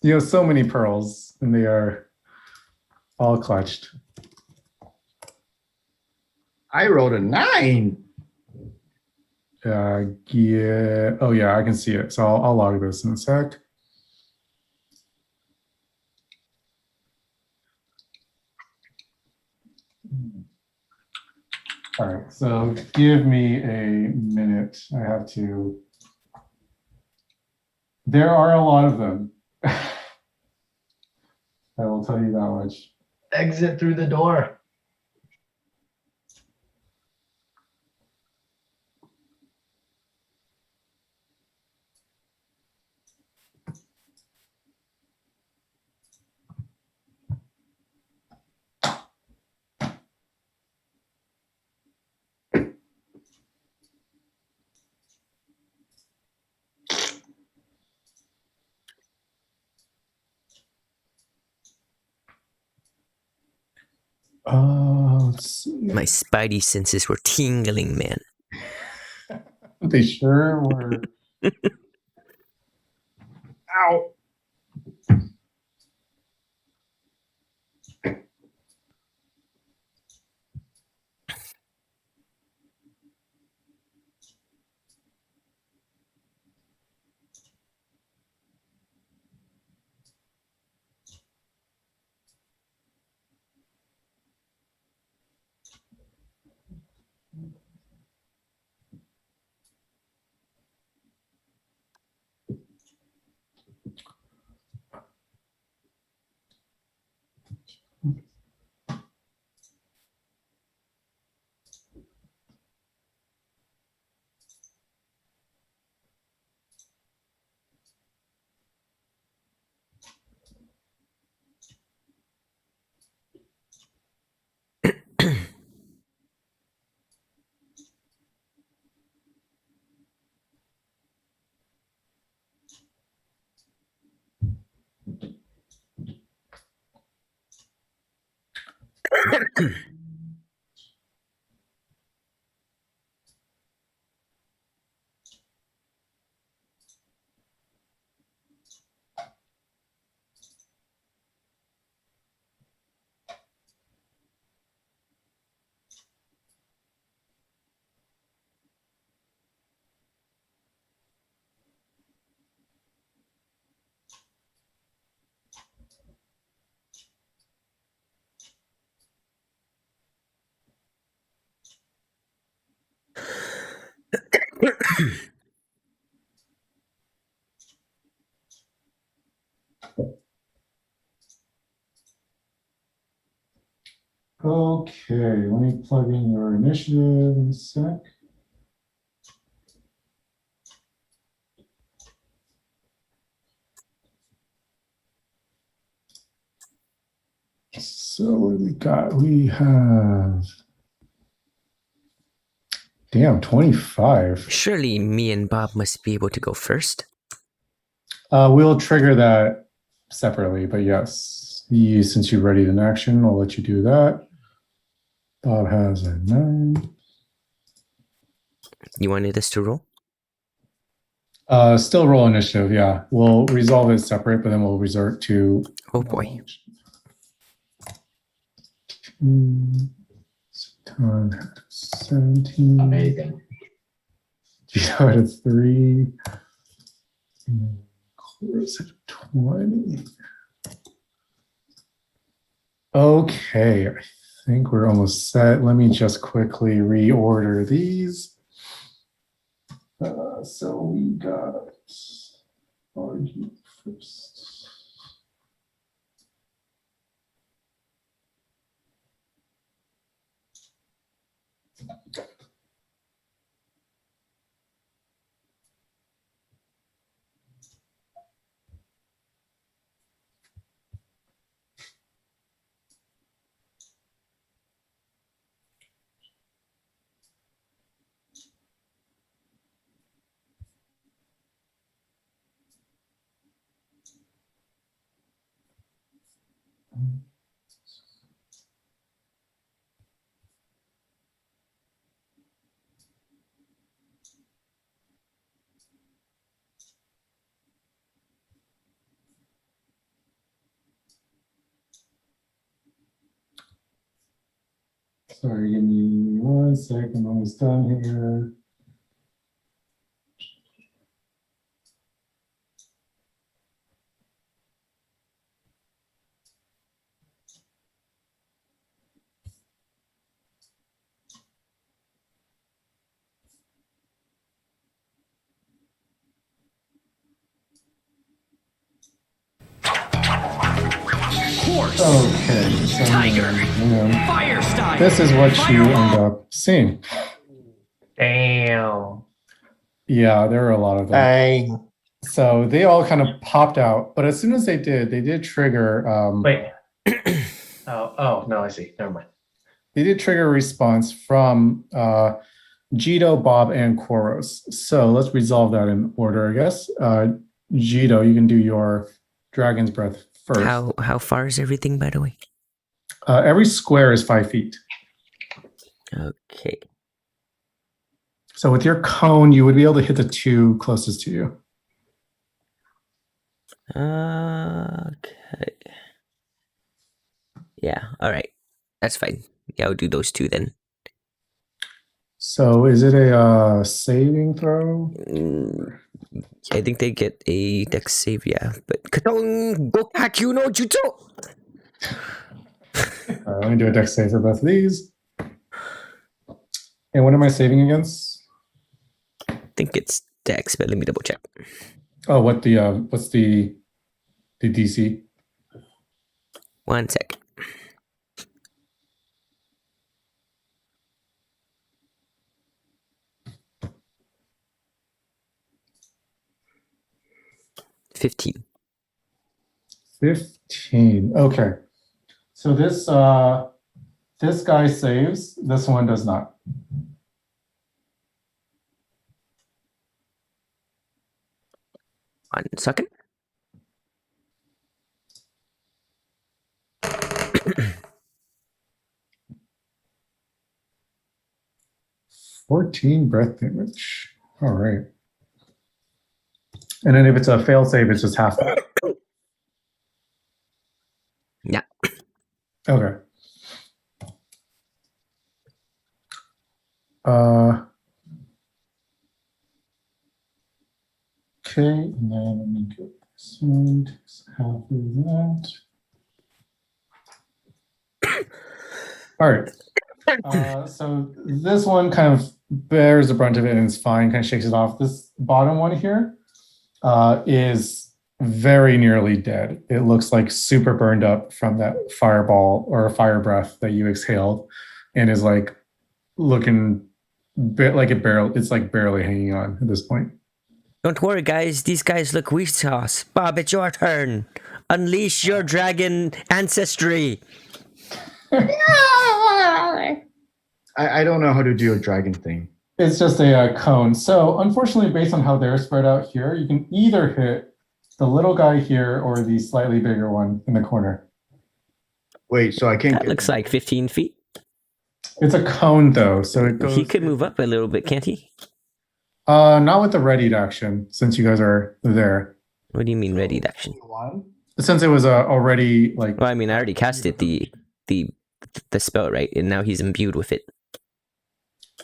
Speaker 3: You have so many pearls, and they are all clutched.
Speaker 2: I rolled a 9.
Speaker 3: Yeah. Oh, yeah, I can see it. So I'll log this in a sec. All right, so give me a minute. I have to. There are a lot of them. I will tell you that much.
Speaker 8: Exit through the door.
Speaker 3: Let's see.
Speaker 6: My spidey senses were tingling, man.
Speaker 3: They sure were. Ow. Okay, let me plug in your initiative in a sec. So what do we got? We have, damn, 25.
Speaker 6: Surely me and Bob must be able to go first.
Speaker 3: We'll trigger that separately, but yes, since you readied an action, I'll let you do that. Bob has a 9.
Speaker 6: You wanted us to roll?
Speaker 3: Still roll initiative, yeah. We'll resolve it separate, but then we'll resort to.
Speaker 6: Oh boy.
Speaker 3: Ton had 17.
Speaker 8: Amazing.
Speaker 3: Gito had a 3. Chorus had a 20. Okay, I think we're almost set. Let me just quickly reorder these. So we got RG first. Sorry, give me 1 second. I'm almost done here. Okay, so
Speaker 9: Fire style.
Speaker 3: this is what you end up seeing.
Speaker 1: Damn.
Speaker 3: Yeah, there are a lot of them.
Speaker 7: Dang.
Speaker 3: So they all kind of popped out, but as soon as they did trigger.
Speaker 1: Wait. Oh no, I see. Never mind.
Speaker 3: They did trigger a response from Jito, Bob, and Koros. So let's resolve that in order, I guess. Jito, you can do your Dragon's Breath first.
Speaker 6: How far is everything, by the way?
Speaker 3: Every square is 5 feet.
Speaker 6: Okay.
Speaker 3: So with your cone, you would be able to hit the 2 closest to you.
Speaker 6: Okay. Yeah, alright. That's fine. Yeah, I'll do those 2 then.
Speaker 3: So is it a saving throw?
Speaker 6: I think they get a dex save, yeah. But Katong Gokaku no Jutsu!
Speaker 3: Let me do a dex save for both of these. And what am I saving against?
Speaker 6: I think it's dex, but let me double check.
Speaker 3: Oh, what's the DC?
Speaker 6: 1 sec. $15.
Speaker 3: 15. Okay. So this guy saves. This one does not.
Speaker 6: One second.
Speaker 3: 14 breath damage. All right. And then if it's a fail save, it's just half that.
Speaker 6: Yeah.
Speaker 3: Okay. Okay, and then let me get this one, takes half of that. All right. So this one kind of bears the brunt of it and it's fine, kind of shakes it off. This bottom one here is very nearly dead. It looks like super burned up from that fireball or fire breath that you exhaled and is like looking like it's like barely hanging on at this point.
Speaker 6: Don't worry, guys. These guys look weak sauce. Bob, it's your turn. Unleash your dragon ancestry.
Speaker 2: I don't know how to do a dragon thing.
Speaker 3: It's just a cone. So unfortunately, based on how they're spread out here, you can either hit the little guy here or the slightly bigger one in the corner.
Speaker 2: Wait, so I can't.
Speaker 6: That looks like 15 feet.
Speaker 3: It's a cone though, so it goes.
Speaker 6: He could move up a little bit, can't he?
Speaker 3: Not with the readied action, since you guys are there.
Speaker 6: What do you mean readied action?
Speaker 3: Since it was already like.
Speaker 6: Well, I mean, I already casted the spell, right? And now he's imbued with it.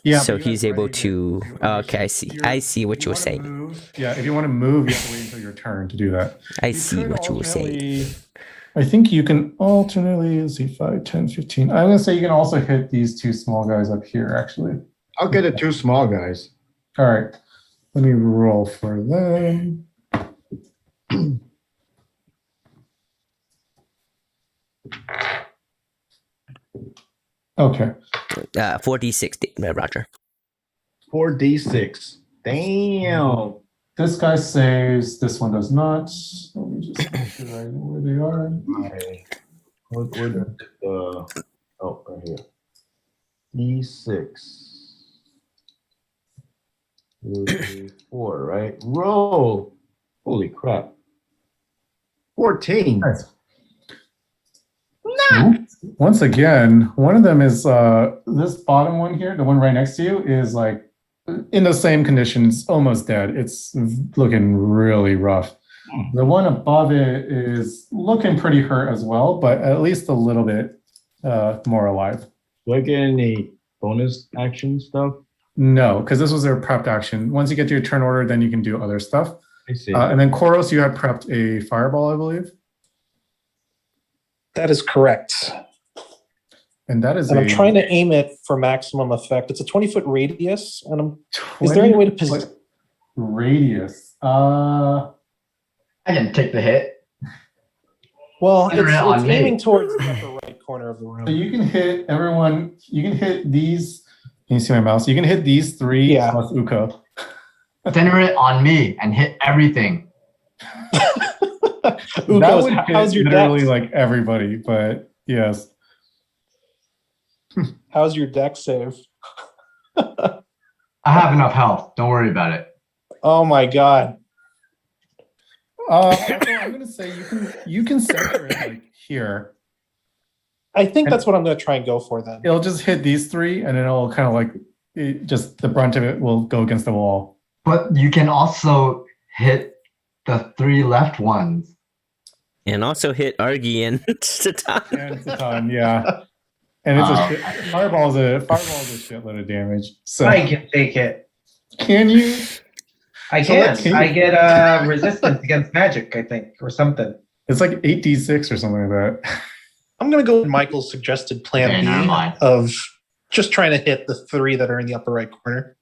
Speaker 3: Yeah.
Speaker 6: So he's able to. Okay, I see. I see what you were saying.
Speaker 3: If you want to move, you have to wait until your turn to do that.
Speaker 6: I see what you were saying.
Speaker 3: I think you can alternately, let's see, 5, 10, 15. I'm going to say you can also hit these two small guys up here, actually.
Speaker 2: I'll get the two small guys.
Speaker 3: All right. Let me roll for them. Okay.
Speaker 6: 4d6, Roger.
Speaker 2: 4d6. Damn.
Speaker 3: This guy saves. This one does not. Let me just make sure I know where they are.
Speaker 2: Where the oh, right here. D6. 2, 3, 4, right? Roll. Holy crap. 14.
Speaker 3: Nice. Once again, one of them is this bottom one here, the one right next to you, is like in the same conditions, almost dead. It's looking really rough. The one above it is looking pretty hurt as well, but at least a little bit more alive.
Speaker 2: Do I get any bonus action stuff?
Speaker 3: No, because this was their prepped action. Once you get to your turn order, then you can do other stuff.
Speaker 2: I see.
Speaker 3: And then Koros, you had prepped a fireball, I believe.
Speaker 7: That is correct.
Speaker 3: And that is.
Speaker 7: And I'm trying to aim it for maximum effect. It's a 20-foot radius, and is there any way to position
Speaker 3: radius?
Speaker 8: I didn't take the hit.
Speaker 7: Well,
Speaker 8: Center it on
Speaker 7: it's
Speaker 8: me.
Speaker 7: aiming towards the upper right corner of the room.
Speaker 3: So you can hit everyone. You can hit these. Can you see my mouse? You can hit these three plus Uko.
Speaker 8: Center it on me and hit everything.
Speaker 3: That would how's your literally dex? Like everybody, but yes.
Speaker 7: How's your dex save?
Speaker 8: I have enough health. Don't worry about it.
Speaker 7: Oh my god.
Speaker 3: I'm gonna say you can center it like here.
Speaker 7: I think that's what I'm gonna try and go for then.
Speaker 3: It'll just hit these three, and it'll kind of like just the brunt of it will go against the wall.
Speaker 8: But you can also hit the 3 left ones.
Speaker 6: And also hit Argy and Satan.
Speaker 3: And Satan, yeah. And it's fireball's a shitload of damage. So
Speaker 1: I can take it.
Speaker 3: Can you?
Speaker 1: I can. I get resistance against magic, I think, or something.
Speaker 3: It's like 8d6 or something like that.
Speaker 7: I'm gonna go with Michael's suggested plan B of just trying to hit the 3 that are in the upper right corner.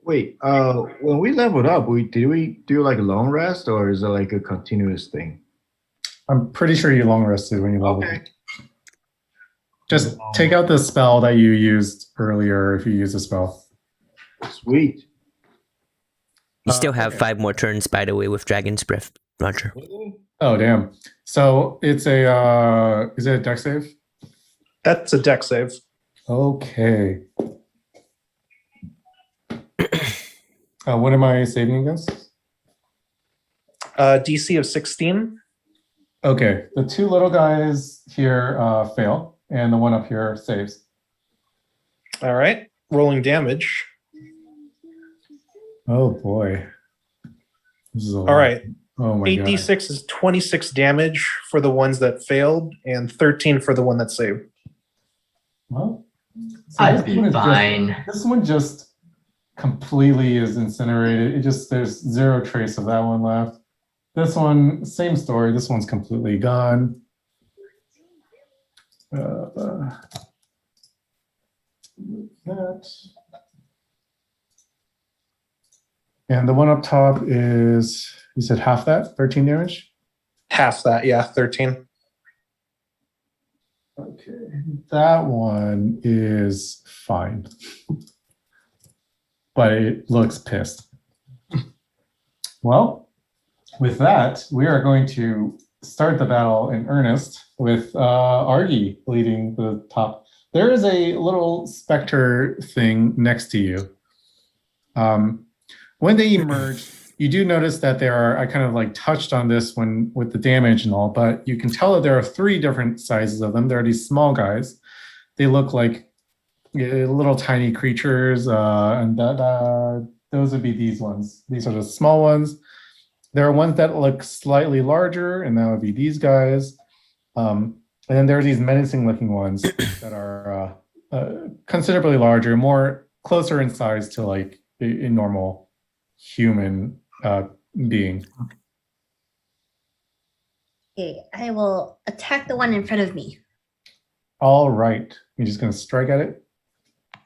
Speaker 2: Wait, when we leveled up, did we do like a long rest or is it like a continuous thing?
Speaker 3: I'm pretty sure you long rested when you leveled up. Just take out the spell that you used earlier if you use a spell.
Speaker 2: Sweet.
Speaker 6: You still have 5 more turns, by the way, with Dragon's Breath, Roger.
Speaker 3: Oh, damn. So it's is it a dex save?
Speaker 7: That's a dex save.
Speaker 3: Okay. What am I saving against?
Speaker 7: DC of 16.
Speaker 3: Okay. The 2 little guys here fail, and the one up here saves.
Speaker 7: All right. rolling damage.
Speaker 3: Oh boy. This is a
Speaker 7: All
Speaker 3: lot.
Speaker 7: right.
Speaker 3: Oh my god.
Speaker 7: 8d6 is 26 damage for the ones that failed, and 13 for the one that saved.
Speaker 3: Well, so
Speaker 8: I'd
Speaker 3: this
Speaker 8: be
Speaker 3: one is
Speaker 8: fine.
Speaker 3: this one just completely is incinerated. There's zero trace of that one left. This one, same story. This one's completely gone. That. And the one up top is, you said half that, 13 damage?
Speaker 7: Half that, yeah, 13.
Speaker 3: Okay, that one is fine. But it looks pissed. Well, with that, we are going to start the battle in earnest with Argy leading the top. There is a little specter thing next to you. When they emerge, you do notice that there are, I kind of like touched on this when with the damage and all, but you can tell that there are 3 different sizes of them. There are these small guys. They look like little tiny creatures, and those would be these ones. These are the small ones. There are ones that look slightly larger, and that would be these guys. And then there are these menacing looking ones that are considerably larger, more closer in size to like a normal human being.
Speaker 4: Okay, I will attack the one in front of me.
Speaker 3: All right. You're just going to strike at it?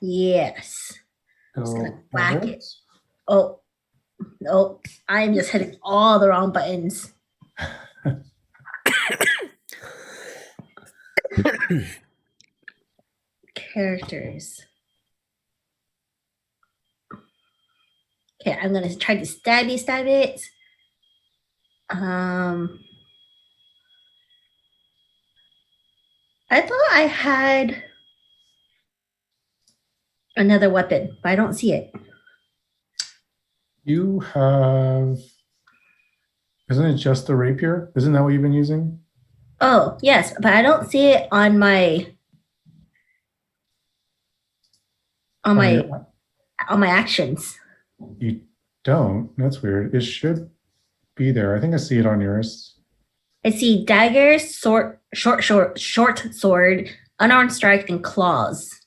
Speaker 4: Yes. Just
Speaker 3: Go
Speaker 4: gonna whack
Speaker 3: ahead.
Speaker 4: it. Oh, no. I'm just hitting all the wrong buttons. Characters. Okay, I'm gonna try to stab it. I thought I had another weapon, but I don't see it.
Speaker 3: You have... Isn't it just the rapier? Isn't that what you've been using?
Speaker 4: Oh, yes, but I don't see it on my actions.
Speaker 3: You don't? That's weird. It should be there. I think I see it on yours.
Speaker 4: I see dagger, short sword, unarmed strike, and claws.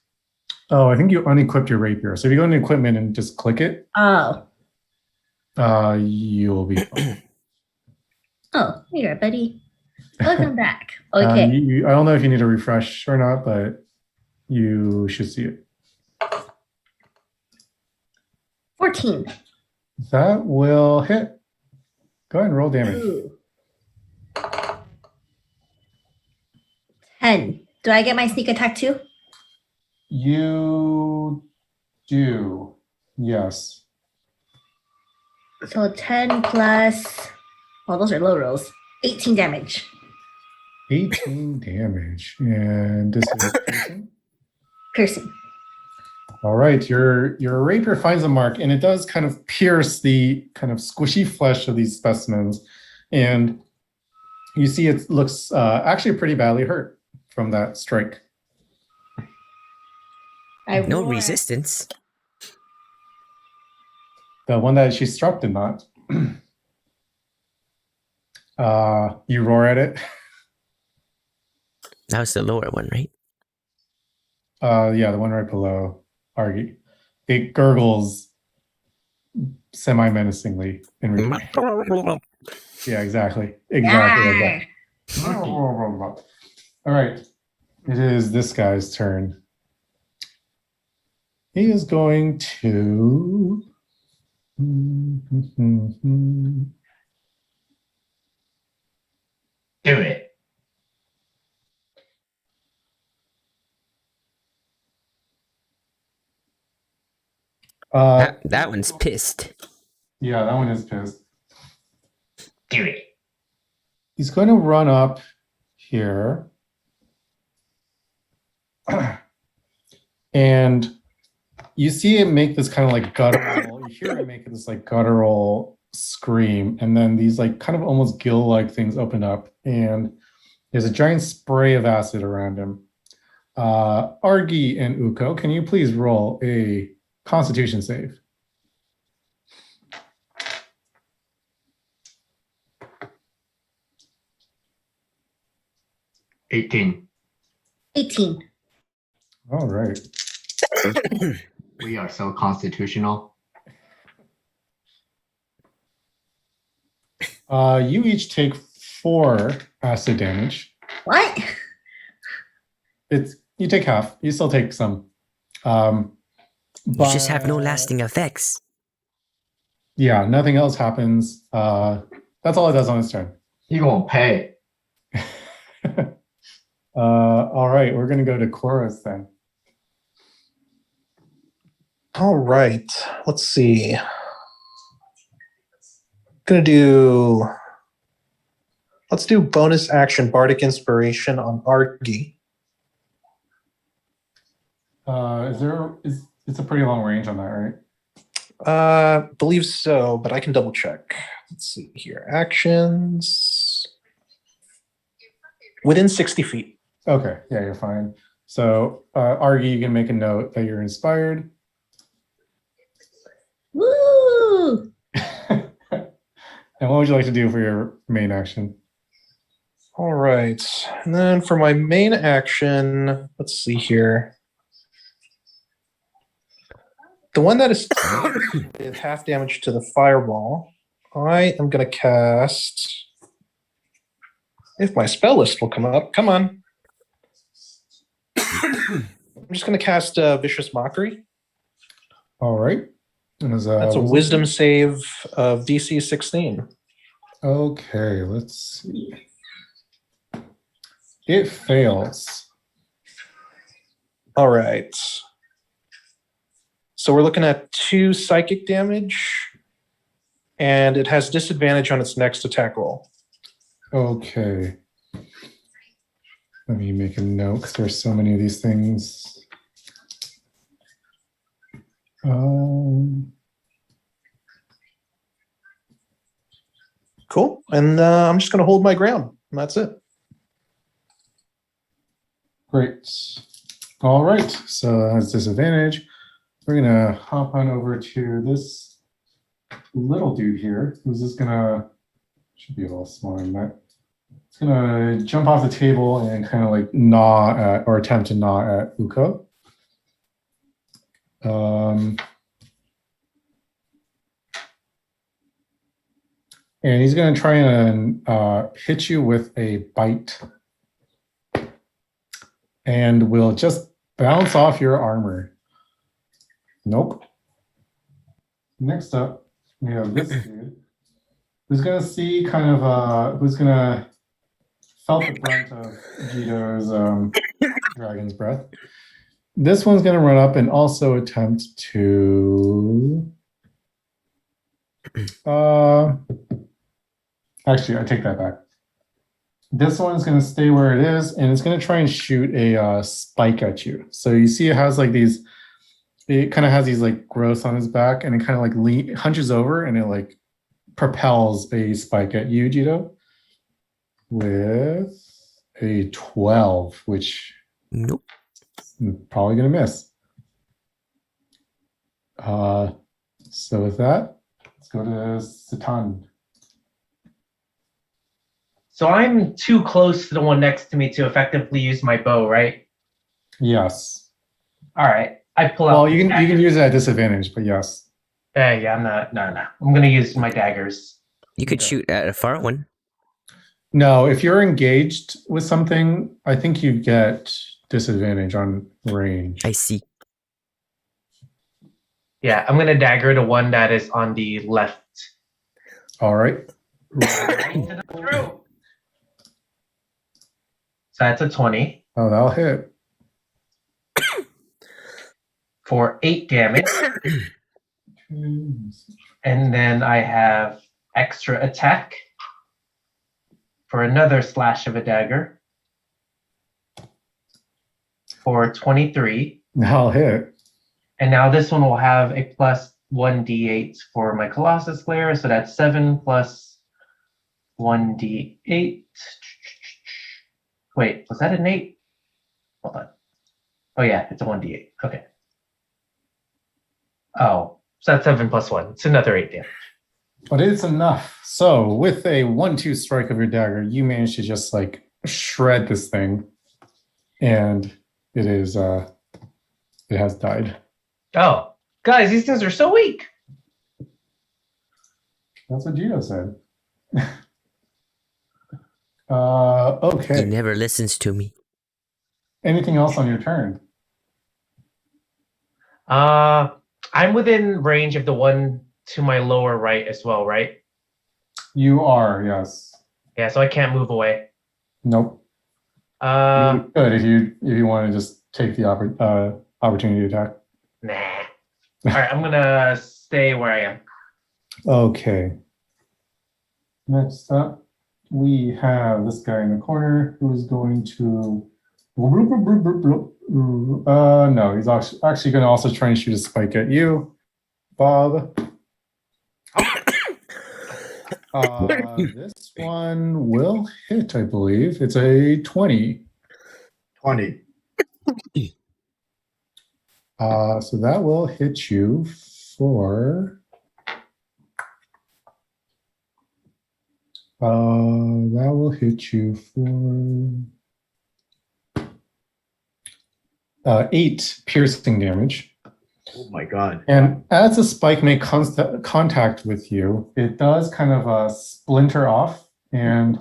Speaker 3: Oh, I think you unequipped your rapier. So if you go into equipment and just click it,
Speaker 4: Oh.
Speaker 3: you'll be fine.
Speaker 4: Oh, here, buddy. Welcome back. Okay.
Speaker 3: I don't know if you need a refresh or not, but you should see it.
Speaker 4: 14.
Speaker 3: That will hit. Go ahead and roll damage.
Speaker 4: Ooh. 10. Do I get my sneak attack too?
Speaker 3: You do. Yes.
Speaker 4: So 10 plus, well, those are low rolls. 18 damage.
Speaker 3: 18 damage. And this is piercing.
Speaker 4: Piercing.
Speaker 3: All right, your rapier finds a mark, and it does kind of pierce the kind of squishy flesh of these specimens, and you see it looks actually pretty badly hurt from that strike.
Speaker 6: No resistance.
Speaker 3: The one that she struck did not. You roar at it.
Speaker 6: That was the lower one, right?
Speaker 3: Yeah, the one right below Argy. It gurgles semi-menacingly in return. Yeah, exactly. Exactly like that. All right. It is this guy's turn. He is going to...
Speaker 8: Do it.
Speaker 6: That one's pissed.
Speaker 3: Yeah, that one is pissed.
Speaker 8: Do it.
Speaker 3: He's going to run up here. And you see it make this kind of like guttural, you hear it make this like guttural scream, and then these like kind of almost gill-like things open up, and there's a giant spray of acid around him. Argy and Uko, can you please roll a Constitution save?
Speaker 5: $18.
Speaker 4: 18.
Speaker 3: All right.
Speaker 5: We are so constitutional.
Speaker 3: You each take 4 acid damage.
Speaker 4: What?
Speaker 3: You take half. You still take some.
Speaker 6: You just have no lasting effects.
Speaker 3: Yeah, nothing else happens. That's all it does on its turn.
Speaker 8: You gonna pay.
Speaker 3: All right, we're gonna go to Chorus then.
Speaker 7: All right. Let's see. Let's do bonus action Bardic Inspiration on Argy.
Speaker 3: It's a pretty long range on that, right?
Speaker 7: Believe so, but I can double check. Let's see here. Actions. Within 60 feet.
Speaker 3: Okay, yeah, you're fine. So, Argy, you can make a note that you're inspired.
Speaker 4: Woo!
Speaker 3: And what would you like to do for your main action?
Speaker 7: All right. And then for my main action, let's see here. The one that is half damage to the fireball, I am going to cast. If my spell list will come up, come on. I'm just going to cast Vicious Mockery.
Speaker 3: All right.
Speaker 7: That's a wisdom save of DC 16.
Speaker 3: Okay, let's see. It fails.
Speaker 7: All right. So we're looking at 2 psychic damage, and it has disadvantage on its next attack roll.
Speaker 3: Okay. Let me make a note because there's so many of these things.
Speaker 7: Cool. And I'm just going to hold my ground. And that's it.
Speaker 3: Great. All right. So that's disadvantage. We're going to hop on over to this little dude here. Who's just going to, should be a little smaller than that. It's going to jump off the table and kind of like gnaw at, or attempt to gnaw at Uko. And he's going to try and hit you with a bite. And will just bounce off your armor. Nope. Next up, we have this dude. Who's going to see kind of, who's going to felt the brunt of Jito's dragon's breath. This one's going to run up and also attempt to... Actually, I take that back. This one's going to stay where it is, and it's going to try and shoot a spike at you. So you see it has like these, it kind of has these like growths on its back, and it kind of like hunches over, and it like propels a spike at you, Jito, with a 12, which
Speaker 6: nope,
Speaker 3: I'm probably going to miss. So with that, let's go to Satan.
Speaker 1: So I'm too close to the one next to me to effectively use my bow, right?
Speaker 3: Yes.
Speaker 1: All right. I pull out.
Speaker 3: Well, you can use it at disadvantage, but yes.
Speaker 1: Yeah, I'm not. No. I'm gonna use my daggers.
Speaker 6: You could shoot at a far one.
Speaker 3: No, if you're engaged with something, I think you get disadvantage on range.
Speaker 6: I see.
Speaker 1: Yeah, I'm gonna dagger the one that is on the left.
Speaker 3: All right.
Speaker 1: So that's a 20.
Speaker 3: Oh, that'll hit.
Speaker 1: For 8 damage. And then I have extra attack for another slash of a dagger for 23.
Speaker 3: That'll hit.
Speaker 1: And now this one will have a plus 1d8 for my Colossus Slayer. So that's 7 plus 1d8. Wait, was that an 8? Hold on. Oh yeah, it's a 1d8. Okay. Oh, so that's 7 plus 1. It's another 8 damage.
Speaker 3: But it's enough. So with a 1-2 strike of your dagger, you manage to just like shred this thing, and it has died.
Speaker 1: Oh, guys, these things are so weak.
Speaker 3: That's what Gino said.
Speaker 6: He
Speaker 3: Okay.
Speaker 6: never listens to me.
Speaker 3: Anything else on your turn?
Speaker 1: I'm within range of the one to my lower right as well, right?
Speaker 3: You are, yes.
Speaker 1: Yeah, so I can't move away.
Speaker 3: Nope. You could if you want to just take the opportunity attack.
Speaker 1: Nah. All right, I'm gonna stay where I am.
Speaker 3: Okay. Next up, we have this guy in the corner who's going to. No, he's actually going to also try and shoot a spike at you, Bob. This one will hit, I believe. It's a 20.
Speaker 2: 20.
Speaker 3: So that will hit you for. That will hit you for 8 piercing damage.
Speaker 2: Oh my god.
Speaker 3: And as the spike makes contact with you, it does kind of splinter off. And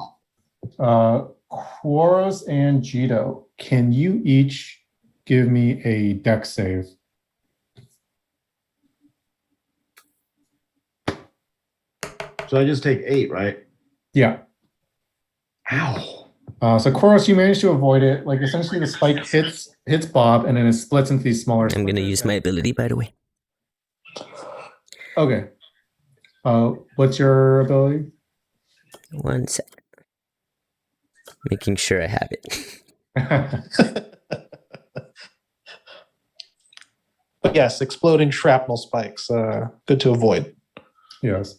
Speaker 3: Quaros and Jito, can you each give me a dex save?
Speaker 2: So I just take 8, right?
Speaker 3: Yeah.
Speaker 2: Ow.
Speaker 3: So Quaros, you managed to avoid it. Like essentially the spike hits Bob and then it splits into these smaller
Speaker 6: I'm going to use my ability, by the way.
Speaker 3: Okay. What's your ability?
Speaker 6: 1 sec. Making sure I have it.
Speaker 7: But yes, exploding shrapnel spikes. Good to avoid.
Speaker 3: Yes.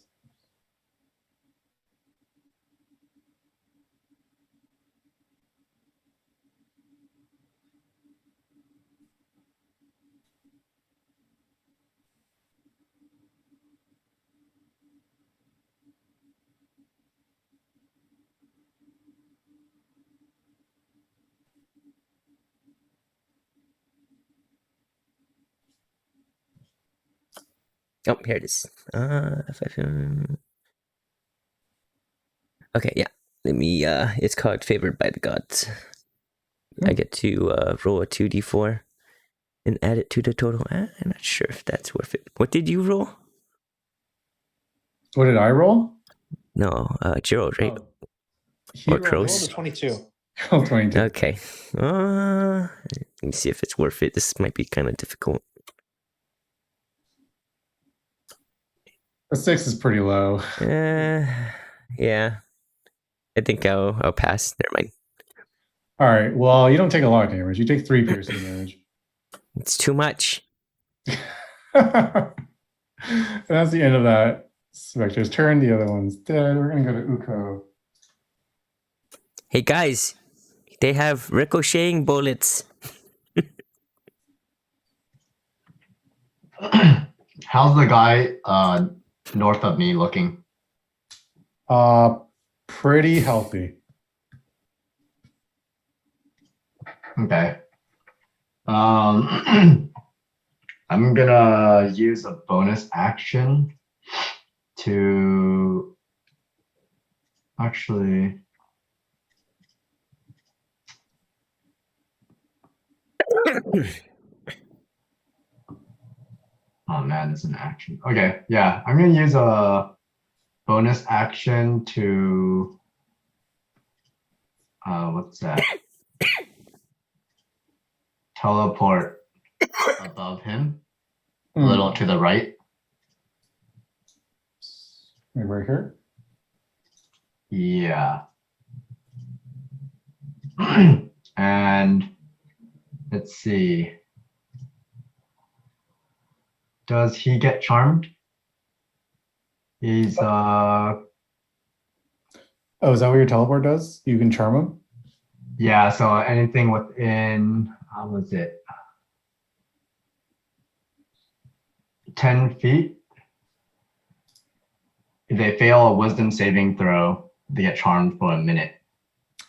Speaker 6: Oh, here it is. Okay, yeah. Let me, it's called Favored by the Gods. I get to roll a 2d4 and add it to the total. I'm not sure if that's worth it. What did you roll?
Speaker 3: What did I roll?
Speaker 6: No, Gerald, right?
Speaker 3: He
Speaker 6: Or
Speaker 3: rolled-
Speaker 6: Crows?
Speaker 7: Roll the 22.
Speaker 3: Roll 22.
Speaker 6: Okay. Let me see if it's worth it. This might be kind of difficult.
Speaker 3: A 6 is pretty low.
Speaker 6: Yeah. I think I'll pass. Never mind.
Speaker 3: All right. Well, you don't take a lot of damage. You take 3 piercing damage.
Speaker 6: It's too much.
Speaker 3: And that's the end of that Spectre's turn. The other one's dead. We're going to go to Uko.
Speaker 6: Hey guys, they have ricocheting bullets.
Speaker 8: How's the guy north of me looking?
Speaker 3: Pretty healthy.
Speaker 8: Okay. I'm gonna use a bonus action to actually. Oh man, it's an action. Okay, yeah, I'm gonna use a bonus action to what's that? Teleport above him, a little to the right.
Speaker 3: Right here?
Speaker 8: Yeah. And let's see. Does he get charmed? He's
Speaker 3: Oh, is that what your teleport does? You can charm him?
Speaker 8: yeah, so anything within how was it? 10 feet. If they fail a wisdom saving throw, they get charmed for a minute.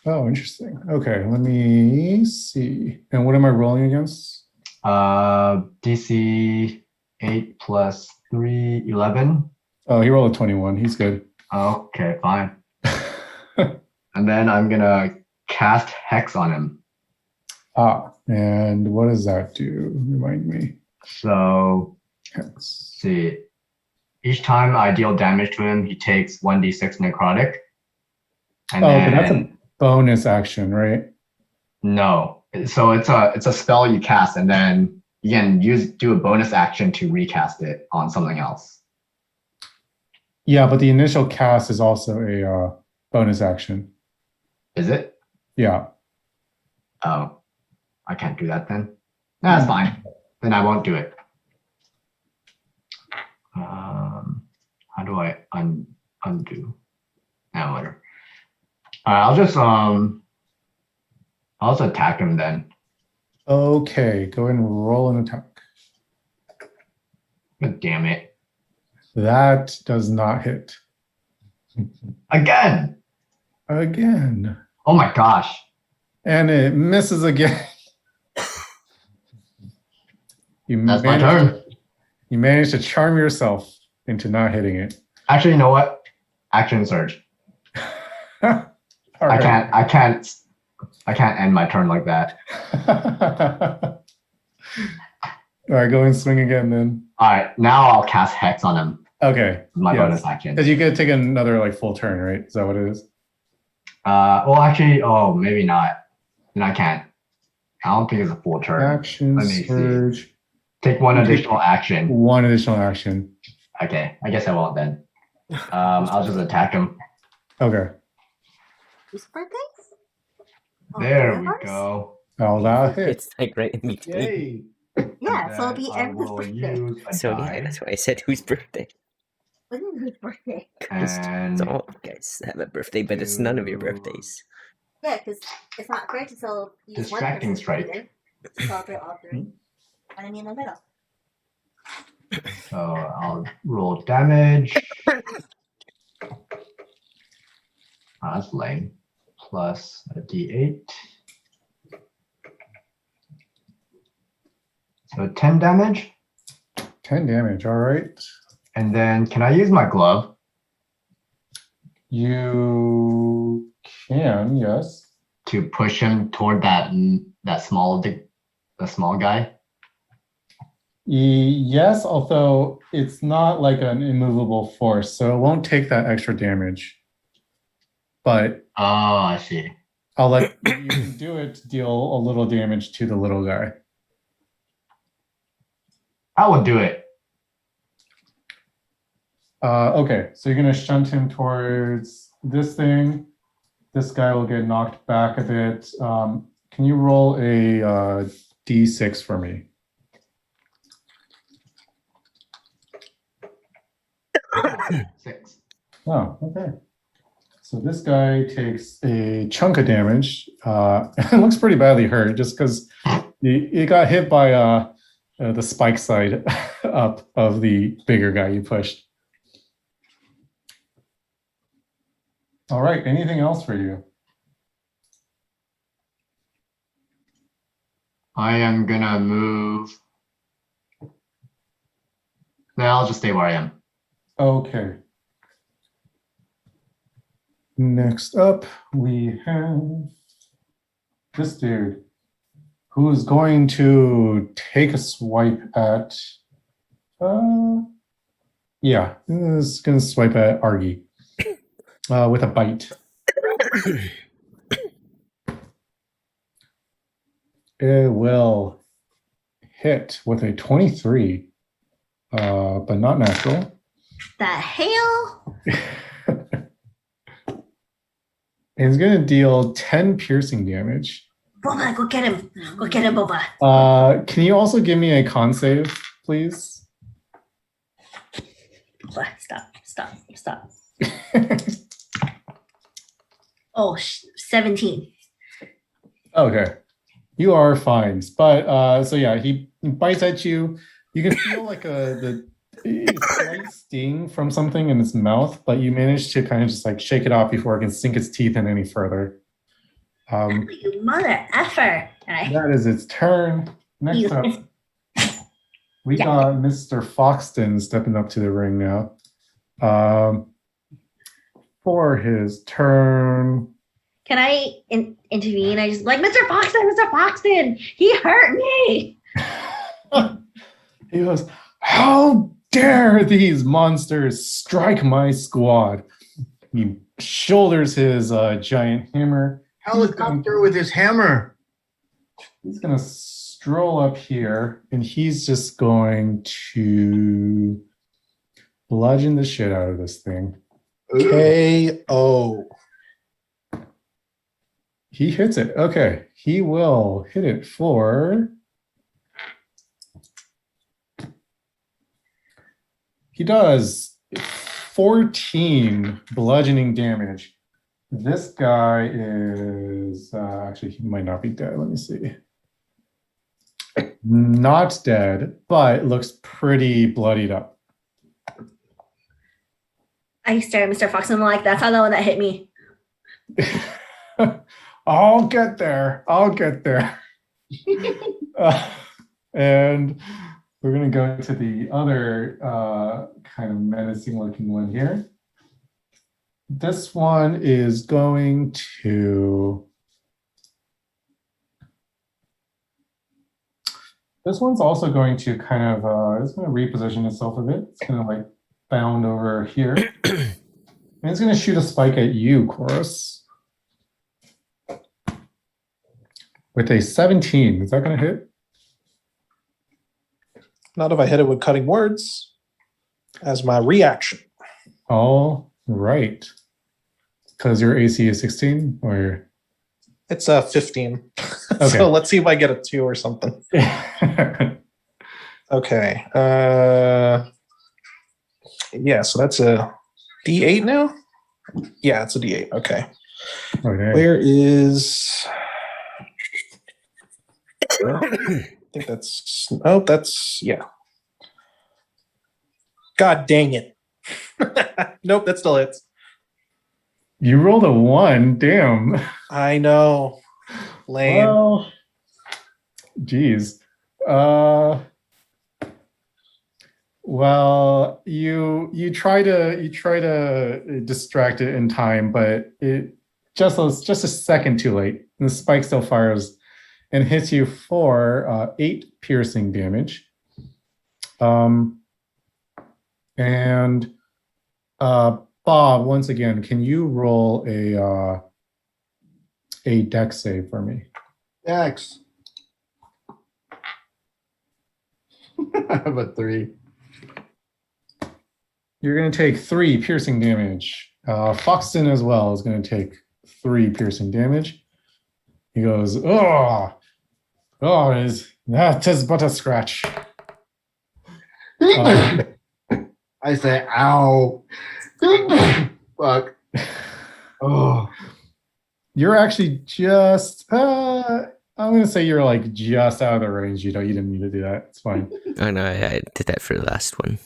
Speaker 3: Oh, interesting. Okay, let me see. And what am I rolling against?
Speaker 8: DC 8 plus 3, 11.
Speaker 3: Oh, he rolled a 21. He's good.
Speaker 8: Okay, fine. And then I'm gonna cast Hex on him.
Speaker 3: And what does that do? Remind me.
Speaker 8: So,
Speaker 3: Hex.
Speaker 8: let's see. Each time I deal damage to him, he takes 1d6 necrotic. And
Speaker 3: But that's a bonus action, right?
Speaker 8: No. So it's a spell you cast, and then you can do a bonus action to recast it on something else.
Speaker 3: Yeah, but the initial cast is also a bonus action.
Speaker 8: Is it?
Speaker 3: Yeah.
Speaker 8: Oh, I can't do that then. No, that's fine. Then I won't do it. How do I undo? No, whatever. I'll just attack him then.
Speaker 3: Okay, go ahead and roll an attack.
Speaker 8: God damn it.
Speaker 3: That does not hit.
Speaker 8: Again.
Speaker 3: Again.
Speaker 8: Oh my gosh.
Speaker 3: And it misses again.
Speaker 8: That's my turn.
Speaker 3: You managed to charm yourself into not hitting it.
Speaker 8: Actually, you know what? Action surge.
Speaker 3: Right.
Speaker 8: I can't end my turn like that.
Speaker 3: All right, go and swing again then.
Speaker 8: All right, now I'll cast Hex on him.
Speaker 3: Okay.
Speaker 8: My bonus action.
Speaker 3: Because you could take another like full turn, right? Is that what it is?
Speaker 8: Well, actually, maybe not. Then I can't. I don't think it's a full turn.
Speaker 3: Action
Speaker 8: Let me
Speaker 3: surge.
Speaker 8: see. Take one additional action.
Speaker 3: One additional action.
Speaker 8: Okay, I guess I won't then. I'll just attack him.
Speaker 3: Okay.
Speaker 4: Whose birthday?
Speaker 8: There we go.
Speaker 3: Oh, that hit.
Speaker 6: It's like right in between.
Speaker 3: Yay.
Speaker 4: Yeah, so it'll be
Speaker 8: I
Speaker 4: everyone's
Speaker 8: will
Speaker 4: birthday.
Speaker 8: use a
Speaker 6: So
Speaker 8: die,
Speaker 6: yeah, that's why I said whose birthday.
Speaker 4: Wasn't whose birthday?
Speaker 8: and
Speaker 6: So all of you guys have a birthday, but it's none of your birthdays.
Speaker 4: Yeah, because it's not fair to use one
Speaker 8: Distracting
Speaker 4: person's
Speaker 8: strike.
Speaker 4: birthday to celebrate all three. And I mean the middle.
Speaker 8: so I'll roll damage. That's lame. Plus a d8. So 10 damage.
Speaker 3: 10 damage, all right.
Speaker 8: And then can I use my glove?
Speaker 3: You can, yes.
Speaker 8: To push him toward that small guy?
Speaker 3: Yes, although it's not like an immovable force, so it won't take that extra damage. But
Speaker 8: Oh, I see.
Speaker 3: I'll let you can do it to deal a little damage to the little guy.
Speaker 8: I will do it.
Speaker 3: Okay, so you're gonna shunt him towards this thing. This guy will get knocked back a bit. Can you roll a d6 for me?
Speaker 8: Six.
Speaker 3: Oh, okay. So this guy takes a chunk of damage. It looks pretty badly hurt just because he got hit by the spike side up of the bigger guy you pushed. All right, anything else for you?
Speaker 8: I am gonna move. No, I'll just stay where I am.
Speaker 3: Okay. Next up, we have this dude who's going to take a swipe at, yeah, is going to swipe at Argy with a bite. It will hit with a 23, but not natural.
Speaker 4: The hell?
Speaker 3: It's going to deal 10 piercing damage.
Speaker 4: Boba, go get him. Go get him, Boba.
Speaker 3: Can you also give me a con save, please?
Speaker 4: Boba, stop. Oh, 17.
Speaker 3: Okay. You are fine. But so yeah, he bites at you. You can feel like the slight sting from something in its mouth, but you manage to kind of just like shake it off before it can sink its teeth in any further.
Speaker 4: You mother effer.
Speaker 3: That is its turn. Next up, we got Mr. Foxton stepping up to the ring now. For his turn.
Speaker 4: Can I intervene? I just like, Mr. Foxton, he hurt me.
Speaker 3: He goes, how dare these monsters strike my squad? He shoulders his giant hammer.
Speaker 2: Helicopter with his hammer.
Speaker 3: He's going to stroll up here, and he's just going to bludgeon the shit out of this thing.
Speaker 7: KO.
Speaker 3: He hits it. Okay. He will hit it for... He does 14 bludgeoning damage. This guy is... actually, he might not be dead. Let me see. Not dead, but looks pretty bloodied up.
Speaker 4: I stare at Mr. Foxton. I'm like, that's not the one that hit me.
Speaker 3: I'll get there. And we're going to go to the other kind of menacing looking one here. This one is going to... This one's also going to kind of, it's going to reposition itself a bit. It's going to like bound over here. And it's going to shoot a spike at you, Chorus. With a 17. Is that going to hit?
Speaker 7: Not if I hit it with cutting words as my reaction.
Speaker 3: All right. Because your AC is 16 or...
Speaker 7: It's 15. Okay. So let's see if I get a 2 or something. Okay. Yeah, so that's a D8 now? Yeah, it's a D8. Okay. Where is... I think that's... Oh, that's... Yeah. God dang it. Nope, that still hits.
Speaker 3: You rolled a 1. Damn.
Speaker 7: I know. Lame.
Speaker 3: Well, geez. Well, you try to distract it in time, but it just a second too late. And the spike still fires and hits you for 8 piercing damage. And Bob, once again, can you roll a dex save for me?
Speaker 2: Dex. I have a 3.
Speaker 3: You're going to take 3 piercing damage. Foxton as well is going to take 3 piercing damage. He goes, that is but a scratch.
Speaker 2: I say, ow. Fuck. Oh.
Speaker 3: You're actually just, I'm going to say you're like just out of the range. You didn't need to do that. It's fine.
Speaker 6: Oh, no, I did that for the last one.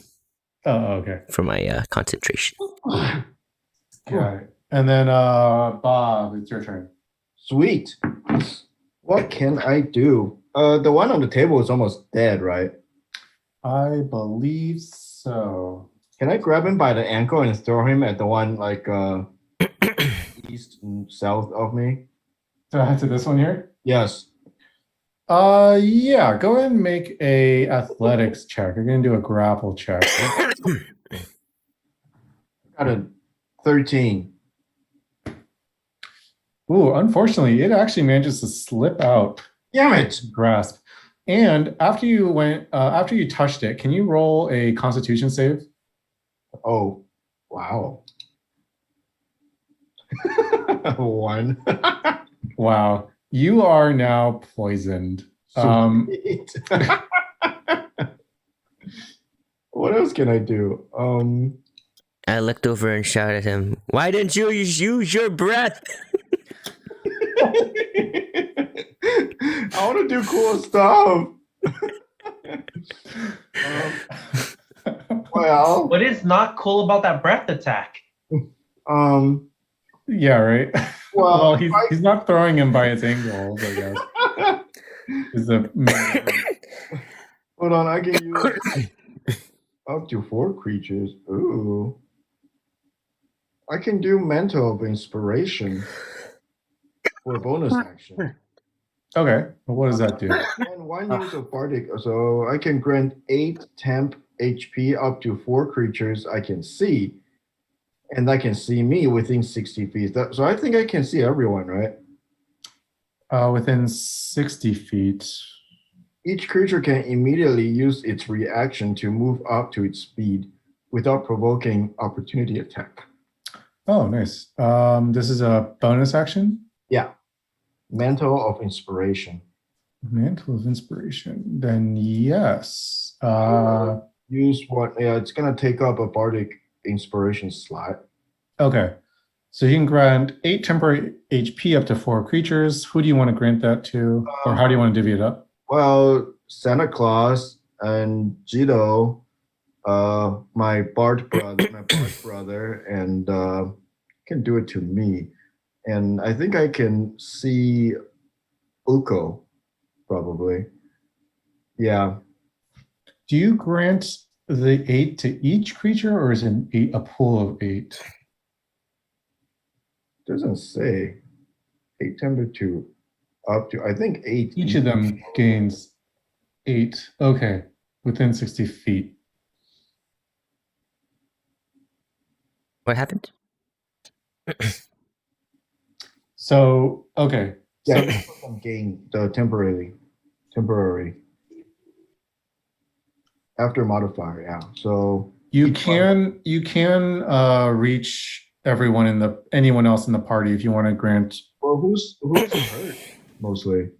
Speaker 3: Oh, okay.
Speaker 6: For my concentration.
Speaker 3: Got it. And then, Bob, it's your turn.
Speaker 2: Sweet. What can I do? The one on the table is almost dead, right?
Speaker 3: I believe so.
Speaker 2: Can I grab him by the ankle and throw him at the one like east and south of me?
Speaker 3: To this one here?
Speaker 2: Yes.
Speaker 3: Yeah. Go ahead and make a athletics check. You're gonna do a grapple check.
Speaker 2: Got a 13.
Speaker 3: Ooh, unfortunately, it actually manages to slip out.
Speaker 2: Damn it!
Speaker 3: Grasp. And after you touched it, can you roll a Constitution save?
Speaker 2: Oh, wow. 1.
Speaker 3: Wow. You are now poisoned.
Speaker 2: What else can I do?
Speaker 6: I looked over and shouted at him, "Why didn't you use your breath?"
Speaker 2: I want to do cool stuff. Well,
Speaker 1: What is not cool about that breath attack?
Speaker 3: Yeah, right.
Speaker 2: Well,
Speaker 3: he's not throwing him by its angles, I guess. Is the
Speaker 2: hold on, I can use up to 4 creatures. Ooh. I can do Mental of Inspiration for a bonus action.
Speaker 3: Okay. Well, what does that do?
Speaker 2: And 1 use of Bardic, so I can grant 8 temp HP up to 4 creatures I can see. And I can see me within 60 feet. So I think I can see everyone, right?
Speaker 3: Within 60 feet.
Speaker 2: Each creature can immediately use its reaction to move up to its speed without provoking opportunity attack.
Speaker 3: Oh, nice. This is a bonus action?
Speaker 2: Yeah. Mantle of Inspiration.
Speaker 3: Mantle of Inspiration. Then yes.
Speaker 2: Use what? Yeah, it's going to take up a Bardic Inspiration slot.
Speaker 3: Okay. So you can grant 8 temporary HP up to 4 creatures. Who do you want to grant that to? Or how do you want to divvy it up?
Speaker 2: Well, Santa Claus and Jito, my Bart brother, and can do it to me. And I think I can see Uko, probably. Yeah.
Speaker 3: Do you grant the 8 to each creature, or is it a pool of 8?
Speaker 2: Doesn't say. 8 temper to up to, I think 8.
Speaker 3: Each of them gains 8. Okay. Within 60 feet.
Speaker 6: What happened?
Speaker 3: So, okay.
Speaker 2: Yeah, gain the temporary. After modifier, yeah. So
Speaker 3: You can reach anyone else in the party if you want to grant.
Speaker 2: Well, who's hurt mostly?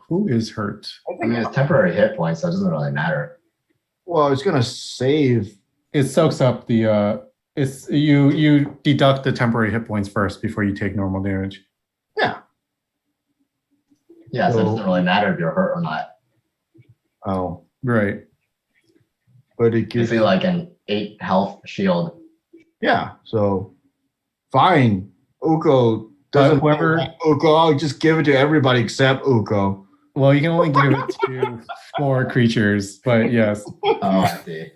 Speaker 3: Who is hurt?
Speaker 8: I mean, it's temporary hit points, so it doesn't really matter.
Speaker 2: Well, it's gonna save.
Speaker 3: It soaks up the it's you deduct the temporary hit points first before you take normal damage.
Speaker 2: Yeah.
Speaker 8: Yeah, so it doesn't really matter if you're hurt or not.
Speaker 2: Oh,
Speaker 3: right.
Speaker 2: But it gives
Speaker 8: you like an 8 health shield.
Speaker 2: Yeah, so fine. Uko doesn't. Uko, I'll just give it to everybody except Uko.
Speaker 3: Well, you can only give it to 4 creatures, but yes.
Speaker 8: Oh, I see.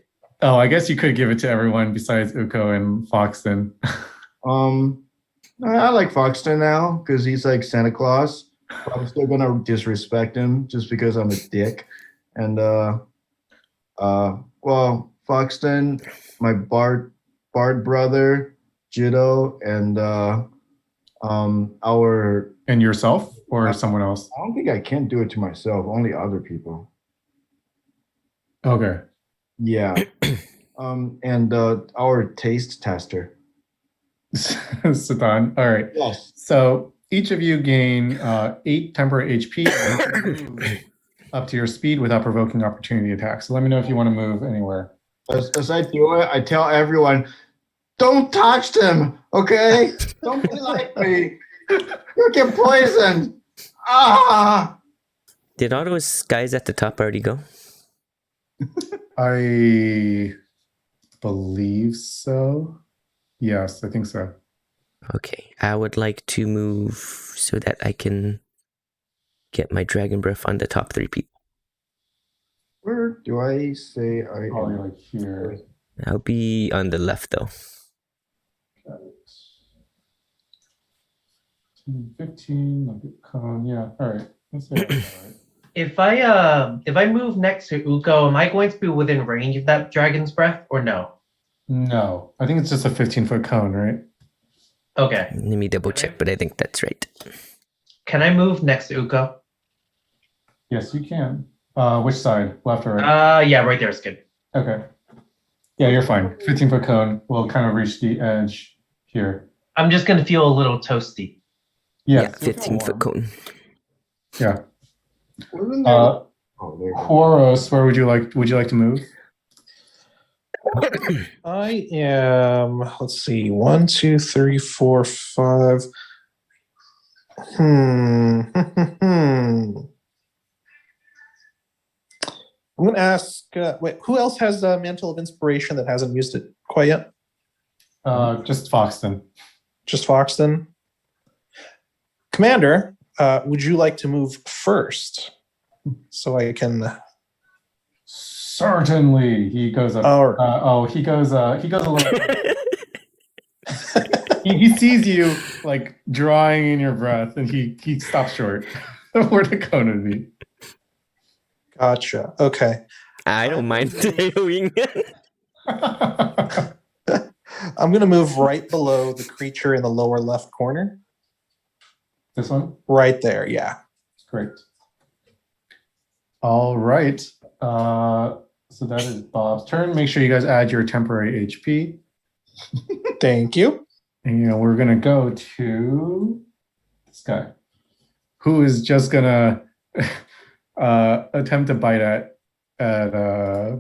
Speaker 3: Oh, I guess you could give it to everyone besides Uko and Foxton.
Speaker 2: I like Foxton now because he's like Santa Claus. But I'm still gonna disrespect him just because I'm a dick. And well, Foxton, my Bard brother, Jito, and
Speaker 3: and yourself or someone else?
Speaker 2: I don't think I can do it to myself. Only other people.
Speaker 3: Okay.
Speaker 2: Yeah. And our taste tester.
Speaker 3: Satan. All right.
Speaker 2: Yes.
Speaker 3: So each of you gain 8 temporary HP up to your speed without provoking opportunity attacks. So let me know if you want to move anywhere.
Speaker 2: As I do it, I tell everyone, don't touch them, okay? Don't be like me. You get poisoned. Ah!
Speaker 6: Did all those guys at the top already go?
Speaker 3: I believe so. Yes, I think so.
Speaker 6: Okay, I would like to move so that I can get my dragon breath on the top 3 people.
Speaker 2: Where do I say I am?
Speaker 3: Probably like here.
Speaker 6: I'll be on the left though.
Speaker 3: Got it. 15, I'll get con. Yeah, all right. Let's say that's all right.
Speaker 1: If I move next to Uko, am I going to be within range of that dragon's breath or no?
Speaker 3: No, I think it's just a 15-foot cone, right?
Speaker 1: Okay.
Speaker 6: Let me double check, but I think that's right.
Speaker 1: Can I move next to Uko?
Speaker 3: Yes, you can. Which side? Left or right?
Speaker 1: Yeah, right there is good.
Speaker 3: Okay. Yeah, you're fine. 15-foot cone will kind of reach the edge here.
Speaker 1: I'm just gonna feel a little toasty.
Speaker 3: Yes,
Speaker 6: 15-foot cone.
Speaker 3: Yeah. Horos, where would you like to move?
Speaker 7: I am, let's see, 1, 2, 3, 4, 5. I'm going to ask. Wait, who else has the Mantle of Inspiration that hasn't used it quite yet?
Speaker 3: Just Foxton.
Speaker 7: Just Foxton. Commander, would you like to move first, so I can?
Speaker 3: Certainly, he goes up. He goes a little. he sees you like drawing in your breath, and he stops short of where the cone would be.
Speaker 7: Gotcha. Okay.
Speaker 6: I don't mind doing it.
Speaker 7: I'm going to move right below the creature in the lower left corner.
Speaker 3: This one?
Speaker 7: Right there, yeah.
Speaker 3: Great. All right. So that is Bob's turn. Make sure you guys add your temporary HP.
Speaker 7: Thank you.
Speaker 3: And we're going to go to this guy, who is just going to attempt to bite at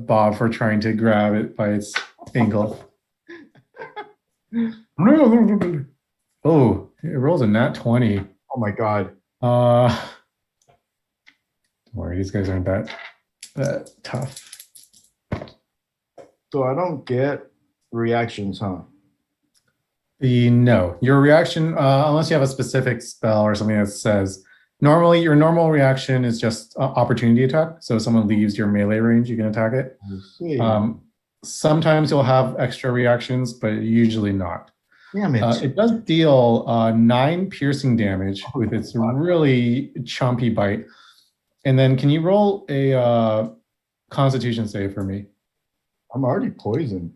Speaker 3: Bob for trying to grab it by its ankle. Oh, it rolls a nat 20.
Speaker 2: Oh my god.
Speaker 3: Don't worry, these guys aren't that tough.
Speaker 2: So I don't get reactions, huh?
Speaker 3: No, your reaction, unless you have a specific spell or something that says, normally your normal reaction is just opportunity attack. So if someone leaves your melee range, you can attack it.
Speaker 2: I see.
Speaker 3: Sometimes you'll have extra reactions, but usually not.
Speaker 2: Damn it.
Speaker 3: It does deal 9 piercing damage with its really chompy bite. And then can you roll a Constitution save for me?
Speaker 2: I'm already poisoned.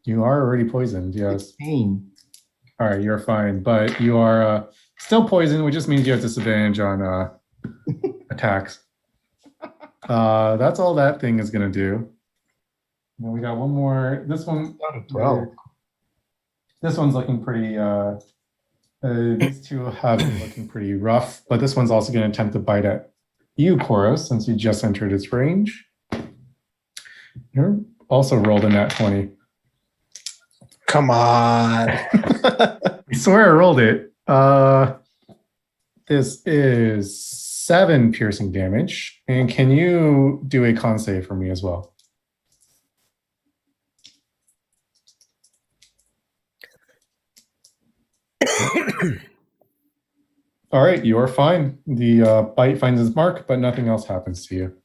Speaker 3: You are already poisoned, yes.
Speaker 2: Pain.
Speaker 3: All right, you're fine. But you are still poisoned, which just means you have disadvantage on attacks. That's all that thing is going to do. And we got one more. This one. This one's looking pretty. These two have been looking pretty rough, but this one's also going to attempt to bite at you, Koros, since you just entered its range. You're also rolled a nat 20.
Speaker 7: Come on.
Speaker 3: I swear I rolled it. This is 7 piercing damage. And can you do a con save for me as well? All right, you are fine. The bite finds its mark, but nothing else happens to you.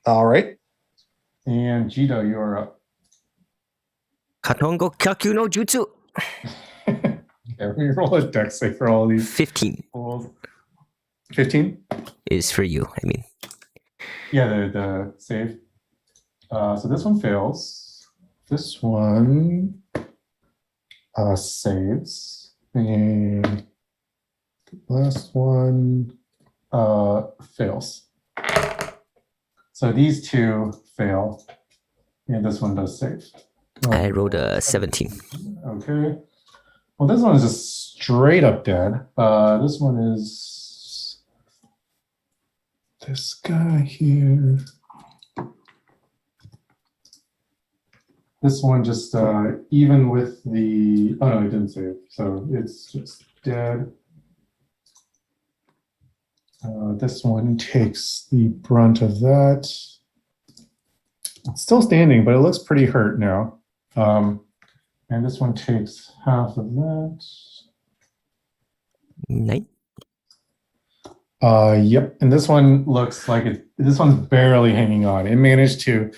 Speaker 7: All right.
Speaker 3: And Jito, you are up.
Speaker 6: Katongo Kyaku no Jutsu.
Speaker 3: Okay, we roll a dex save for all of these.
Speaker 6: 15
Speaker 3: rolls. 15?
Speaker 6: is for you, I mean.
Speaker 3: Yeah, the save. So this one fails. This one saves. And the last one fails. So these two fail. And this one does save.
Speaker 6: I rolled a 17.
Speaker 3: Okay. Well, this one is just straight up dead. This one is this guy here. This one just even with the it didn't save, so it's just dead. This one takes the brunt of that. It's still standing, but it looks pretty hurt now. And this one takes half of that.
Speaker 6: 9.
Speaker 3: Yep. And this one looks like this one's barely hanging on. It managed to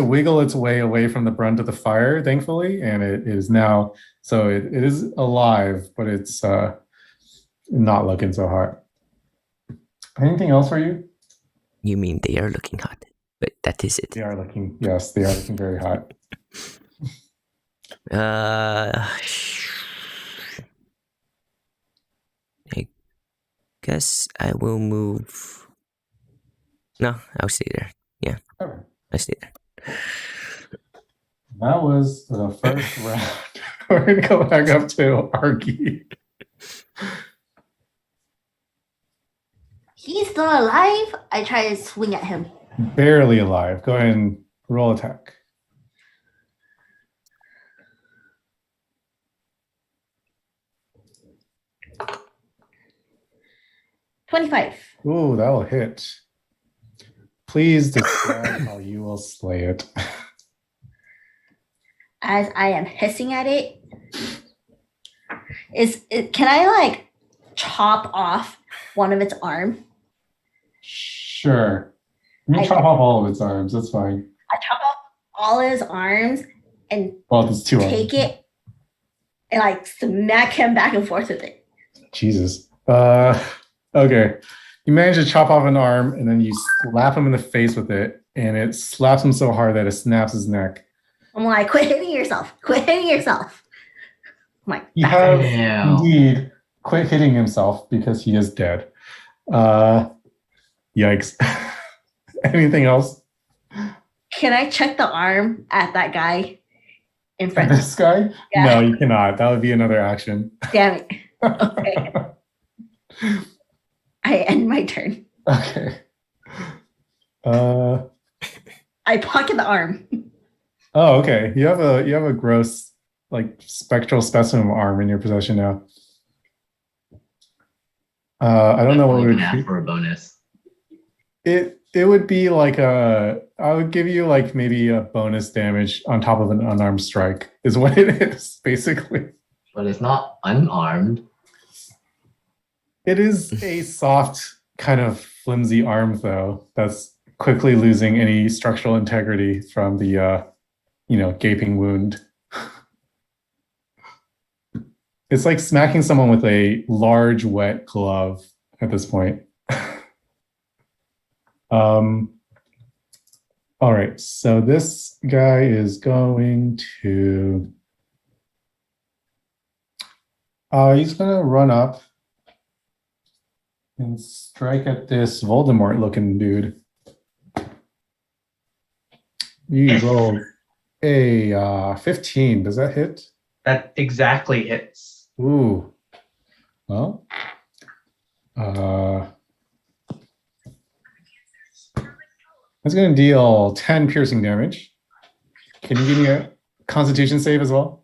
Speaker 3: wiggle its way away from the brunt of the fire, thankfully, and it is now, so it is alive, but it's not looking so hot. Anything else for you?
Speaker 6: You mean they are looking hot, but that is it.
Speaker 3: They are looking very hot.
Speaker 6: I guess I will move. No, I'll stay there. Yeah,
Speaker 3: Okay.
Speaker 6: I'll stay there.
Speaker 3: That was the first round. We're gonna go back up to Argy.
Speaker 4: He's still alive. I try to swing at him.
Speaker 3: Barely alive. Go ahead and roll attack.
Speaker 4: $25.
Speaker 3: Ooh, that will hit. please describe how you will slay it?
Speaker 4: As I am hissing at it, can I like chop off one of its arm?
Speaker 3: Sure. You can chop off all of its arms. That's fine.
Speaker 4: I chop off all his arms and
Speaker 3: there's two
Speaker 4: take it and like smack him back and forth with it.
Speaker 3: Jesus. Okay. You manage to chop off an arm and then you slap him in the face with it, and it slaps him so hard that it snaps his neck.
Speaker 4: I'm like, quit hitting yourself. Quit hitting yourself. I'm like,
Speaker 3: you have indeed quit hitting himself because he is dead. Yikes. Anything else?
Speaker 4: Can I check the arm at that guy in front
Speaker 3: of this guy?
Speaker 4: Yeah.
Speaker 3: No, you cannot. That would be another action.
Speaker 4: Damn it. Okay. I end my turn.
Speaker 3: Okay.
Speaker 4: I pocket the arm.
Speaker 3: Oh, okay. You have a gross, like, spectral specimen arm in your possession now. I don't know what we would
Speaker 8: ask for a bonus.
Speaker 3: It would be like I would give you like maybe a bonus damage on top of an unarmed strike is what it is, basically.
Speaker 8: But it's not unarmed.
Speaker 3: It is a soft, kind of flimsy arm, though, that's quickly losing any structural integrity from the gaping wound. It's like smacking someone with a large, wet glove at this point. All right, so this guy is going to... he's going to run up and strike at this Voldemort-looking dude. You rolled a 15. Does that hit?
Speaker 1: That exactly hits.
Speaker 3: Ooh. Well, that's going to deal 10 piercing damage. Can you give me a Constitution save as well?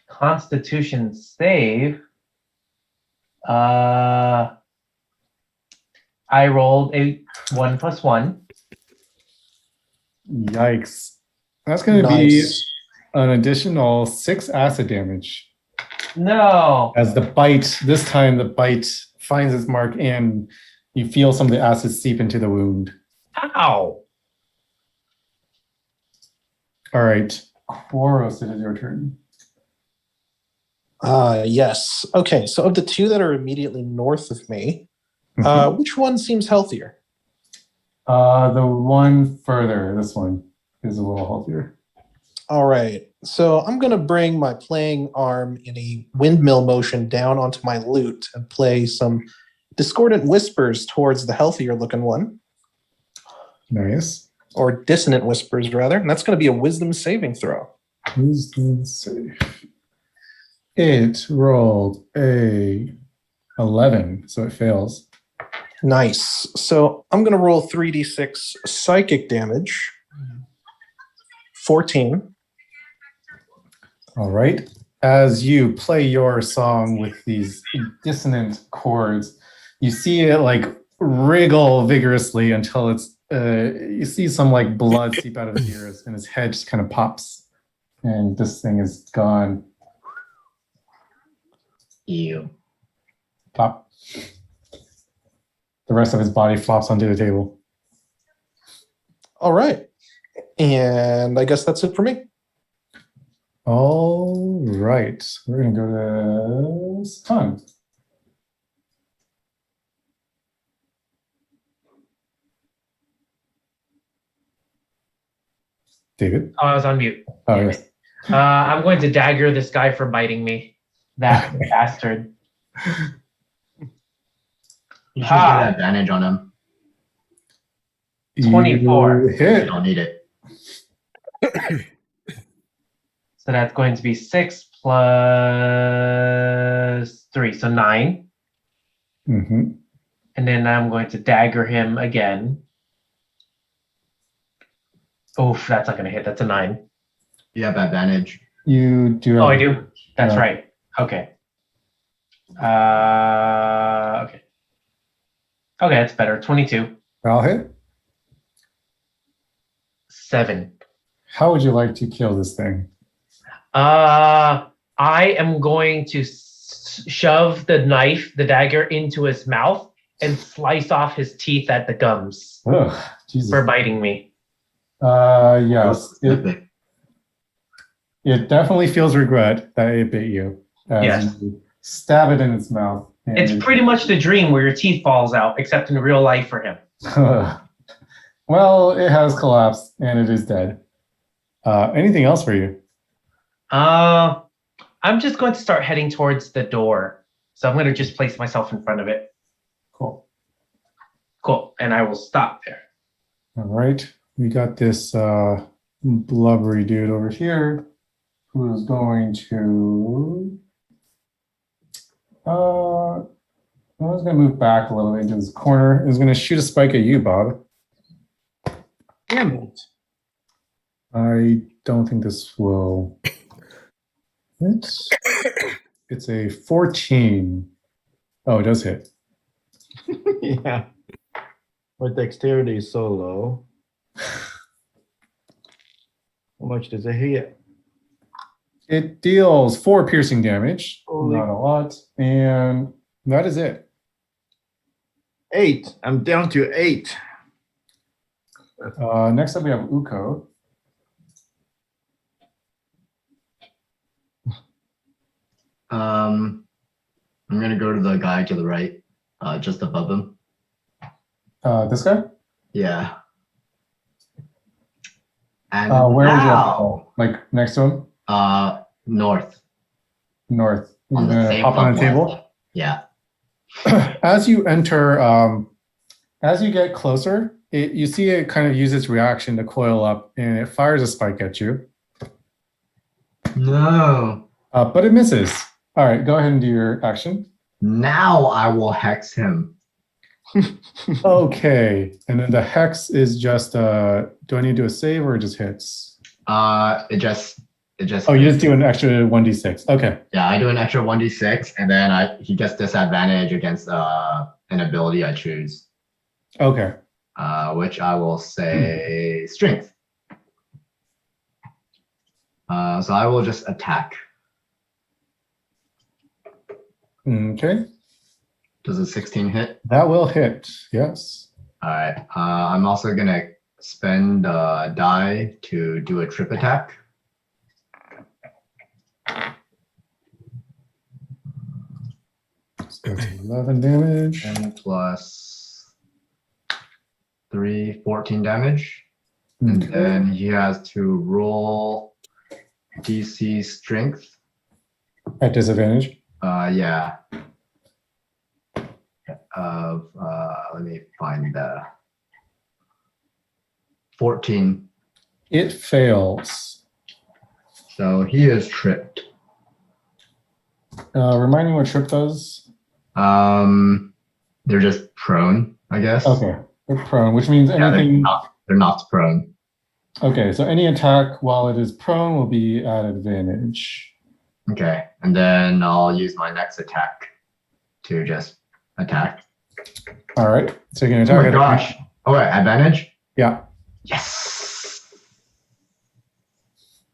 Speaker 1: Constitution save. I rolled a 1 + 1.
Speaker 3: Yikes. That's going to be an additional 6 acid damage.
Speaker 1: No.
Speaker 3: As this time the bite finds its mark and you feel some of the acid seep into the wound.
Speaker 1: Ow.
Speaker 3: All right. Quaros, it is your turn.
Speaker 7: Yes. Okay, so of the two that are immediately north of me, which one seems healthier?
Speaker 3: The one further, this one, is a little healthier.
Speaker 7: All right, so I'm going to bring my playing arm in a windmill motion down onto my lute and play some discordant whispers towards the healthier looking one.
Speaker 3: Nice.
Speaker 7: Or dissonant whispers, rather. And that's going to be a wisdom saving throw.
Speaker 3: Wisdom save. It rolled a 11, so it fails.
Speaker 7: Nice. So I'm going to roll 3d6 psychic damage. 14.
Speaker 3: All right. As you play your song with these dissonant chords, you see it like wriggle vigorously until it's you see some like blood seep out of his ears and his head just kind of pops and this thing is gone.
Speaker 8: Ew.
Speaker 3: Plop. The rest of his body flops onto the table.
Speaker 7: All right. And I guess that's it for me.
Speaker 3: All right. We're going to go to Stun. David?
Speaker 1: Oh, I was on mute.
Speaker 3: Oh, yes.
Speaker 1: I'm going to dagger this guy for biting me. That bastard.
Speaker 8: You should get advantage on him.
Speaker 1: 24.
Speaker 3: Hit.
Speaker 8: You don't need it.
Speaker 1: So that's going to be 6 plus 3, so 9.
Speaker 3: Mm-hmm.
Speaker 1: And then I'm going to dagger him again. Oof, that's not going to hit. That's a 9.
Speaker 8: You have advantage.
Speaker 3: You do.
Speaker 1: Oh, I do? That's right. Okay. Okay. Okay, that's better. 22.
Speaker 3: I'll hit.
Speaker 1: 7.
Speaker 3: How would you like to kill this thing?
Speaker 1: I am going to shove the dagger into his mouth and slice off his teeth at the gums
Speaker 3: Ugh, Jesus.
Speaker 1: for biting me.
Speaker 3: Yes. It definitely feels regret that it bit you as
Speaker 1: Yes.
Speaker 3: you stab it in its mouth.
Speaker 1: It's pretty much the dream where your teeth falls out, except in real life for him.
Speaker 3: Well, it has collapsed and it is dead. Anything else for you?
Speaker 1: I'm just going to start heading towards the door. So I'm going to just place myself in front of it.
Speaker 3: Cool.
Speaker 1: And I will stop there.
Speaker 3: All right. We got this blubbery dude over here who is going to... I was going to move back a little bit into this corner. Is going to shoot a spike at you, Bob.
Speaker 2: Damn it.
Speaker 3: I don't think this will hit. It's a 14. Oh, it does hit.
Speaker 2: Yeah. My dexterity is so low. How much does it hit?
Speaker 3: It deals 4 piercing damage.
Speaker 2: Holy-
Speaker 3: Not a lot. And that is it.
Speaker 2: 8. I'm down to 8.
Speaker 3: Next up, we have Uko.
Speaker 8: I'm gonna go to the guy to the right, just above him.
Speaker 3: This guy?
Speaker 8: Yeah. And
Speaker 3: Where would you
Speaker 8: now,
Speaker 3: have Like next to him?
Speaker 8: north.
Speaker 3: North.
Speaker 8: On
Speaker 3: You're
Speaker 8: the
Speaker 3: gonna
Speaker 8: same
Speaker 3: hop on a
Speaker 8: level.
Speaker 3: table?
Speaker 8: Yeah.
Speaker 3: As you enter, as you get closer, you see it kind of use its reaction to coil up, and it fires a spike at you.
Speaker 8: No.
Speaker 3: But it misses. All right, go ahead and do your action.
Speaker 8: Now I will hex him.
Speaker 3: Okay, and then the hex is just, do I need to do a save or it just hits?
Speaker 8: It just.
Speaker 3: Oh, you just do an extra 1d6. Okay.
Speaker 8: Yeah, I do an extra 1d6, and then he gets disadvantage against an ability I choose.
Speaker 3: Okay.
Speaker 8: Which I will say strength. So I will just attack.
Speaker 3: Okay.
Speaker 8: Does a 16 hit?
Speaker 3: That will hit. Yes.
Speaker 8: All right. I'm also gonna spend die to do a trip attack.
Speaker 3: So that's 11 damage.
Speaker 8: 10 plus 3, 14 damage. And
Speaker 3: Okay.
Speaker 8: then he has to roll DC strength.
Speaker 3: At disadvantage.
Speaker 8: Yeah. Let me find the 14.
Speaker 3: It fails.
Speaker 8: So he is tripped.
Speaker 3: Remind me what trip does.
Speaker 8: They're just prone, I guess.
Speaker 3: Okay. They're prone, which means
Speaker 8: Yeah,
Speaker 3: anything.
Speaker 8: they're not prone.
Speaker 3: Okay, so any attack while it is prone will be at advantage.
Speaker 8: Okay, and then I'll use my next attack to just attack.
Speaker 3: All right. So you can
Speaker 8: Oh
Speaker 3: attack
Speaker 8: my
Speaker 3: at
Speaker 8: gosh! Oh wait, advantage?
Speaker 3: Yeah.
Speaker 8: Yes.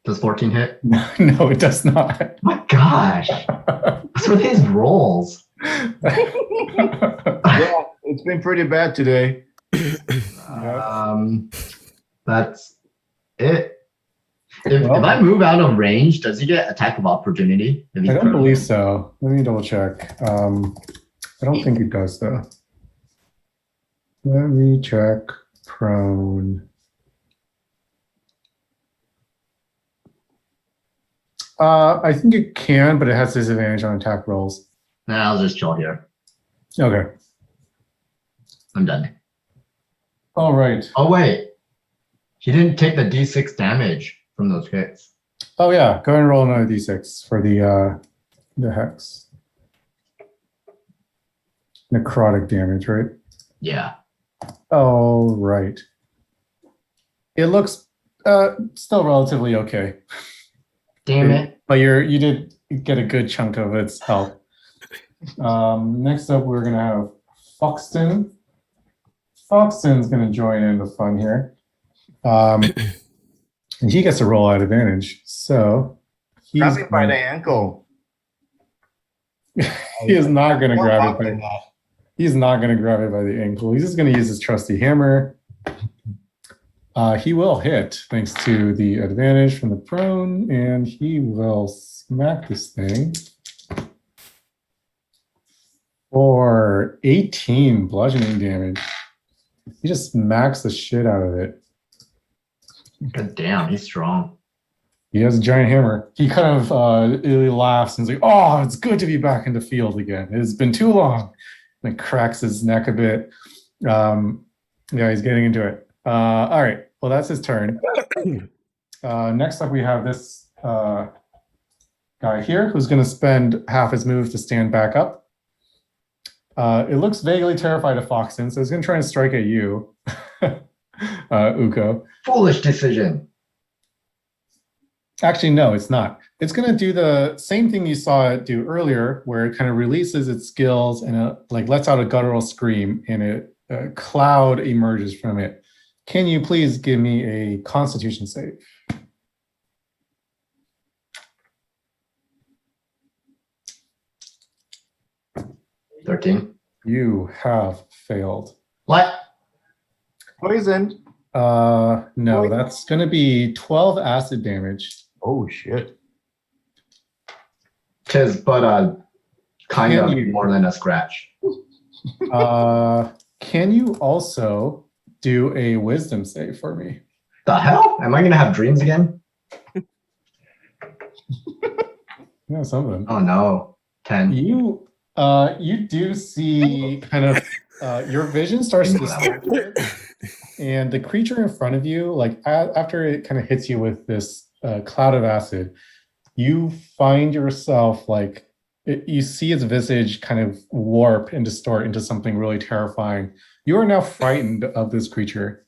Speaker 8: Does 14 hit?
Speaker 3: No, it does not.
Speaker 8: Oh my gosh! What's with his rolls?
Speaker 2: Yeah, it's been pretty bad today.
Speaker 8: That's it. If I move out of range, does he get attack of opportunity?
Speaker 3: I don't believe so. Let me double check. I don't think it does though. Let me check prone. I think it can, but it has disadvantage on attack rolls.
Speaker 8: Nah, I'll just chill here.
Speaker 3: Okay.
Speaker 8: I'm done.
Speaker 3: All right.
Speaker 8: Oh wait, he didn't take the D6 damage from those hits.
Speaker 3: Oh yeah, go ahead and roll another d6 for the hex. Necrotic damage, right?
Speaker 8: Yeah.
Speaker 3: Oh right. It looks still relatively okay.
Speaker 8: Damn it.
Speaker 3: But you did get a good chunk of its health. Next up, we're gonna have Foxton. Foxton's gonna join in the fun here. And he gets to roll at advantage. So
Speaker 2: Grab him by the ankle.
Speaker 3: he is not going to grab it. He's not going to grab it by the ankle. He's just going to use his trusty hammer. He will hit thanks to the advantage from the prone, and he will smack this thing for 18 bludgeoning damage. He just smacks the shit out of it.
Speaker 8: God damn, he's strong.
Speaker 3: He has a giant hammer. He kind of really laughs and is like, "Oh, it's good to be back in the field again. It's been too long." And cracks his neck a bit. Yeah, he's getting into it. All right. Well, that's his turn. Next up, we have this guy here who's going to spend half his move to stand back up. It looks vaguely terrified of Foxen, so it's going to try and strike at you, Uko.
Speaker 8: Foolish decision.
Speaker 3: Actually, no, it's not. It's going to do the same thing you saw it do earlier, where it kind of releases its skills and it like lets out a guttural scream, and a cloud emerges from it. Can you please give me a Constitution save?
Speaker 8: 13.
Speaker 3: You have failed.
Speaker 8: What?
Speaker 2: Poisoned.
Speaker 3: No, that's going to be 12 acid damage.
Speaker 2: Oh shit.
Speaker 8: Tis but kind
Speaker 3: Can
Speaker 8: of
Speaker 3: you-
Speaker 8: more than a scratch.
Speaker 3: Can you also do a wisdom save for me?
Speaker 8: The hell? Am I gonna have dreams again?
Speaker 3: Yeah, some of them.
Speaker 8: Oh no. 10.
Speaker 3: You do see kind of your vision starts to distort a bit, and the creature in front of you, like after it kind of hits you with this cloud of acid, you find yourself like you see its visage kind of warp and distort into something really terrifying. You are now frightened of this creature.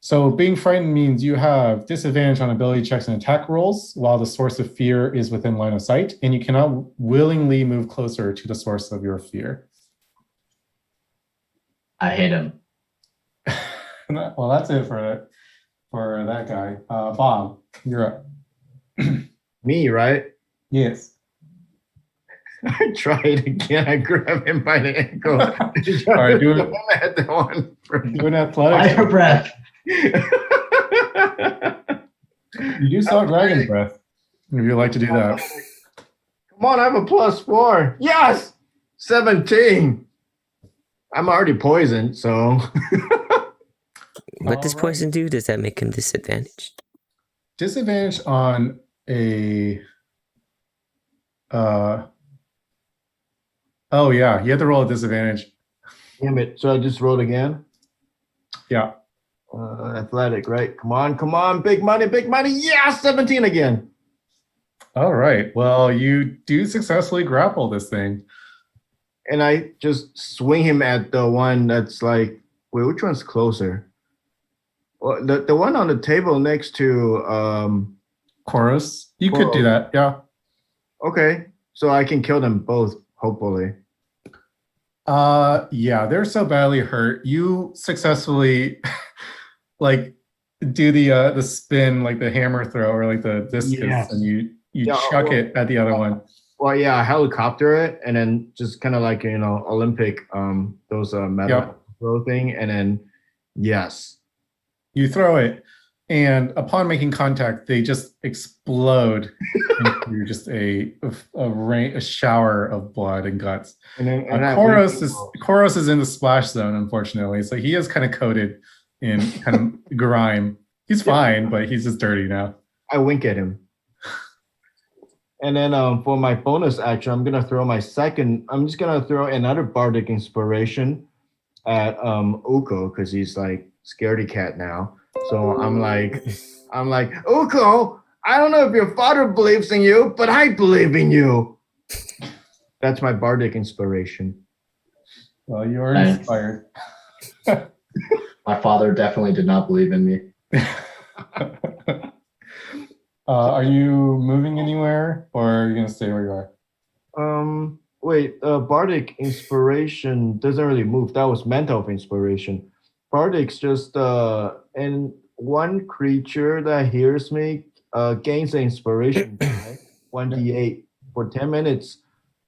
Speaker 3: So being frightened means you have disadvantage on ability checks and attack rolls while the source of fear is within line of sight, and you cannot willingly move closer to the source of your fear.
Speaker 8: I hate him.
Speaker 3: Well, that's it for that guy. Bob, you're up.
Speaker 2: Me, right?
Speaker 3: Yes.
Speaker 2: I try it again. I grab him by the ankle.
Speaker 3: All right, do it.
Speaker 2: At the one.
Speaker 3: Do an athletics.
Speaker 8: Fire breath.
Speaker 3: You do still have dragon breath if you'd like to do that.
Speaker 2: Come on, I have a +4. Yes! 17. I'm already poisoned, so.
Speaker 6: What does
Speaker 3: Alright.
Speaker 6: poison do? Does that make him disadvantaged?
Speaker 3: Disadvantage on a oh yeah, you have to roll a disadvantage.
Speaker 2: Damn it. So I just rolled again.
Speaker 3: Yeah.
Speaker 2: Athletic, right? Come on. Big money. Yeah, 17 again.
Speaker 3: All right. Well, you do successfully grapple this thing.
Speaker 2: And I just swing him at the one that's like, wait, which one's closer? Well, the one on the table next to
Speaker 3: Chorus. You could do that. Yeah.
Speaker 2: Okay. So I can kill them both, hopefully.
Speaker 3: Yeah, they're so badly hurt. You successfully like do the spin, like the hammer throw or like the discus,
Speaker 2: Yes.
Speaker 3: and you
Speaker 2: Yeah,
Speaker 3: chuck
Speaker 2: well-
Speaker 3: it at the other one.
Speaker 2: Well, yeah, I helicopter it and then just kind of like, Olympic, those metal
Speaker 3: Yep.
Speaker 2: throw thing. And then, yes.
Speaker 3: You throw it, and upon making contact, they just explode into just a shower of blood and guts.
Speaker 2: And then
Speaker 3: Koros is in the splash zone, unfortunately. So he is kind of coated in kind of grime. He's fine, but he's just dirty now.
Speaker 2: I wink at him. And then for my bonus action, I'm just gonna throw another bardic inspiration at Uko because he's like scaredy cat now. So I'm like, Uko, I don't know if your father believes in you, but I believe in you. That's my bardic inspiration.
Speaker 3: Well, you are
Speaker 8: Thanks.
Speaker 3: inspired.
Speaker 8: My father definitely did not believe in me.
Speaker 3: Are you moving anywhere, or are you gonna stay where you are?
Speaker 2: Wait, bardic inspiration doesn't really move. That was mental inspiration. Bardics just and one creature that hears me gains an inspiration die, 1d8 for 10 minutes.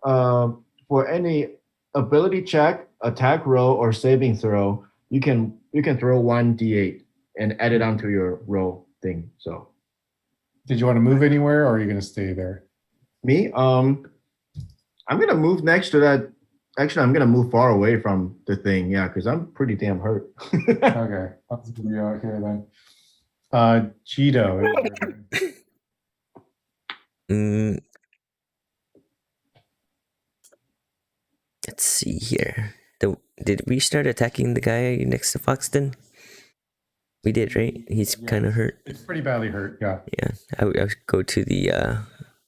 Speaker 2: For any ability check, attack roll, or saving throw, you can throw 1d8 and add it onto your roll thing. So
Speaker 3: Did you want to move anywhere, or are you going to stay there?
Speaker 2: me, I'm gonna move next to that. Actually, I'm gonna move far away from the thing, yeah, because I'm pretty damn hurt.
Speaker 3: Okay, I'll just move you out here then. Cheeto.
Speaker 6: Mm. Let's see here. Did we start attacking the guy next to Foxton? We did, right? He's kind of hurt.
Speaker 3: It's pretty badly hurt, yeah.
Speaker 6: Yeah, I would go to the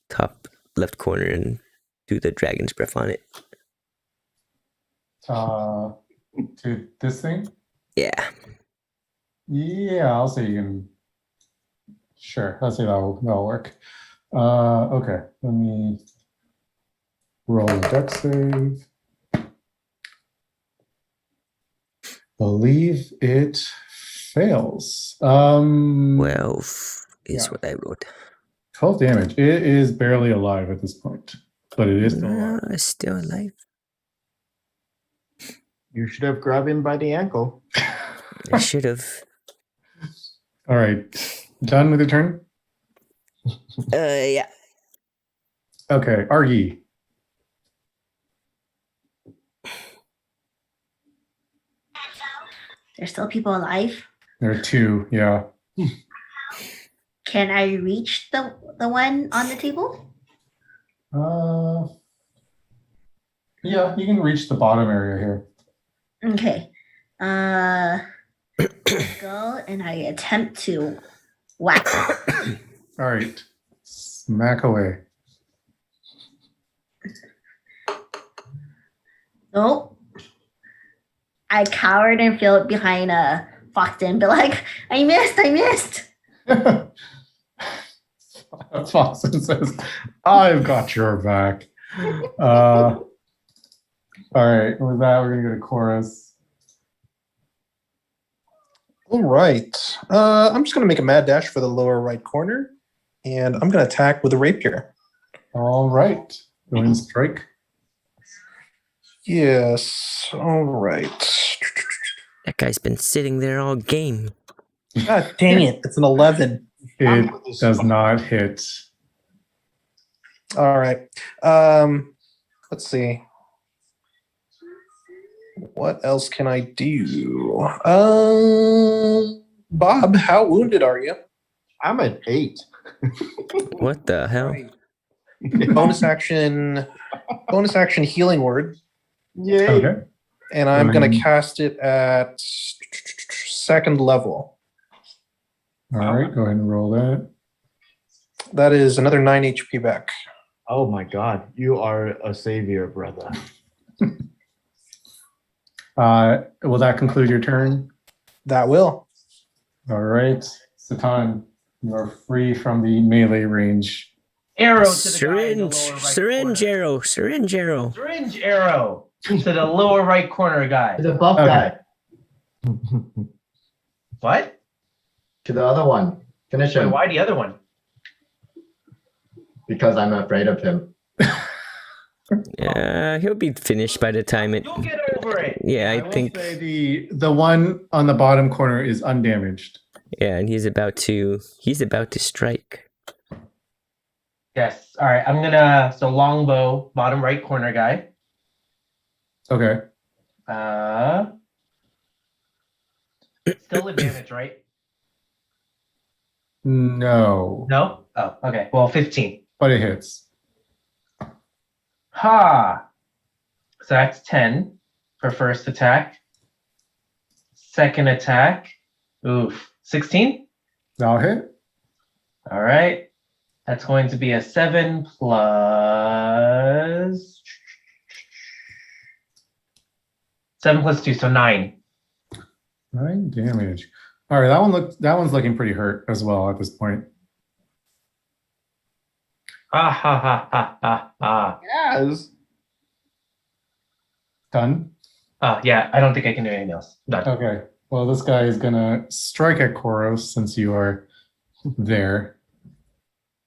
Speaker 6: top left corner and do the dragon's breath on it.
Speaker 3: To this thing?
Speaker 6: Yeah.
Speaker 3: Yeah, I'll say you can. Sure, I'll say that'll work. Okay, let me roll a dex save. Believe it fails.
Speaker 6: 12 is
Speaker 3: yeah.
Speaker 6: what I wrote.
Speaker 3: 12 damage. It is barely alive at this point, but it is still alive.
Speaker 6: Still alive.
Speaker 2: You should have grabbed him by the ankle.
Speaker 6: I should have.
Speaker 3: All right, done with your turn?
Speaker 6: Yeah.
Speaker 3: Okay, Argy.
Speaker 4: There's still people alive.
Speaker 3: There are two, yeah.
Speaker 4: Can I reach the one on the table?
Speaker 3: Yeah, you can reach the bottom area here.
Speaker 4: Okay. I go and I attempt to whack.
Speaker 3: All right, smack away.
Speaker 4: Nope. I cowered and feel behind Foxton, but like, I missed.
Speaker 3: Foxton says, I've got your back. All right, with that, we're going to go to chorus.
Speaker 7: All right. I'm just going to make a mad dash for the lower right corner, and I'm going to attack with a rapier.
Speaker 3: All right. Go ahead and strike.
Speaker 7: Yes. All right.
Speaker 6: That guy's been sitting there all game.
Speaker 7: God dang it. It's an 11.
Speaker 3: It does not hit.
Speaker 7: All right. Let's see. What else can I do? Bob, how wounded are you?
Speaker 2: I'm at 8.
Speaker 6: What the hell?
Speaker 7: Bonus action healing word.
Speaker 2: Yay.
Speaker 3: Okay.
Speaker 7: And I'm going to cast it at 2nd level.
Speaker 3: All right, go ahead and roll that.
Speaker 7: That is another 9 HP back.
Speaker 2: Oh my God, you are a savior, brother.
Speaker 3: Will that conclude your turn?
Speaker 7: That will.
Speaker 3: All right, Satan, you are free from the melee range.
Speaker 1: Arrow to the guy in the lower right
Speaker 6: syringe
Speaker 1: corner.
Speaker 6: arrow, syringe arrow.
Speaker 1: Syringe arrow to the lower right corner guy.
Speaker 8: To the buff
Speaker 3: Okay.
Speaker 8: guy.
Speaker 1: What?
Speaker 8: To the other one. Finish
Speaker 1: Wait,
Speaker 8: him.
Speaker 1: why the other one?
Speaker 8: Because I'm afraid of him.
Speaker 6: Yeah, he'll be finished by the time it.
Speaker 1: You'll get over it.
Speaker 6: Yeah, I
Speaker 3: will
Speaker 6: think.
Speaker 3: say the one on the bottom corner is undamaged.
Speaker 6: Yeah, and he's about to strike.
Speaker 1: Yes. All right. I'm gonna longbow, bottom right corner guy.
Speaker 3: Okay.
Speaker 1: Still advantage, right?
Speaker 3: No,
Speaker 1: No. Oh, okay. Well, 15.
Speaker 3: but it hits.
Speaker 1: Ha. So that's 10 for first attack. Second attack. Oof. 16.
Speaker 3: That'll hit.
Speaker 1: All right. That's going to be a 7 plus 7 plus 2, so 9.
Speaker 3: 9 damage. All right, that one's looking pretty hurt as well at this point.
Speaker 1: Ah ha ha ha ha ha.
Speaker 2: Yes.
Speaker 3: Done.
Speaker 1: Yeah, I don't think I can do anything else. Done.
Speaker 3: Okay. Well, this guy is gonna strike at Koros since you are there.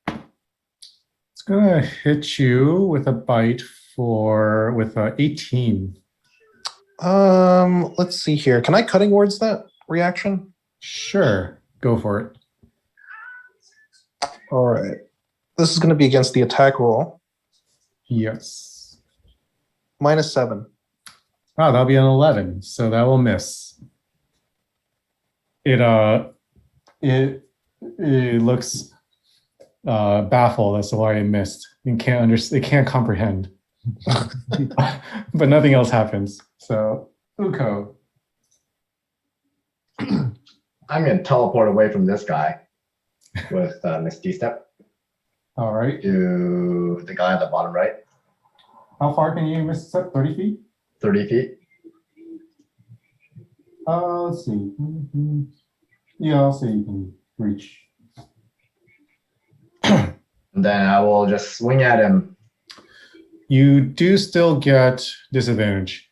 Speaker 3: It's gonna hit you with a bite with 18.
Speaker 7: Let's see here. Can I cutting words that reaction?
Speaker 3: Sure, go for it.
Speaker 7: All right. This is going to be against the attack roll.
Speaker 3: Yes.
Speaker 7: -7.
Speaker 3: Oh, that'll be an 11, so that will miss. It looks baffled as to why it missed. It can't comprehend. But nothing else happens. So Uko.
Speaker 8: I'm gonna teleport away from this guy with Misty Step
Speaker 3: All right.
Speaker 8: to the guy at the bottom right,
Speaker 3: How far can you miss step? 30 feet?
Speaker 8: 30 feet.
Speaker 3: Let's see. Yeah, I'll say you can reach.
Speaker 8: And then I will just swing at him.
Speaker 3: You do still get disadvantage.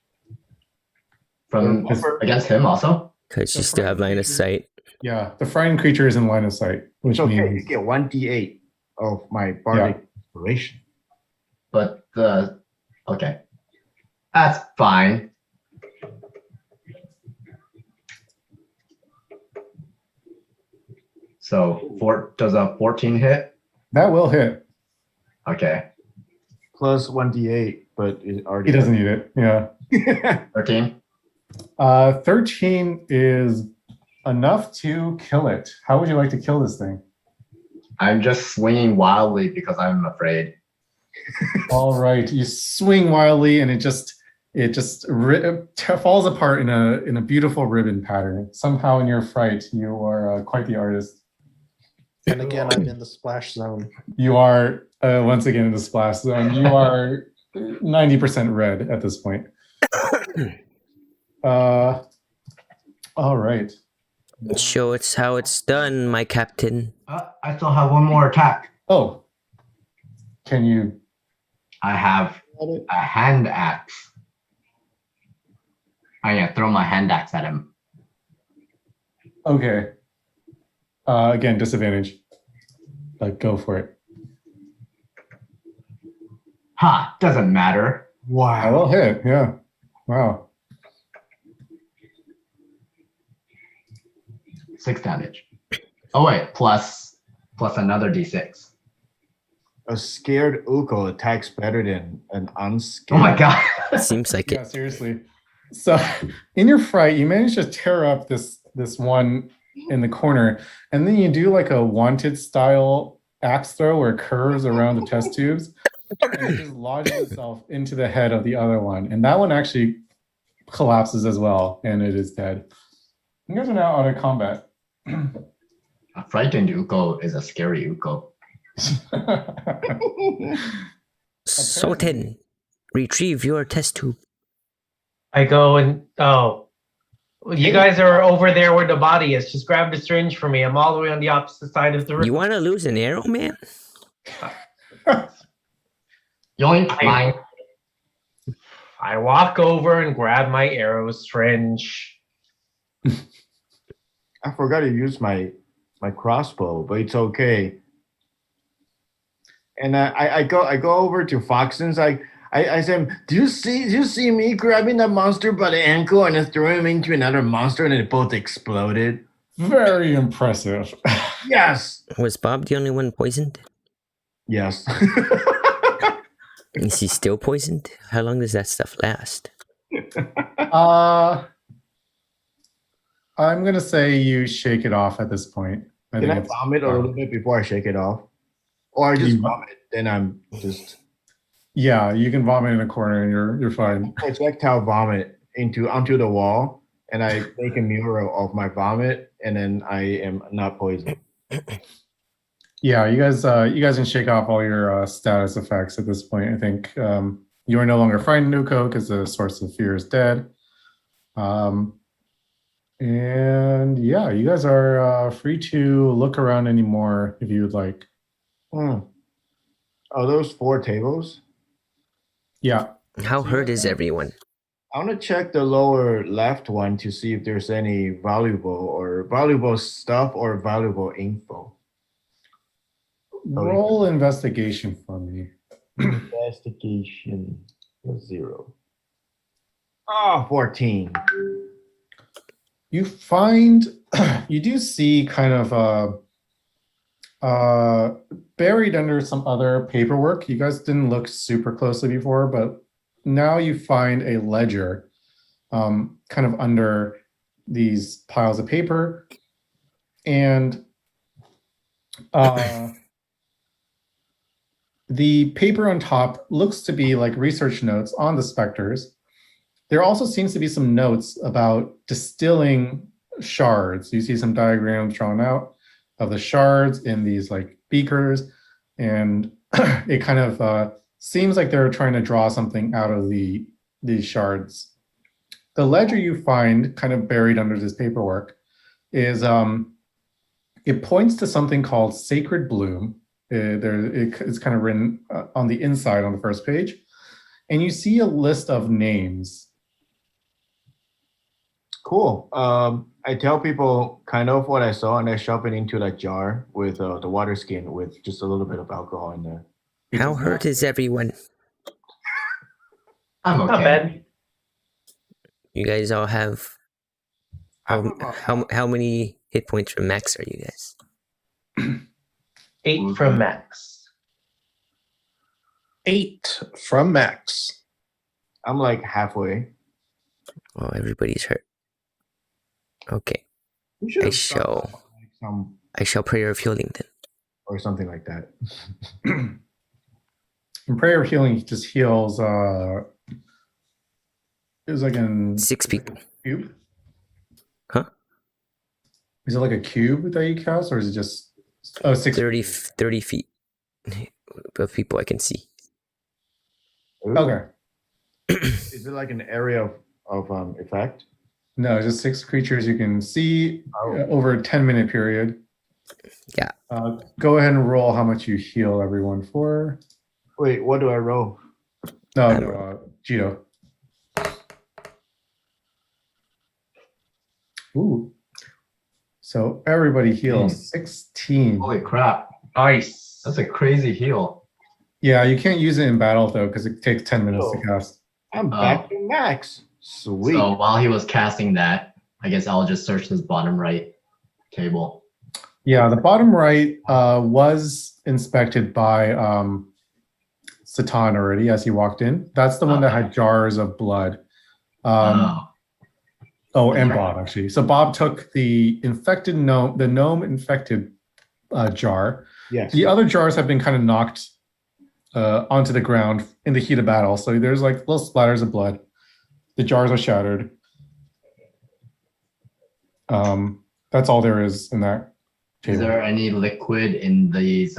Speaker 8: From against him also?
Speaker 6: Because you still have line of sight.
Speaker 3: Yeah, the frightened creature is in line of sight, which
Speaker 2: It's okay. You
Speaker 3: means
Speaker 2: get 1d8 of my bardic inspiration.
Speaker 8: But okay. That's fine. So does a 14 hit?
Speaker 3: that will hit.
Speaker 8: Okay.
Speaker 2: Plus 1d8, but it already
Speaker 3: He doesn't need it. Yeah.
Speaker 8: 13?
Speaker 3: 13 is enough to kill it. How would you like to kill this thing?
Speaker 8: I'm just swinging wildly because I'm afraid.
Speaker 3: All right, you swing wildly, and it just falls apart in a beautiful ribbon pattern. Somehow, in your fright, you are quite the artist.
Speaker 7: And again, I'm in the splash zone.
Speaker 3: You are once again in the splash zone. You are 90% red at this point. All right.
Speaker 6: Show us how it's done, my captain.
Speaker 8: I still have one more attack.
Speaker 3: Oh, can you?
Speaker 8: I have a hand axe. I'm gonna throw my hand axe at him.
Speaker 3: Okay. Again, disadvantage. Go for it.
Speaker 8: Ha! Doesn't matter.
Speaker 3: I will hit. Yeah. Wow.
Speaker 8: 6 damage. Oh wait, plus another d6.
Speaker 2: A scared Uko attacks better than an unscared.
Speaker 8: Oh my god.
Speaker 6: Seems like
Speaker 3: Yeah,
Speaker 6: it.
Speaker 3: seriously. So, in your fright, you manage to tear up this one in the corner, and then you do like a wanted style axe throw where it curves around the test tubes, and it just lodges itself into the head of the other one, and that one actually collapses as well, and it is dead. You guys are now out of combat.
Speaker 8: A frightened Uko is a scary Uko.
Speaker 6: Soten, retrieve your test tube.
Speaker 1: I go and you guys are over there where the body is. Just grab the syringe for me. I'm all the way on the opposite side of the room.
Speaker 6: You want to lose an arrow, man?
Speaker 8: Yoink, mine.
Speaker 1: I walk over and grab my arrow syringe.
Speaker 2: I forgot to use my crossbow, but it's okay. And I go over to Foxton's. I said, do you see me grabbing that monster by the ankle and then throwing him into another monster, and it both exploded?
Speaker 3: Very impressive.
Speaker 2: Yes.
Speaker 6: Was Bob the only one poisoned?
Speaker 2: Yes.
Speaker 6: Is he still poisoned? How long does that stuff last?
Speaker 3: I'm gonna say you shake it off at this point.
Speaker 2: Can I vomit a little bit before I shake it off? Or I just vomit, then I'm just...
Speaker 3: Yeah, you can vomit in a corner and you're fine.
Speaker 2: Projectile vomit onto the wall, and I make a mural of my vomit, and then I am not poisoned.
Speaker 3: Yeah, you guys can shake off all your status effects at this point. I think you are no longer frightened, Nuko, because the source of fear is dead. And yeah, you guys are free to look around anymore if you would like.
Speaker 2: Are those 4 tables?
Speaker 3: Yeah.
Speaker 6: How hurt is everyone?
Speaker 2: I want to check the lower left one to see if there's any valuable stuff or valuable info.
Speaker 3: Roll investigation for me.
Speaker 2: Investigation 0. Ah, 14.
Speaker 3: You find you do see kind of buried under some other paperwork. You guys didn't look super closely before, but now you find a ledger kind of under these piles of paper. And the paper on top looks to be like research notes on the specters. There also seems to be some notes about distilling shards. You see some diagrams drawn out of the shards in these like beakers, and it kind of seems like they're trying to draw something out of these shards. The ledger you find kind of buried under this paperwork is it points to something called Sacred Bloom. It's kind of written on the inside on the first page, and you see a list of names.
Speaker 2: Cool. I tell people kind of what I saw, and I shove it into that jar with the water skin with just a little bit of alcohol in there.
Speaker 6: How hurt is everyone?
Speaker 8: I'm okay.
Speaker 1: Not bad.
Speaker 6: You guys all have how many hit points from max are you guys?
Speaker 1: 8 from max.
Speaker 7: 8 from max.
Speaker 2: I'm like halfway.
Speaker 6: Oh, everybody's hurt. Okay. I shall prayer of healing then.
Speaker 2: Or something like that.
Speaker 3: And prayer of healing just heals it was like in
Speaker 6: 6 people.
Speaker 3: Cube?
Speaker 6: Huh?
Speaker 3: Is it like a cube that you cast, or is it just 6
Speaker 6: 30 feet of people I can see.
Speaker 2: Ooh.
Speaker 3: Okay.
Speaker 2: Is it like an area of effect?
Speaker 3: No, just 6 creatures you can see over a 10-minute period.
Speaker 6: Yeah.
Speaker 3: Go ahead and roll how much you heal everyone for.
Speaker 2: Wait, what do I roll?
Speaker 3: No, Gito. Ooh. So everybody heals 16.
Speaker 8: Holy crap.
Speaker 1: Nice.
Speaker 8: That's a crazy heal.
Speaker 3: Yeah, you can't use it in battle though, because it takes 10 minutes to cast.
Speaker 2: I'm back to max. Sweet.
Speaker 8: So while he was casting that, I guess I'll just search this bottom right table.
Speaker 3: Yeah, the bottom right was inspected by Satan already as he walked in. That's the one that had jars of blood. And Bob actually. So Bob took the infected gnome, the gnome infected jar.
Speaker 2: Yes.
Speaker 3: The other jars have been kind of knocked onto the ground in the heat of battle. So there's like little splatters of blood. The jars are shattered. That's all there is in that table.
Speaker 8: Is there any liquid in these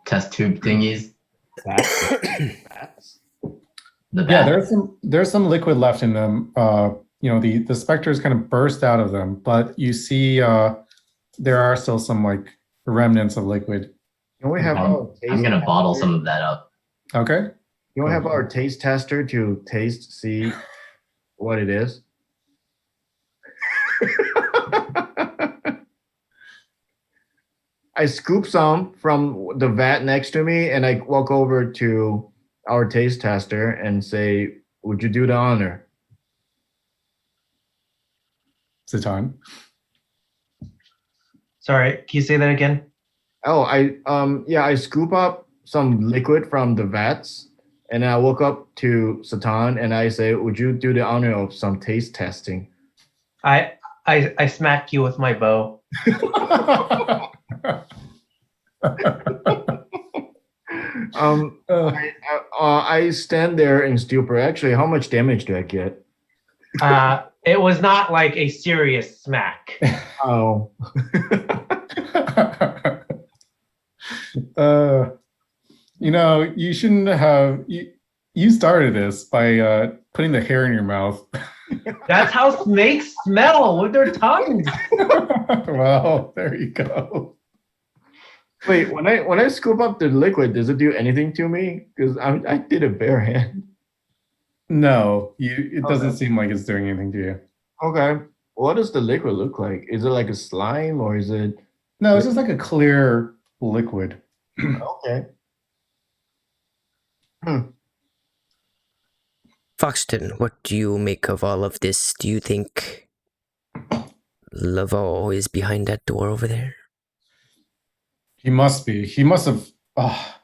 Speaker 8: test tube thingies?
Speaker 3: Yeah, there's some liquid left in them. The specters kind of burst out of them, but you see there are still some like remnants of liquid.
Speaker 2: Can we have
Speaker 8: I'm gonna bottle some of that up.
Speaker 3: Okay.
Speaker 2: You want to have our taste tester to see what it is? I scoop some from the vat next to me, and I walk over to our taste tester and say, "Would you do the honor?"
Speaker 3: Satan.
Speaker 1: Sorry, can you say that again?
Speaker 2: Oh, I scoop up some liquid from the vats, and I walk up to Satan and I say, "Would you do the honor of some taste testing?"
Speaker 1: I smack you with my bow.
Speaker 2: I stand there in stupor. Actually, how much damage do I get?
Speaker 1: It was not like a serious smack.
Speaker 2: Oh.
Speaker 3: You shouldn't have. You started this by putting the hair in your mouth.
Speaker 1: That's how snakes smell, with their tongues.
Speaker 3: Well, there you go.
Speaker 2: Wait, when I scoop up the liquid, does it do anything to me? Because I did a bare hand.
Speaker 3: No, it doesn't
Speaker 2: Okay.
Speaker 3: seem like it's doing anything to you.
Speaker 2: Okay. What does the liquid look like? Is it like a slime or is it
Speaker 3: No, it's just like a clear liquid.
Speaker 2: okay? Hmm.
Speaker 6: Foxton, what do you make of all of this? Do you think Laveau is behind that door over there?
Speaker 3: He must be. He must have. Oh,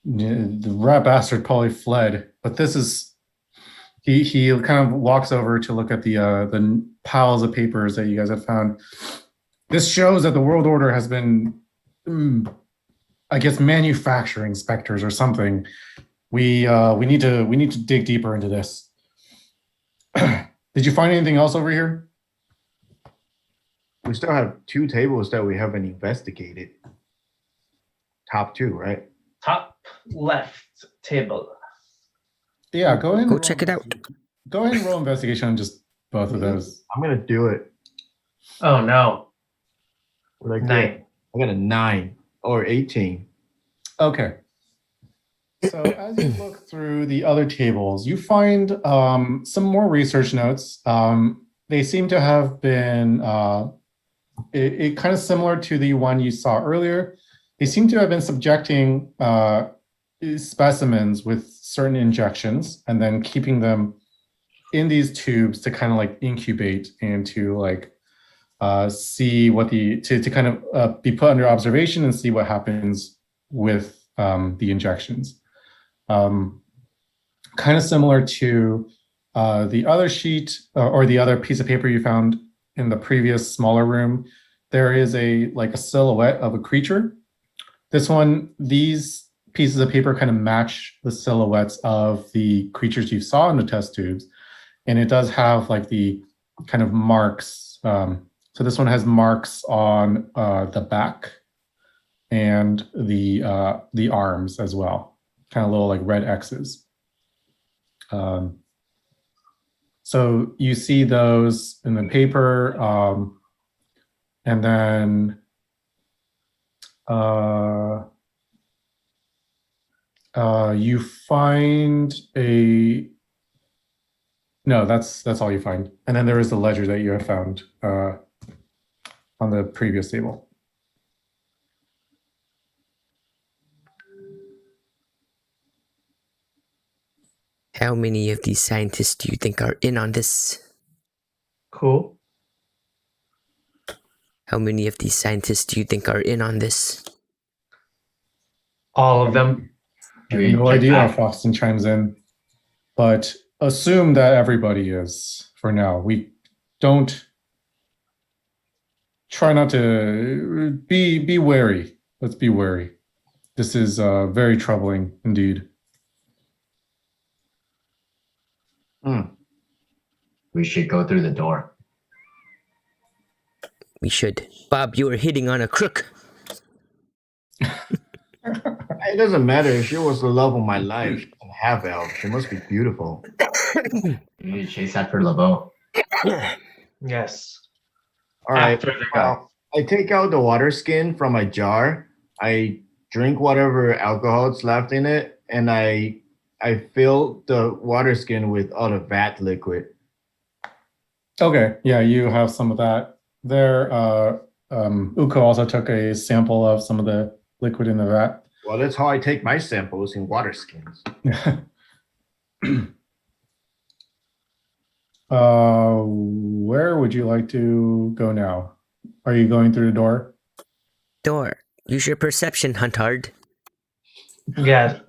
Speaker 3: the rat bastard probably fled. But this is. He kind of walks over to look at the piles of papers that you guys have found. This shows that the world order has been, I guess, manufacturing specters or something. We need to dig deeper into this. Did you find anything else over here?
Speaker 2: We still have 2 tables that we haven't investigated. Top 2, right?
Speaker 1: Top left table.
Speaker 3: Yeah, go ahead.
Speaker 6: Go check it out.
Speaker 3: Go ahead and roll investigation on just both of those.
Speaker 2: I'm gonna do it.
Speaker 1: Oh no.
Speaker 2: Like
Speaker 1: 9.
Speaker 2: I got a 9 or 18.
Speaker 3: Okay. So as you look through the other tables, you find some more research notes. They seem to have been it kind of similar to the one you saw earlier. They seem to have been subjecting specimens with certain injections and then keeping them in these tubes to kind of like incubate and to like see what to kind of be put under observation and see what happens with the injections. Kind of similar to the other sheet or the other piece of paper you found in the previous smaller room. There is a silhouette of a creature. This one, these pieces of paper kind of match the silhouettes of the creatures you saw in the test tubes. And it does have like the kind of marks. So this one has marks on the back and the arms as well, kind of little like red X's. So you see those in the paper, and then you find a. No, that's all you find, and then there is the ledger that you have found on the previous table.
Speaker 6: How many of these scientists do you think are in on this?
Speaker 1: Cool.
Speaker 6: How many of these scientists do you think are in on this?
Speaker 1: All of them.
Speaker 3: I have no idea how Foxton chimes in, but assume that everybody is for now. We don't try not to be wary. Let's be wary. This is very troubling indeed.
Speaker 8: We should go through the door.
Speaker 6: We should. Bob, you are hitting on a crook.
Speaker 2: It doesn't matter. She was the love of my life. She can have elf. She must be beautiful.
Speaker 8: You need to chase after LeBeau.
Speaker 1: Yes.
Speaker 2: All right.
Speaker 1: After the guy.
Speaker 2: I take out the water skin from my jar. I drink whatever alcohol's left in it, and I fill the water skin with all the vat liquid.
Speaker 3: Okay, yeah, you have some of that there. Uko also took a sample of some of the liquid in the vat.
Speaker 2: Well, that's how I take my samples in water skins.
Speaker 3: Where would you like to go now? Are you going through the door?
Speaker 6: Door. Use your perception, Huntard.
Speaker 1: Yes.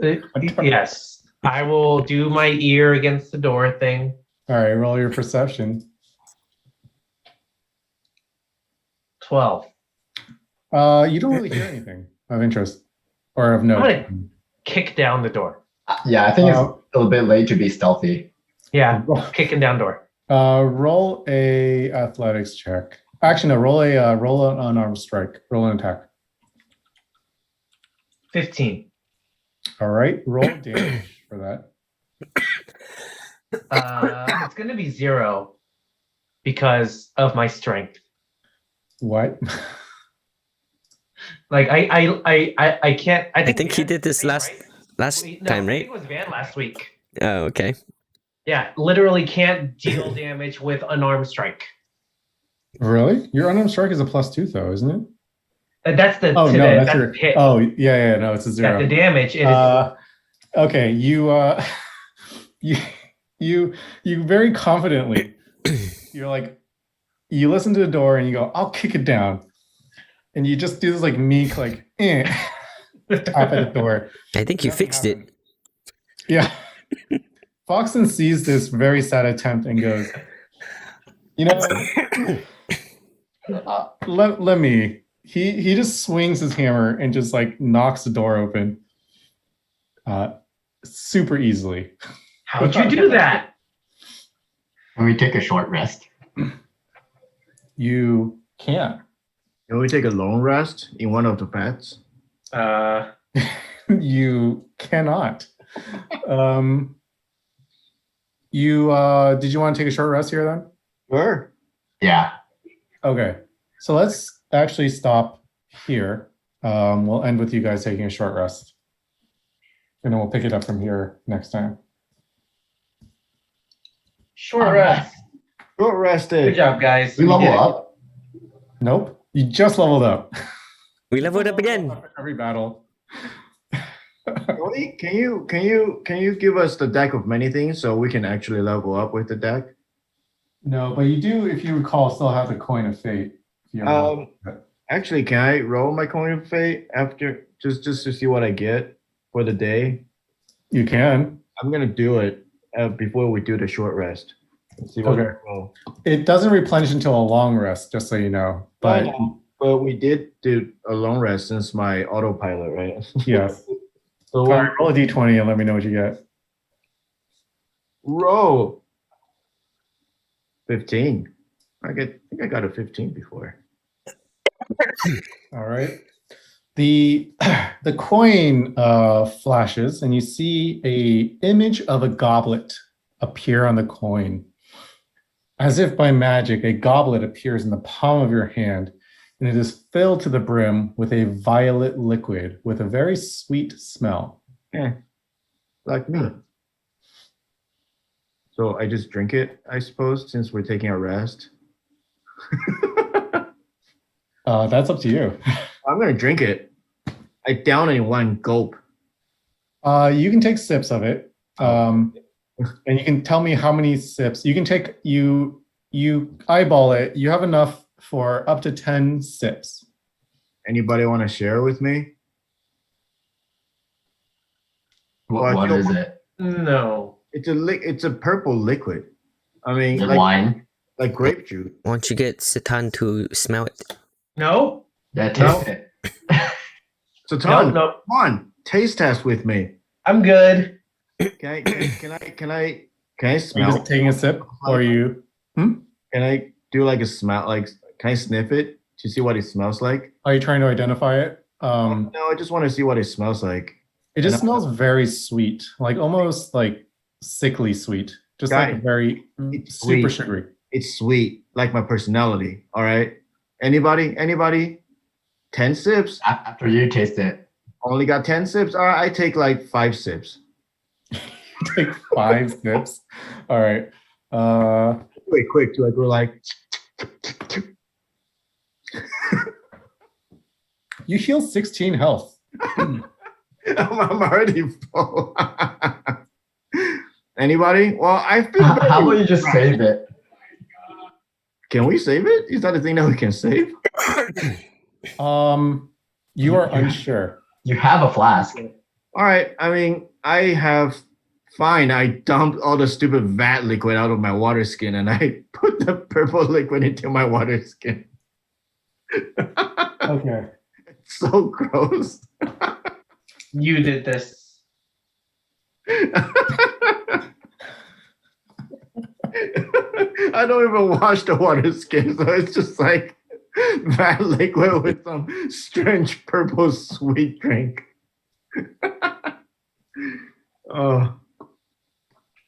Speaker 1: Yes. I will do my ear against the door thing.
Speaker 3: All right, roll your perception.
Speaker 1: 12.
Speaker 3: You don't really hear anything of interest or of note.
Speaker 1: I'm gonna kick down the door.
Speaker 8: Yeah, I think it's a little bit late to be stealthy.
Speaker 1: Yeah, kicking down door.
Speaker 3: Roll a athletics check. Actually, no. Roll an unarmed strike. Roll an attack.
Speaker 1: 15.
Speaker 3: All right. Roll damage for that.
Speaker 1: It's gonna be 0 because of my strength.
Speaker 3: What?
Speaker 1: Like I can't.
Speaker 6: I think he did this last
Speaker 1: No,
Speaker 6: time,
Speaker 1: I
Speaker 6: right?
Speaker 1: think it was Van last week.
Speaker 6: Oh, okay.
Speaker 1: Yeah, literally can't deal damage with unarmed strike.
Speaker 3: Really? Your unarmed strike is a +2 though, isn't it?
Speaker 1: That's the
Speaker 3: Oh
Speaker 1: to
Speaker 3: no,
Speaker 1: the,
Speaker 3: that's
Speaker 1: that's
Speaker 3: your.
Speaker 1: the hit.
Speaker 3: Oh yeah, no, it's a 0.
Speaker 1: Yeah, the damage it is.
Speaker 3: Okay, you you very confidently, you're like, you listen to the door and you go, I'll kick it down, and you just do this like meek like tap at the door.
Speaker 6: I think you
Speaker 3: Nothing
Speaker 6: fixed
Speaker 3: happened.
Speaker 6: it.
Speaker 3: Yeah. Foxton sees this very sad attempt and goes, you know, let me. He just swings his hammer and just like knocks the door open, super easily.
Speaker 1: How'd you do that?
Speaker 8: Can we take a short rest?
Speaker 3: You can't.
Speaker 2: Can we take a long rest in one of the beds?
Speaker 3: You cannot. You did you want to take a short rest here then?
Speaker 2: Sure.
Speaker 8: Yeah.
Speaker 3: Okay. So let's actually stop here. We'll end with you guys taking a short rest. And then we'll pick it up from here next time.
Speaker 1: Short rest.
Speaker 2: Short rested.
Speaker 1: Good job, guys.
Speaker 8: We
Speaker 1: did
Speaker 8: level
Speaker 1: it.
Speaker 8: up.
Speaker 3: Nope. You just leveled up.
Speaker 6: We leveled up again.
Speaker 3: Every battle.
Speaker 2: Cody, can you give us the deck of many things so we can actually level up with the deck?
Speaker 3: No, but you do, if you recall, still have the coin of fate. If you ever-
Speaker 2: Actually, can I roll my coin of fate after just to see what I get for the day?
Speaker 3: You can.
Speaker 2: I'm gonna do it before we do the short rest. Let's see what
Speaker 3: Okay.
Speaker 2: I roll.
Speaker 3: It doesn't replenish until a long rest, just so you know. But
Speaker 2: But we did do a long rest since my autopilot, right?
Speaker 3: yes.
Speaker 2: So
Speaker 3: All right, roll a d20 and let me know what you get.
Speaker 2: roll 15. I think I got a 15 before.
Speaker 3: All right. The coin flashes and you see a image of a goblet appear on the coin. As if by magic, a goblet appears in the palm of your hand, and it is filled to the brim with a violet liquid with a very sweet smell.
Speaker 2: Yeah, like me. So I just drink it, I suppose, since we're taking a rest.
Speaker 3: That's up to you.
Speaker 2: I'm gonna drink it. I down it in one gulp.
Speaker 3: You can take sips of it, and you can tell me how many sips. You can take you eyeball it. You have enough for up to 10 sips.
Speaker 2: Anybody want to share with me?
Speaker 8: What is it?
Speaker 1: No.
Speaker 2: It's a purple liquid. I mean,
Speaker 8: The wine?
Speaker 2: like grape juice.
Speaker 6: Why don't you get Satan to smell it?
Speaker 1: No?
Speaker 8: Yeah, taste it.
Speaker 2: So Tom,
Speaker 1: No.
Speaker 2: come on, taste test with me.
Speaker 1: I'm good.
Speaker 2: Can I
Speaker 3: Are you
Speaker 2: smell?
Speaker 3: just taking a sip, or are you?
Speaker 2: Can I do like a smell? Like, can I sniff it to see what it smells like?
Speaker 3: Are you trying to identify it?
Speaker 2: No, I just want to see what it smells like.
Speaker 3: It just smells very sweet, like almost like sickly sweet, just like
Speaker 2: Guy,
Speaker 3: very
Speaker 2: it's
Speaker 3: super
Speaker 2: sweet.
Speaker 3: sugary.
Speaker 2: It's sweet, like my personality. All right. Anybody? 10 sips.
Speaker 8: After you taste it.
Speaker 2: Only got 10 sips. All right, I take like 5 sips.
Speaker 3: Take 5 sips. All right.
Speaker 2: Quick, to like go like.
Speaker 3: You heal 16 health.
Speaker 2: I'm already full. Anybody? Well, I feel.
Speaker 8: How about you just save it?
Speaker 2: Can we save it? Is that a thing that we can save?
Speaker 3: You are unsure.
Speaker 8: You have a flask.
Speaker 2: All right. I mean, I have. Fine. I dumped all the stupid vat liquid out of my water skin, and I put the purple liquid into my water skin.
Speaker 3: Okay.
Speaker 2: It's so gross.
Speaker 1: You did this.
Speaker 2: I don't even wash the water skin, so it's just like that liquid with some strange purple sweet drink. Oh,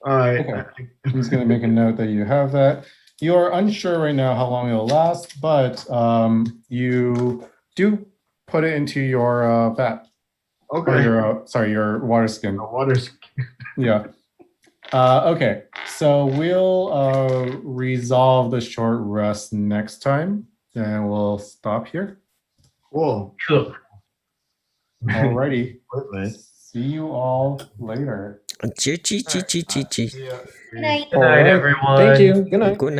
Speaker 2: all right.
Speaker 3: Okay. I'm just going to make a note that you have that. You are unsure right now how long it'll last, but you do put it into your vat. Or
Speaker 2: Okay.
Speaker 3: your, sorry, your water skin.
Speaker 2: The water skin.
Speaker 3: Yeah. Okay, so we'll resolve the short rest next time, and we'll stop here.
Speaker 2: Cool.
Speaker 1: Cool.
Speaker 3: Alrighty.
Speaker 2: Perfect.
Speaker 3: See you all later.
Speaker 6: Chi chi chi chi chi chi.
Speaker 4: Good night.
Speaker 1: Good night,
Speaker 7: Alright.
Speaker 1: everyone.
Speaker 7: Thank you. Good night.
Speaker 6: Good night.